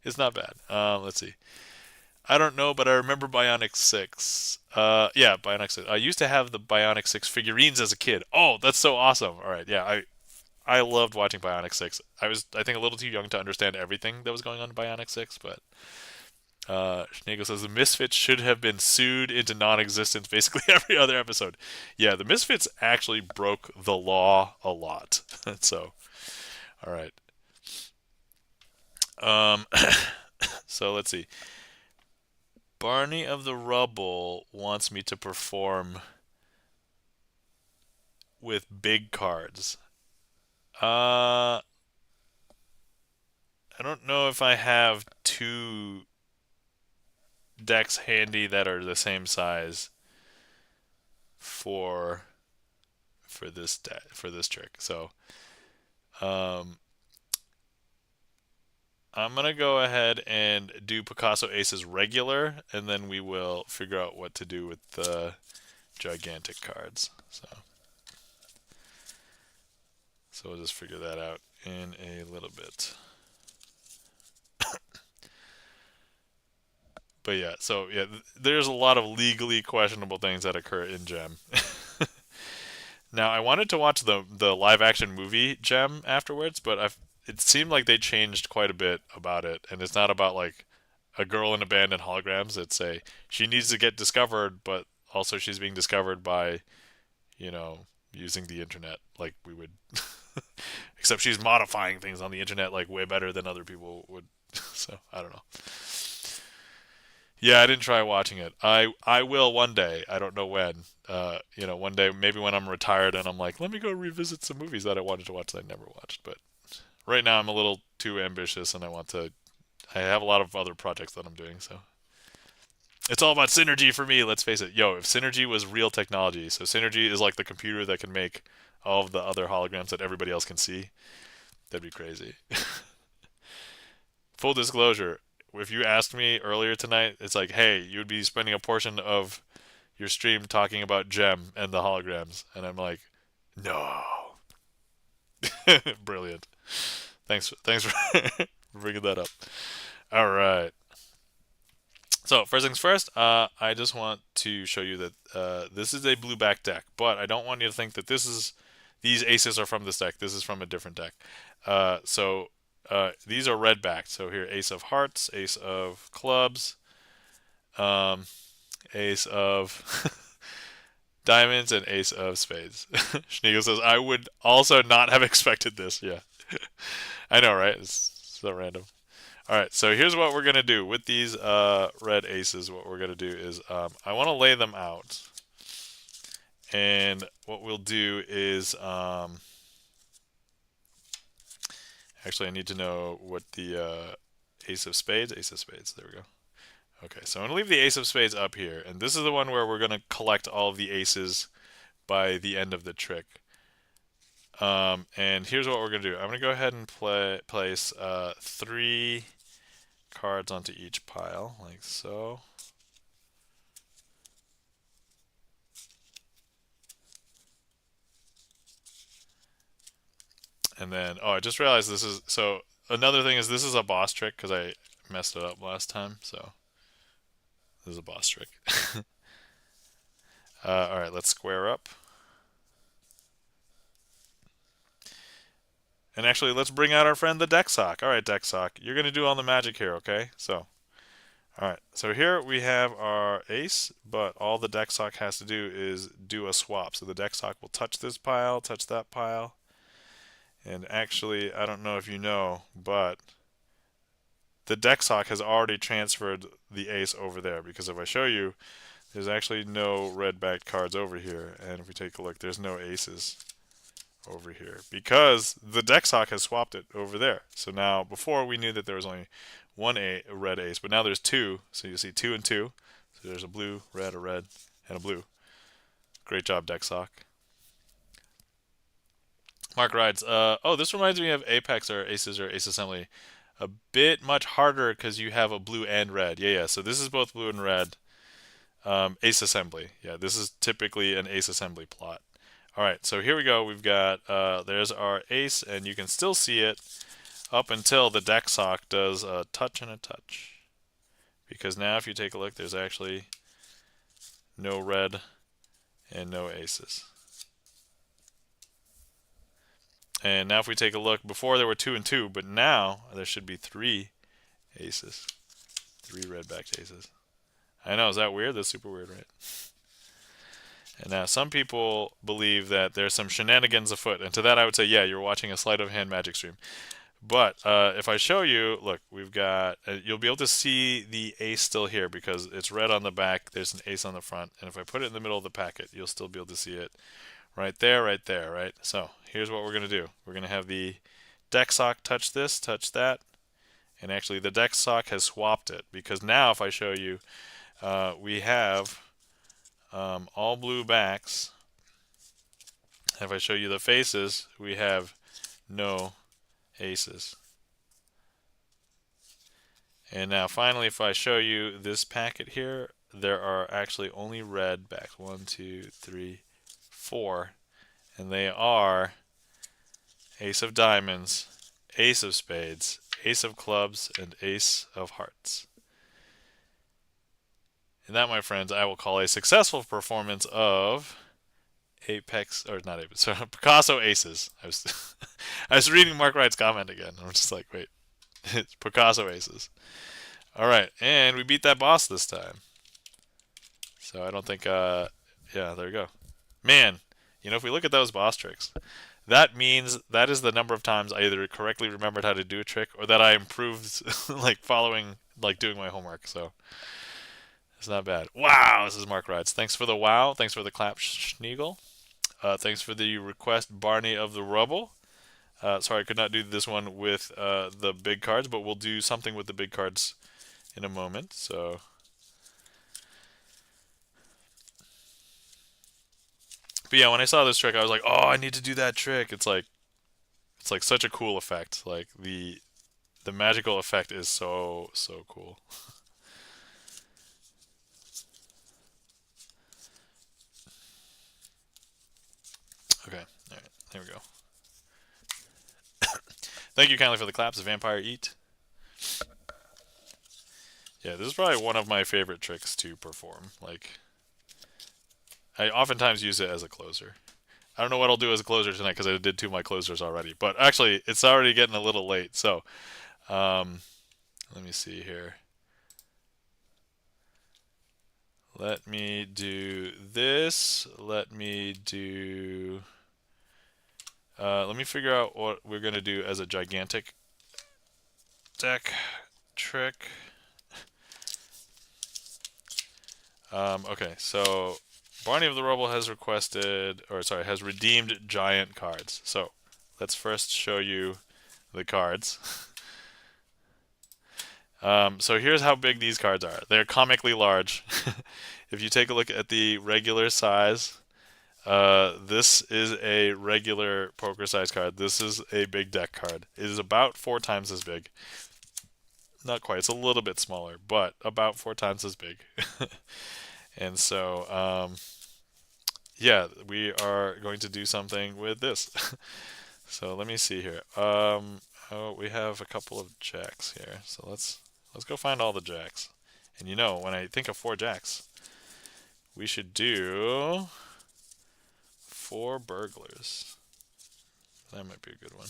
It's not bad. Let's see. I don't know, but I remember Bionic Six. Yeah, Bionic Six. I used to have the Bionic Six figurines as a kid. Oh, that's so awesome. All right, yeah, I loved watching Bionic Six. I was, I think, a little too young to understand everything that was going on in Bionic Six, but Schneegel says the Misfits should have been sued into non-existence basically every other episode. Yeah, the Misfits actually broke the law a lot. So, all right. Um, so let's see. Barney of the Rubble wants me to perform with big cards. I don't know if I have two decks handy that are the same size for for this trick. So, um, I'm gonna go ahead and do Picasso Aces regular, and then we will figure out what to do with the gigantic cards. So we'll just figure that out in a little bit. But yeah, so yeah, there's a lot of legally questionable things that occur in Gem. Now I wanted to watch the live action movie Gem afterwards, but it seemed like they changed quite a bit about it, and it's not about like a girl in a band and holograms. It's a she needs to get discovered, but also she's being discovered by you know using the internet like we would. Except she's modifying things on the internet like way better than other people would. So I don't know. Yeah, I didn't try watching it. I will one day. I don't know when. One day maybe when I'm retired and I'm like, let me go revisit some movies that I wanted to watch that I never watched. But right now I'm a little too ambitious and I want to. I have a lot of other projects that I'm doing, so it's all about synergy for me. Let's face it. Yo, if synergy was real technology, so synergy is like the computer that can make all of the other holograms that everybody else can see. That'd be crazy. Full disclosure, if you asked me earlier tonight, it's like, hey, you would be spending a portion of your stream talking about Gem and the holograms, and I'm like, no. Brilliant. Thanks for bringing that up. All right. So first things first, I just want to show you that this is a blue back deck, but I don't want you to think that these aces are from this deck. This is from a different deck. These are red backed. So here, Ace of Hearts, Ace of Clubs, um, Ace of Diamonds and ace of spades. Schneegel says, I would also not have expected this. Yeah. I know, right? It's so random. All right, so here's what we're going to do. With these red aces, what we're going to do is I want to lay them out. And what we'll do is, actually I need to know what the ace of spades, there we go. Okay, so I'm going to leave the ace of spades up here. And this is the one where we're going to collect all of the aces by the end of the trick. And here's what we're going to do. I'm going to go ahead and place 3 cards onto each pile, like so. And then, oh, I just realized this is, so another thing is this is a boss trick because I messed it up last time, so this is a boss trick. All right, let's square up. And actually, let's bring out our friend the deck sock. All right, deck sock, you're going to do all the magic here, okay? So, all right, so here we have our ace, but all the deck sock has to do is do a swap. So the deck sock will touch this pile, touch that pile. And actually, I don't know if you know, but the deck sock has already transferred the ace over there, because if I show you, there's actually no red backed cards over here. And if we take a look, there's no aces over here because the deck sock has swapped it over there. So now, before we knew that there was only one red ace, but now there's 2. So you see 2 and 2. So there's a blue, a red, and a blue. Great job, deck sock. Mark writes, oh, this reminds me of Apex or Aces or Ace Assembly. A bit much harder because you have a blue and red. Yeah. So this is both blue and red. Ace Assembly. Yeah, this is typically an Ace Assembly plot. All right, so here we go. We've got, there's our ace, and you can still see it up until the deck sock does a touch and a touch. Because now if you take a look, there's actually no red and no aces. And now if we take a look, before there were 2 and 2, but now there should be 3 aces. 3 red-backed aces. I know, is that weird? That's super weird, right? And now some people believe that there's some shenanigans afoot. And to that I would say, yeah, you're watching a sleight of hand magic stream. But if I show you, look, we've got, you'll be able to see the ace still here because it's red on the back, there's an ace on the front. And if I put it in the middle of the packet, you'll still be able to see it right there, right? So here's what we're going to do. We're going to have the deck sock touch this, touch that. And actually the deck sock has swapped it because now if I show you, we have all blue backs. If I show you the faces, we have no aces. And now finally, if I show you this packet here, there are actually only red backs. 1, 2, 3, 4. And they are ace of diamonds, ace of spades, ace of clubs, and ace of hearts. And that, my friends, I will call a successful performance of Apex, or not Apex, sorry, Picasso Aces. I was reading Mark Wright's comment again. I'm just like, wait, it's Picasso Aces. All right, and we beat that boss this time. So I don't think, yeah, there we go. Man, you know, if we look at those boss tricks, that means that is the number of times I either correctly remembered how to do a trick or that I improved, like following, like doing my homework. So it's not bad. Wow, this is Mark Rides. Thanks for the wow. Thanks for the clap, Schneegel. Thanks for the request, Barney of the Rubble. Sorry, I could not do this one with the big cards, but we'll do something with the big cards in a moment. So, but yeah, when I saw this trick, I was like, oh, I need to do that trick. It's like such a cool effect. Like the magical effect is so cool. Okay, all right, there we go. Thank you kindly for the claps, Vampire Eat. Yeah, this is probably one of my favorite tricks to perform. Like, I oftentimes use it as a closer. I don't know what I'll do as a closer tonight because I did 2 of my closers already. But actually, it's already getting a little late. So, let me see here. Let me do this. Let me figure out what we're going to do as a gigantic deck trick. Okay, so Barney of the Rubble has has redeemed giant cards. So let's first show you the cards. So here's how big these cards are. They're comically large. If you take a look at the regular size, this is a regular poker size card. This is a big deck card. It is about 4 times as big. Not quite. It's a little bit smaller, but about 4 times as big. And so, yeah, we are going to do something with this. So let me see here. Oh, we have a couple of jacks here. So let's go find all the jacks. And you know, when I think of 4 jacks, we should do 4 burglars. That might be a good one.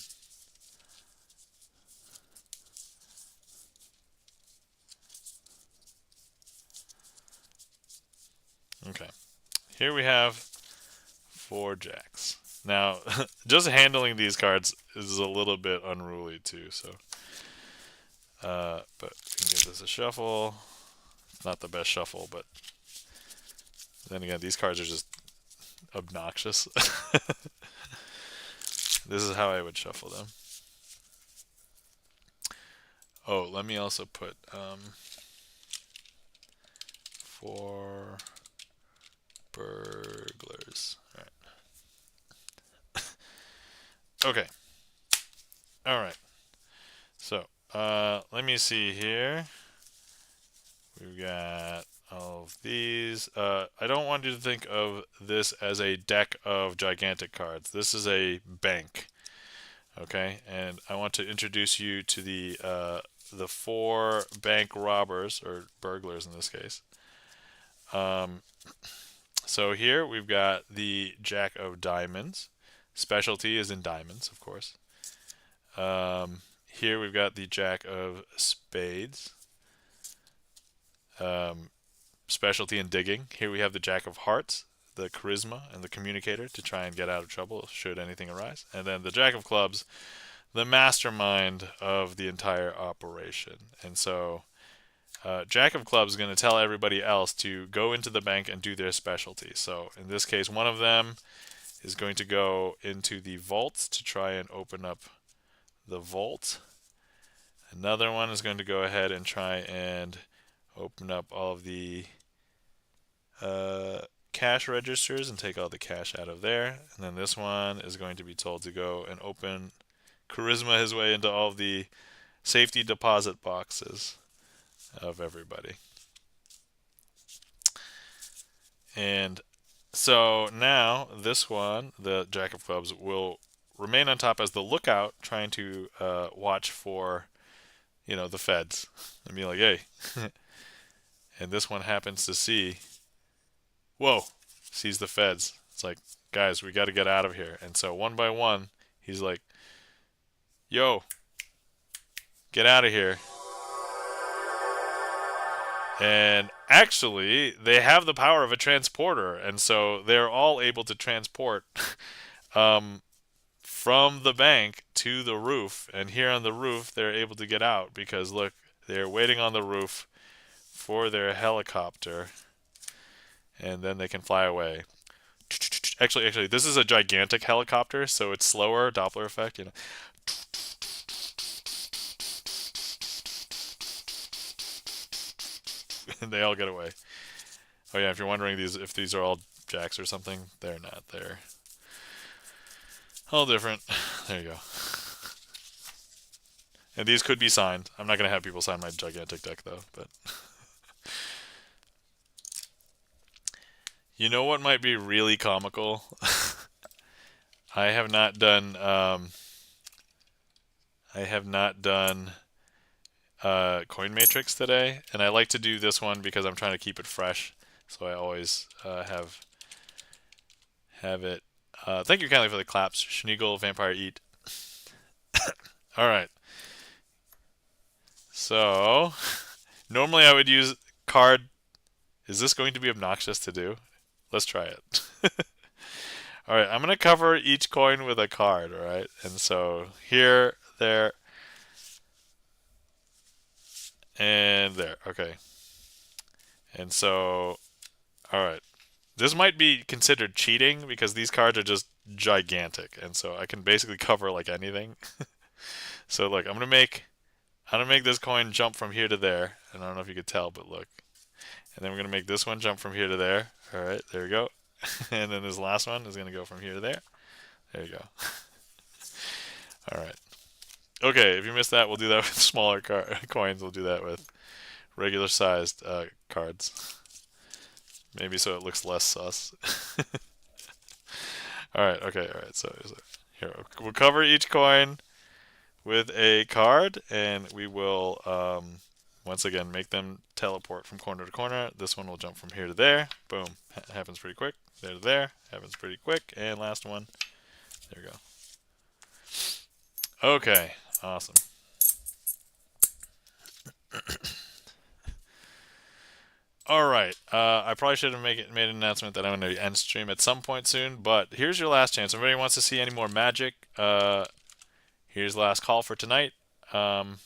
Okay. Here we have 4 jacks. Now, just handling these cards is a little bit unruly too, so. But we can give this a shuffle. Not the best shuffle, but then again, these cards are just obnoxious. This is how I would shuffle them. Oh, let me also put 4 burglars. All right. Okay. All right. So, let me see here. We've got all of these. I don't want you to think of this as a deck of gigantic cards. This is a bank. Okay, and I want to introduce you to the 4 bank robbers, or burglars in this case. So here we've got the Jack of Diamonds. Specialty is in diamonds, of course. Here we've got the Jack of Spades. Specialty in digging. Here we have the Jack of Hearts, the charisma and the communicator to try and get out of trouble should anything arise. And then the Jack of Clubs, the mastermind of the entire operation. And so Jack of Clubs is going to tell everybody else to go into the bank and do their specialty. So in this case, one of them is going to go into the vault to try and open up the vault. Another one is going to go ahead and try and open up all of the cash registers and take all the cash out of there. And then this one is going to be told to go and open charisma his way into all of the safety deposit boxes of everybody. And so now this one, the Jack of Clubs, will remain on top as the lookout, trying to watch for, the feds and be like, hey. And this one happens to see, sees the feds. It's like, guys, we got to get out of here. And so one by one, he's like, yo, get out of here. And actually, they have the power of a transporter, and so they're all able to transport from the bank to the roof. And here on the roof, they're able to get out because, look, they're waiting on the roof for their helicopter, and then they can fly away. Actually, this is a gigantic helicopter, so it's slower, Doppler effect, And they all get away. Oh yeah, if you're wondering if these are all jacks or something, they're not. They're all different. There you go. And these could be signed. I'm not going to have people sign my gigantic deck, though. But you know what might be really comical? I have not done Coin Matrix today, and I like to do this one because I'm trying to keep it fresh. So I always have it. Thank you kindly for the claps, Schneagle Vampire Eat. All right. So normally I would use card Is this going to be obnoxious to do? Let's try it. All right, I'm going to cover each coin with a card, all right? And so here, there, and there. Okay. And so, all right. This might be considered cheating because these cards are just gigantic. And so I can basically cover like anything. So look, I'm gonna make this coin jump from here to there. And I don't know if you could tell, but look. And then we're gonna make this one jump from here to there. All right, there we go. And then this last one is gonna go from here to there. There you go. All right. Okay, if you missed that, we'll do that with smaller coins. We'll do that with regular sized cards. Maybe so it looks less sus. All right. Okay. All right. So here we'll cover each coin with a card, and we will once again make them teleport from corner to corner. This one will jump from here to there. Boom. Happens pretty quick. There to there. Happens pretty quick. And last one. There we go. Okay. Awesome. All right. I probably should have made an announcement that I'm going to end stream at some point soon, but here's your last chance. If anybody wants to see any more magic, here's the last call for tonight. Can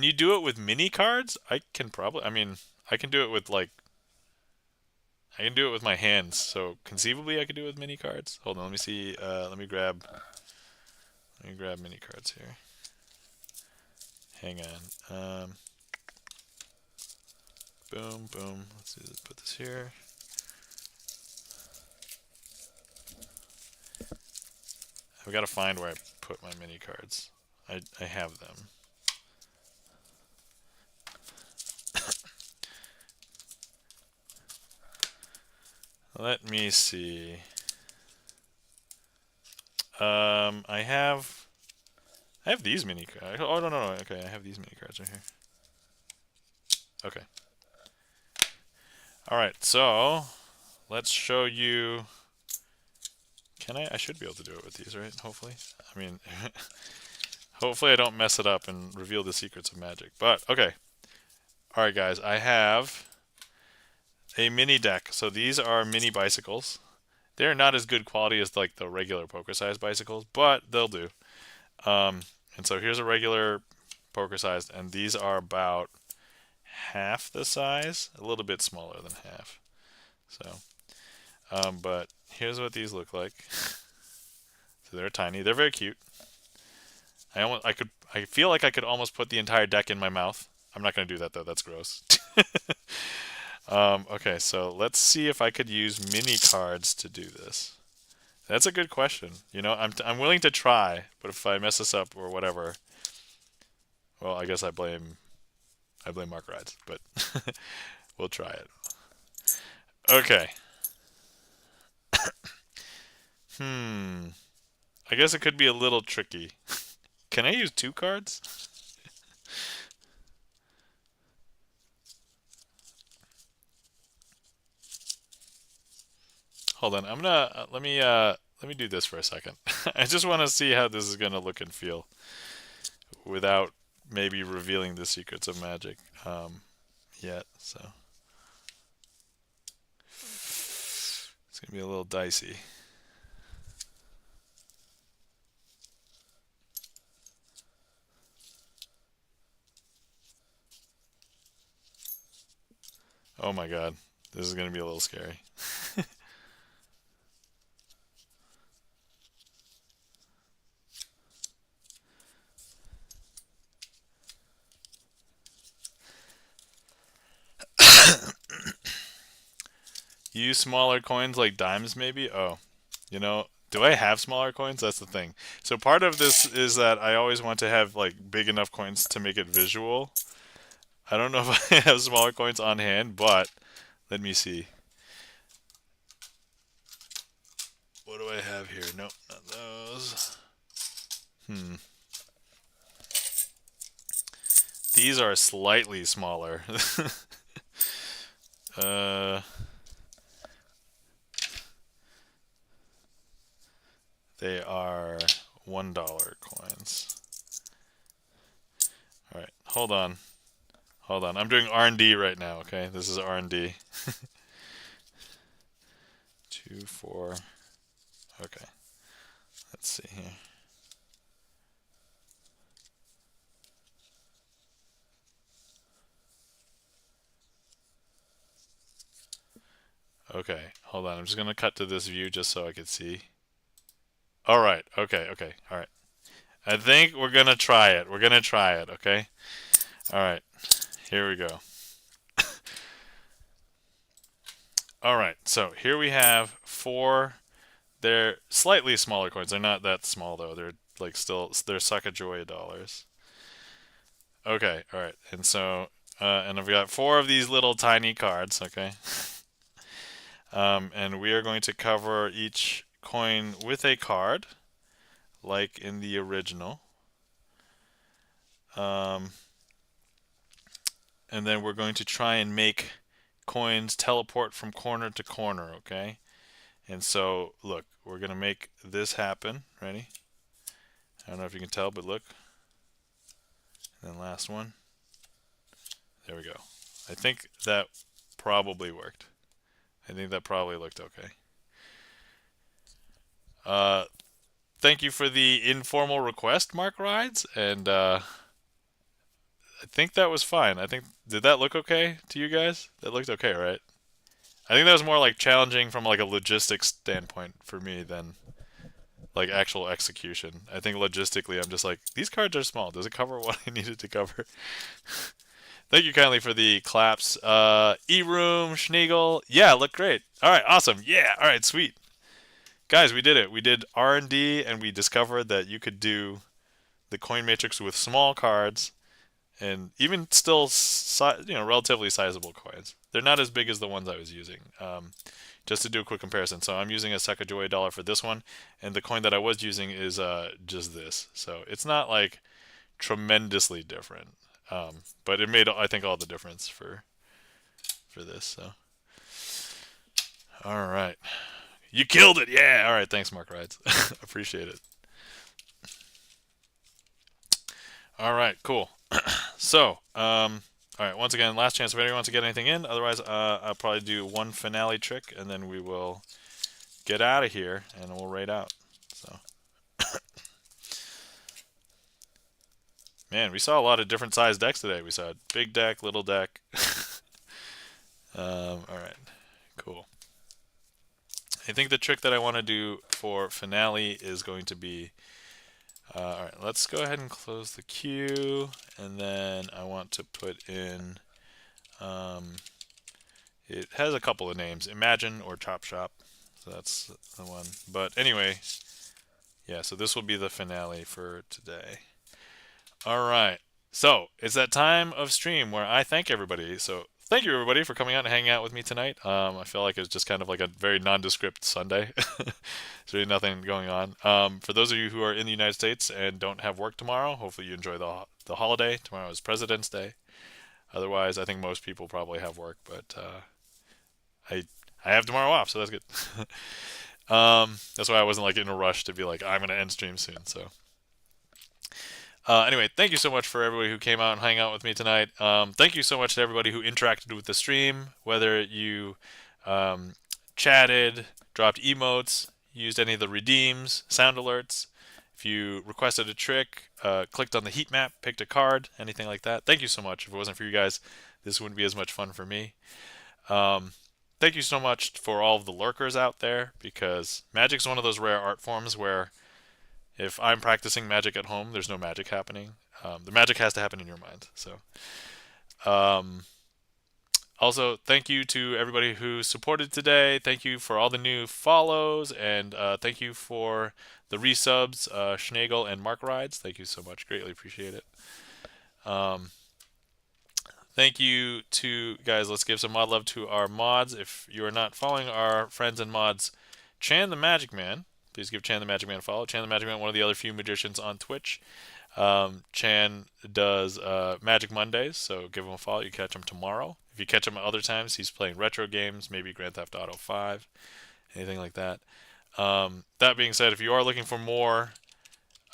you do it with mini cards? I can probably. I mean, I can do it with like. I can do it with my hands. So conceivably, I could do it with mini cards. Hold on. Let me see. Let me grab. Let me grab mini cards here. Hang on. Boom, boom. Let's see. Let's put this here. I've got to find where I put my mini cards. I have them. Let me see. I have these mini cards. Oh no. Okay, I have these mini cards right here. Okay. All right. So let's show you. Can I? I should be able to do it with these, right? Hopefully. I mean, hopefully I don't mess it up and reveal the secrets of magic. But okay. All right, guys. I have a mini deck. So these are mini bicycles. They're not as good quality as like the regular poker-sized bicycles, but they'll do. And so here's a regular poker-sized, and these are about half the size, a little bit smaller than half. So, but here's what these look like. So they're tiny. They're very cute. I feel like I could almost put the entire deck in my mouth. I'm not going to do that though. That's gross. Okay, so let's see if I could use mini cards to do this. That's a good question. You know, I'm willing to try, but if I mess this up or whatever, well, I guess I blame Mark Rides, but we'll try it. Okay. I guess it could be a little tricky. Can I use 2 cards? Hold on. I'm gonna let me do this for a second. I just want to see how this is gonna look and feel without maybe revealing the secrets of magic yet. So it's gonna be a little dicey. Oh my God, this is gonna be a little scary. Use smaller coins like dimes, maybe? Oh, you know, do I have smaller coins? That's the thing. So part of this is that I always want to have like big enough coins to make it visual. I don't know if I have smaller coins on hand, but let me see. What do I have here? Nope, not those. These are slightly smaller. They are $1 coins. All right, hold on. Hold on. I'm doing R&D right now, okay? This is R&D. 2, 4. Okay. Let's see here. Okay, hold on. I'm just going to cut to this view just so I can see. All right. Okay, okay. All right. I think we're going to try it. We're going to try it, okay? All right. Here we go. All right. So here we have 4. They're slightly smaller coins. They're not that small though. They're like still they're Sacagawea dollars. Okay, all right. And so and I've got 4 of these little tiny cards, okay? And we are going to cover each coin with a card like in the original. And then we're going to try and make coins teleport from corner to corner, okay? And so, look, we're going to make this happen. Ready? I don't know if you can tell, but look. And then last one. There we go. I think that probably worked. I think that probably looked okay. Thank you for the informal request, Mark Rides, and I think that was fine. Did that look okay to you guys? That looked okay, right? I think that was more like challenging from like a logistics standpoint for me than like actual execution. I think logistically, I'm just like, these cards are small. Does it cover what I needed to cover? Thank you kindly for the claps. E-Room, Schneegel. Yeah, look great. All right, awesome. Yeah, all right, sweet. Guys, we did it. We did R&D, and we discovered that you could do the coin matrix with small cards and even still, relatively sizable coins. They're not as big as the ones I was using. Just to do a quick comparison, so I'm using a Sacagawea dollar for this one, and the coin that I was using is just this. So it's not like tremendously different, but it made, I think, all the difference for this. So, all right, you killed it, yeah. All right, thanks, Mark Rides. Appreciate it. All right, cool. So, all right, once again, last chance if anyone wants to get anything in. Otherwise, I'll probably do one finale trick, and then we will get out of here, and we'll raid out. So, man, we saw a lot of different sized decks today. We saw big deck, little deck. All right, cool. I think the trick that I want to do for finale is going to be, all right, let's go ahead and close the queue, and then I want to put in, it has a couple of names, Imagine or Chop Shop, so that's the one. But anyway, yeah, so this will be the finale for today. All right, so it's that time of stream where I thank everybody. So thank you everybody for coming out and hanging out with me tonight. I feel like it's just kind of like a very nondescript Sunday. There's really nothing going on. For those of you who are in the United States and don't have work tomorrow, hopefully you enjoy the holiday. Tomorrow is President's Day. Otherwise, I think most people probably have work, but I have tomorrow off, so that's good. That's why I wasn't like in a rush to be like, I'm gonna end stream soon. So anyway, thank you so much for everybody who came out and hung out with me tonight. Thank you so much to everybody who interacted with the stream, whether you chatted, dropped emotes, used any of the redeems, sound alerts. If you requested a trick, clicked on the heat map, picked a card, anything like that. Thank you so much. If it wasn't for you guys, this wouldn't be as much fun for me. Thank you so much for all of the lurkers out there, because Magic's one of those rare art forms where if I'm practicing Magic at home, there's no magic happening. The magic has to happen in your mind. So, also, thank you to everybody who supported today. Thank you for all the new follows, and thank you for the resubs, Schneegel and Mark Rides. Thank you so much. Greatly appreciate it. Thank you to, guys, let's give some mod love to our mods. If you are not following our friends and mods, Chan the Magic Man, please give Chan the Magic Man a follow. Chan the Magic Man, one of the other few magicians on Twitch. Chan does Magic Mondays, so give him a follow. You catch him tomorrow. If you catch him at other times, he's playing retro games, maybe Grand Theft Auto 5, anything like that. That being said, if you are looking for more,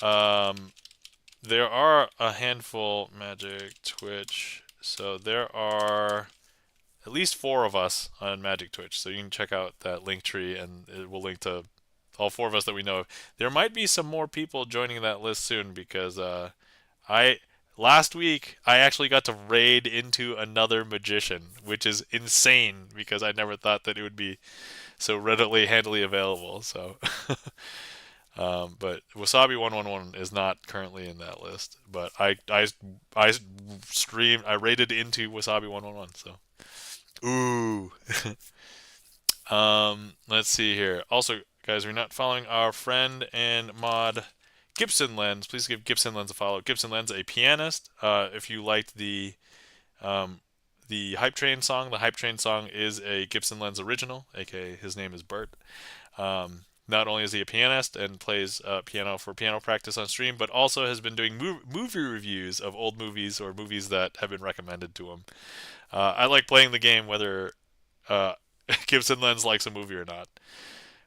there are a handful Magic, Twitch, So there are at least 4 of us on Magic Twitch. So you can check out that link tree, and it will link to all 4 of us that we know of. There might be some more people joining that list soon because I last week I actually got to raid into another magician, which is insane because I never thought that it would be so readily handily available. So, but Wasabi 111 is not currently in that list. But I streamed I raided into Wasabi 111. So ooh. Let's see here. Also, guys, if you're not following our friend and mod GipsonLens, please give GipsonLens a follow. GipsonLens, a pianist. If you liked the Hype Train song, the Hype Train song is a GipsonLens original, aka his name is Bert. Not only is he a pianist and plays piano for piano practice on stream, but also has been doing movie reviews of old movies or movies that have been recommended to him. I like playing the game whether uh, GipsonLens likes a movie or not.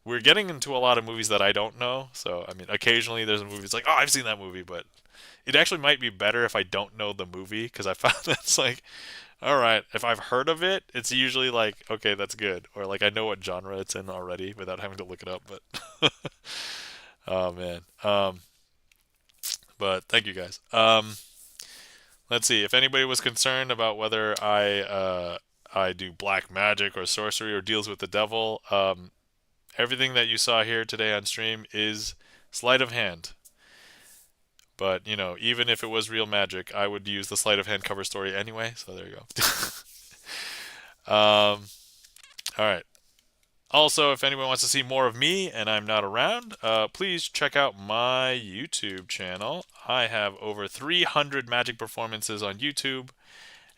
We're getting into a lot of movies that I don't know, so I mean, occasionally there's a movie that's like, oh, I've seen that movie, but it actually might be better if I don't know the movie because I found that's like, all right, if I've heard of it, it's usually like, okay, that's good, or like I know what genre it's in already without having to look it up. But oh man, but thank you guys. Let's see if anybody was concerned about whether I do black magic or sorcery or deals with the devil. Everything that you saw here today on stream is sleight of hand. But, you know, even if it was real magic, I would use the sleight of hand cover story anyway. So there you go. All right. Also, if anyone wants to see more of me and I'm not around, please check out my YouTube channel. I have over 300 magic performances on YouTube,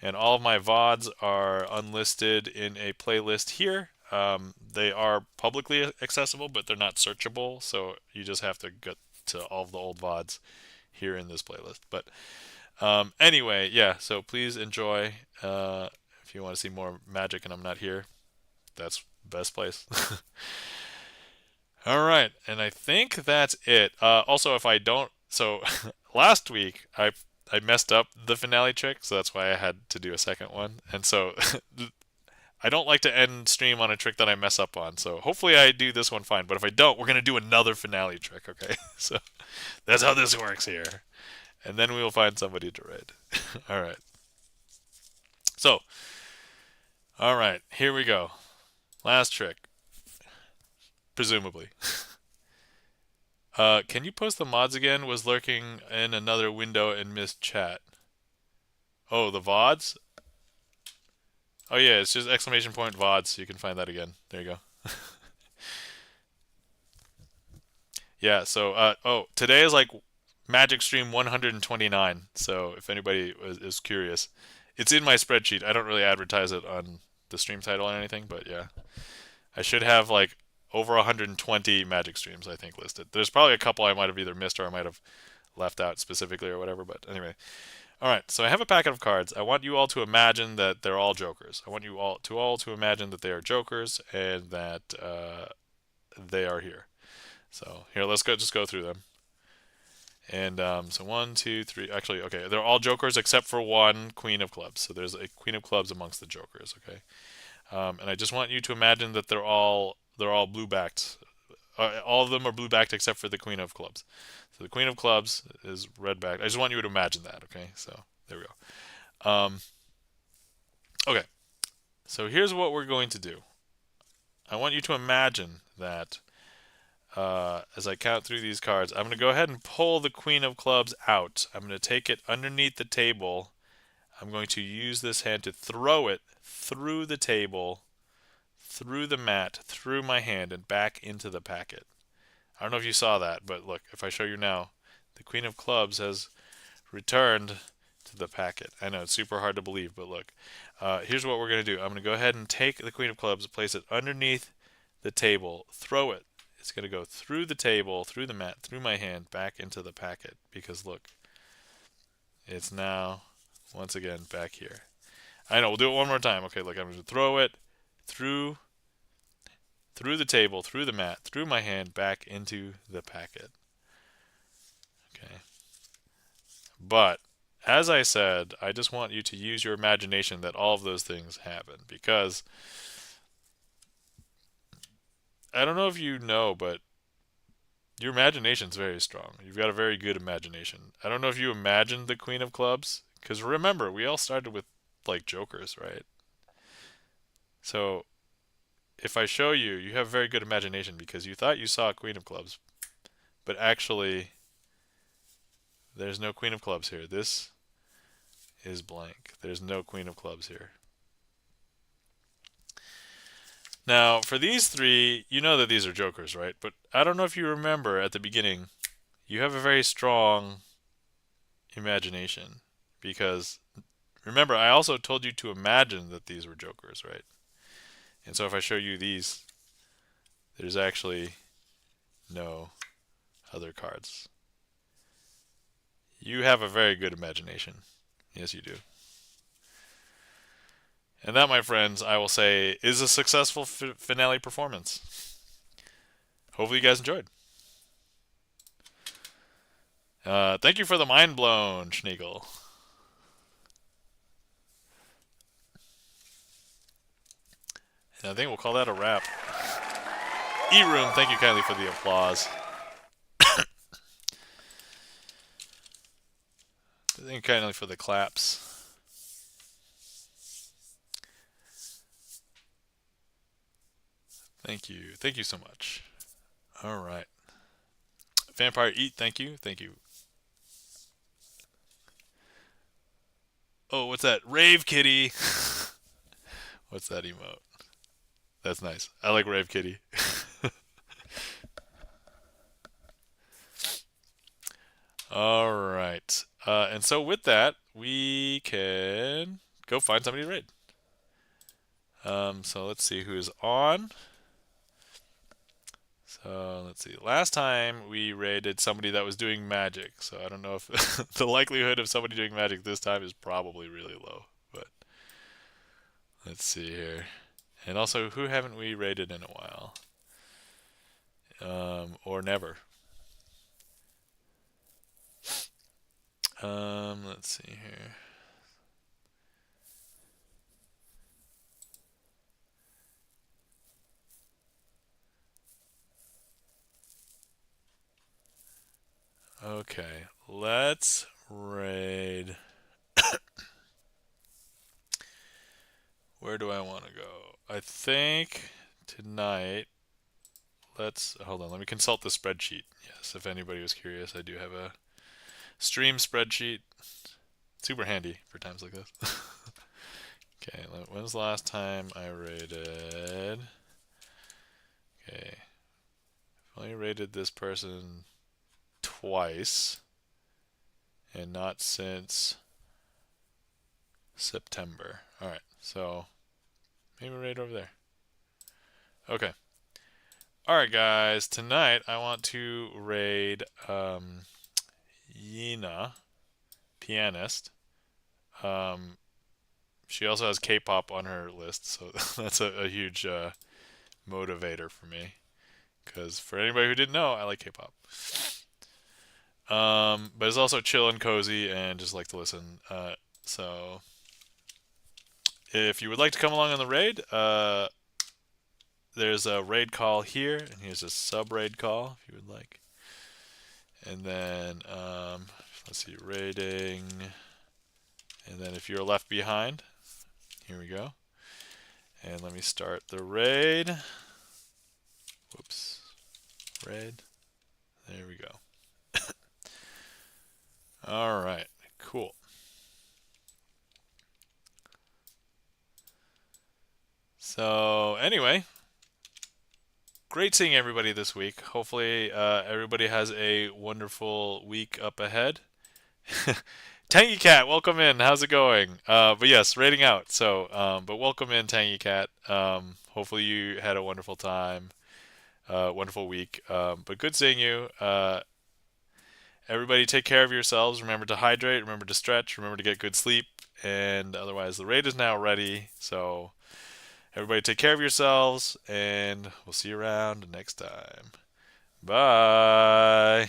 and all of my VODs are unlisted in a playlist here. They are publicly accessible, but they're not searchable, so you just have to get to all of the old VODs here in this playlist. But anyway, yeah, so please enjoy. If you want to see more magic and I'm not here, that's the best place. All right, and I think that's it. Also, if I don't, so last week I messed up the finale trick, so that's why I had to do a second one. And so I don't like to end stream on a trick that I mess up on. So hopefully I do this one fine. But if I don't, we're gonna do another finale trick. Okay, so that's how this works here. And then we will find somebody to raid. All right. So, all right, here we go. Last trick, presumably. Can you post the mods again? Was lurking in another window and missed chat. Oh, the VODs? Oh yeah, it's just exclamation point VODs. You can find that again. There you go. Yeah, so oh, today is like Magic Stream 129. So if anybody is curious, it's in my spreadsheet. I don't really advertise it on the stream title or anything, but yeah. I should have like over 120 Magic streams, I think, listed. There's probably a couple I might have either missed or I might have left out specifically or whatever, but anyway. All right, so I have a packet of cards. I want you all to imagine that they're all jokers. I want you all to imagine that they are jokers and that they are here. So here, let's just go through them. And so 1, 2, 3. Actually, okay, they're all jokers except for one Queen of Clubs. So there's a Queen of Clubs amongst the jokers. Okay, and I just want you to imagine that they're all blue backed. All of them are blue backed except for the Queen of Clubs. So the Queen of Clubs is red backed. I just want you to imagine that. Okay, so there we go. Okay, so here's what we're going to do. I want you to imagine that as I count through these cards, I'm going to go ahead and pull the Queen of Clubs out. I'm going to take it underneath the table. I'm going to use this hand to throw it through the table, through the mat, through my hand, and back into the packet. I don't know if you saw that, but look, if I show you now, the Queen of Clubs has returned to the packet. I know it's super hard to believe, but look. Here's what we're going to do. I'm going to go ahead and take the Queen of Clubs, place it underneath the table, throw it. It's going to go through the table, through the mat, through my hand, back into the packet. Because look, it's now, once again, back here. I know, we'll do it one more time. Okay, look, I'm going to throw it through the table, through the mat, through my hand, back into the packet. Okay. But as I said, I just want you to use your imagination that all of those things happen, because I don't know if you know, but your imagination's very strong. You've got a very good imagination. I don't know if you imagined the Queen of Clubs, because remember, we all started with like jokers, right? So if I show you, you have very good imagination because you thought you saw a Queen of Clubs, but actually there's no Queen of Clubs here. This is blank. There's no Queen of Clubs here. Now, for these three, you know that these are jokers, right? But I don't know if you remember at the beginning, you have a very strong imagination because remember, I also told you to imagine that these were jokers, right? And so if I show you these, there's actually no other cards. You have a very good imagination. Yes, you do. And that, my friends, I will say, is a successful finale performance. Hopefully you guys enjoyed. Thank you for the mind blown, Schneegel. And I think we'll call that a wrap. E-Room, thank you kindly for the applause. Thank you kindly for the claps. Thank you. Thank you so much. All right. Vampire Eat, thank you. Thank you. Oh, what's that? Rave Kitty. What's that emote? That's nice. I like Rave Kitty. All right. And so with that, we can go find somebody to raid. So let's see who's on. So let's see. Last time we raided somebody that was doing magic. So I don't know if the likelihood of somebody doing magic this time is probably really low. But let's see here. And also, who haven't we raided in a while? Or never. Let's see here. Okay, let's raid. Where do I want to go? I think tonight, hold on, let me consult the spreadsheet. Yes, if anybody was curious, I do have a stream spreadsheet. Super handy for times like this. Okay, when's the last time I raided? Okay, I've only raided this person twice, and not since September. Alright, so maybe raid over there. Okay. Alright, guys, tonight I want to raid Yina, pianist. She also has K-pop on her list, so that's a huge motivator for me. Because for anybody who didn't know, I like K-pop. But it's also chill and cozy and just like to listen. So if you would like to come along on the raid, there's a raid call here, and here's a sub-raid call if you would like. And then, let's see, raiding. And then if you're left behind, here we go. And let me start the raid. Whoops. Raid. There we go. All right. Cool. So anyway, great seeing everybody this week. Hopefully everybody has a wonderful week up ahead. Tangy Cat, welcome in. How's it going? But yes, raiding out. So, but welcome in, Tangy Cat. Hopefully you had a wonderful time, wonderful week. But good seeing you. Everybody take care of yourselves. Remember to hydrate. Remember to stretch. Remember to get good sleep. And otherwise, the raid is now ready. So everybody take care of yourselves, and we'll see you around next time. Bye.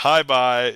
Hi, bye.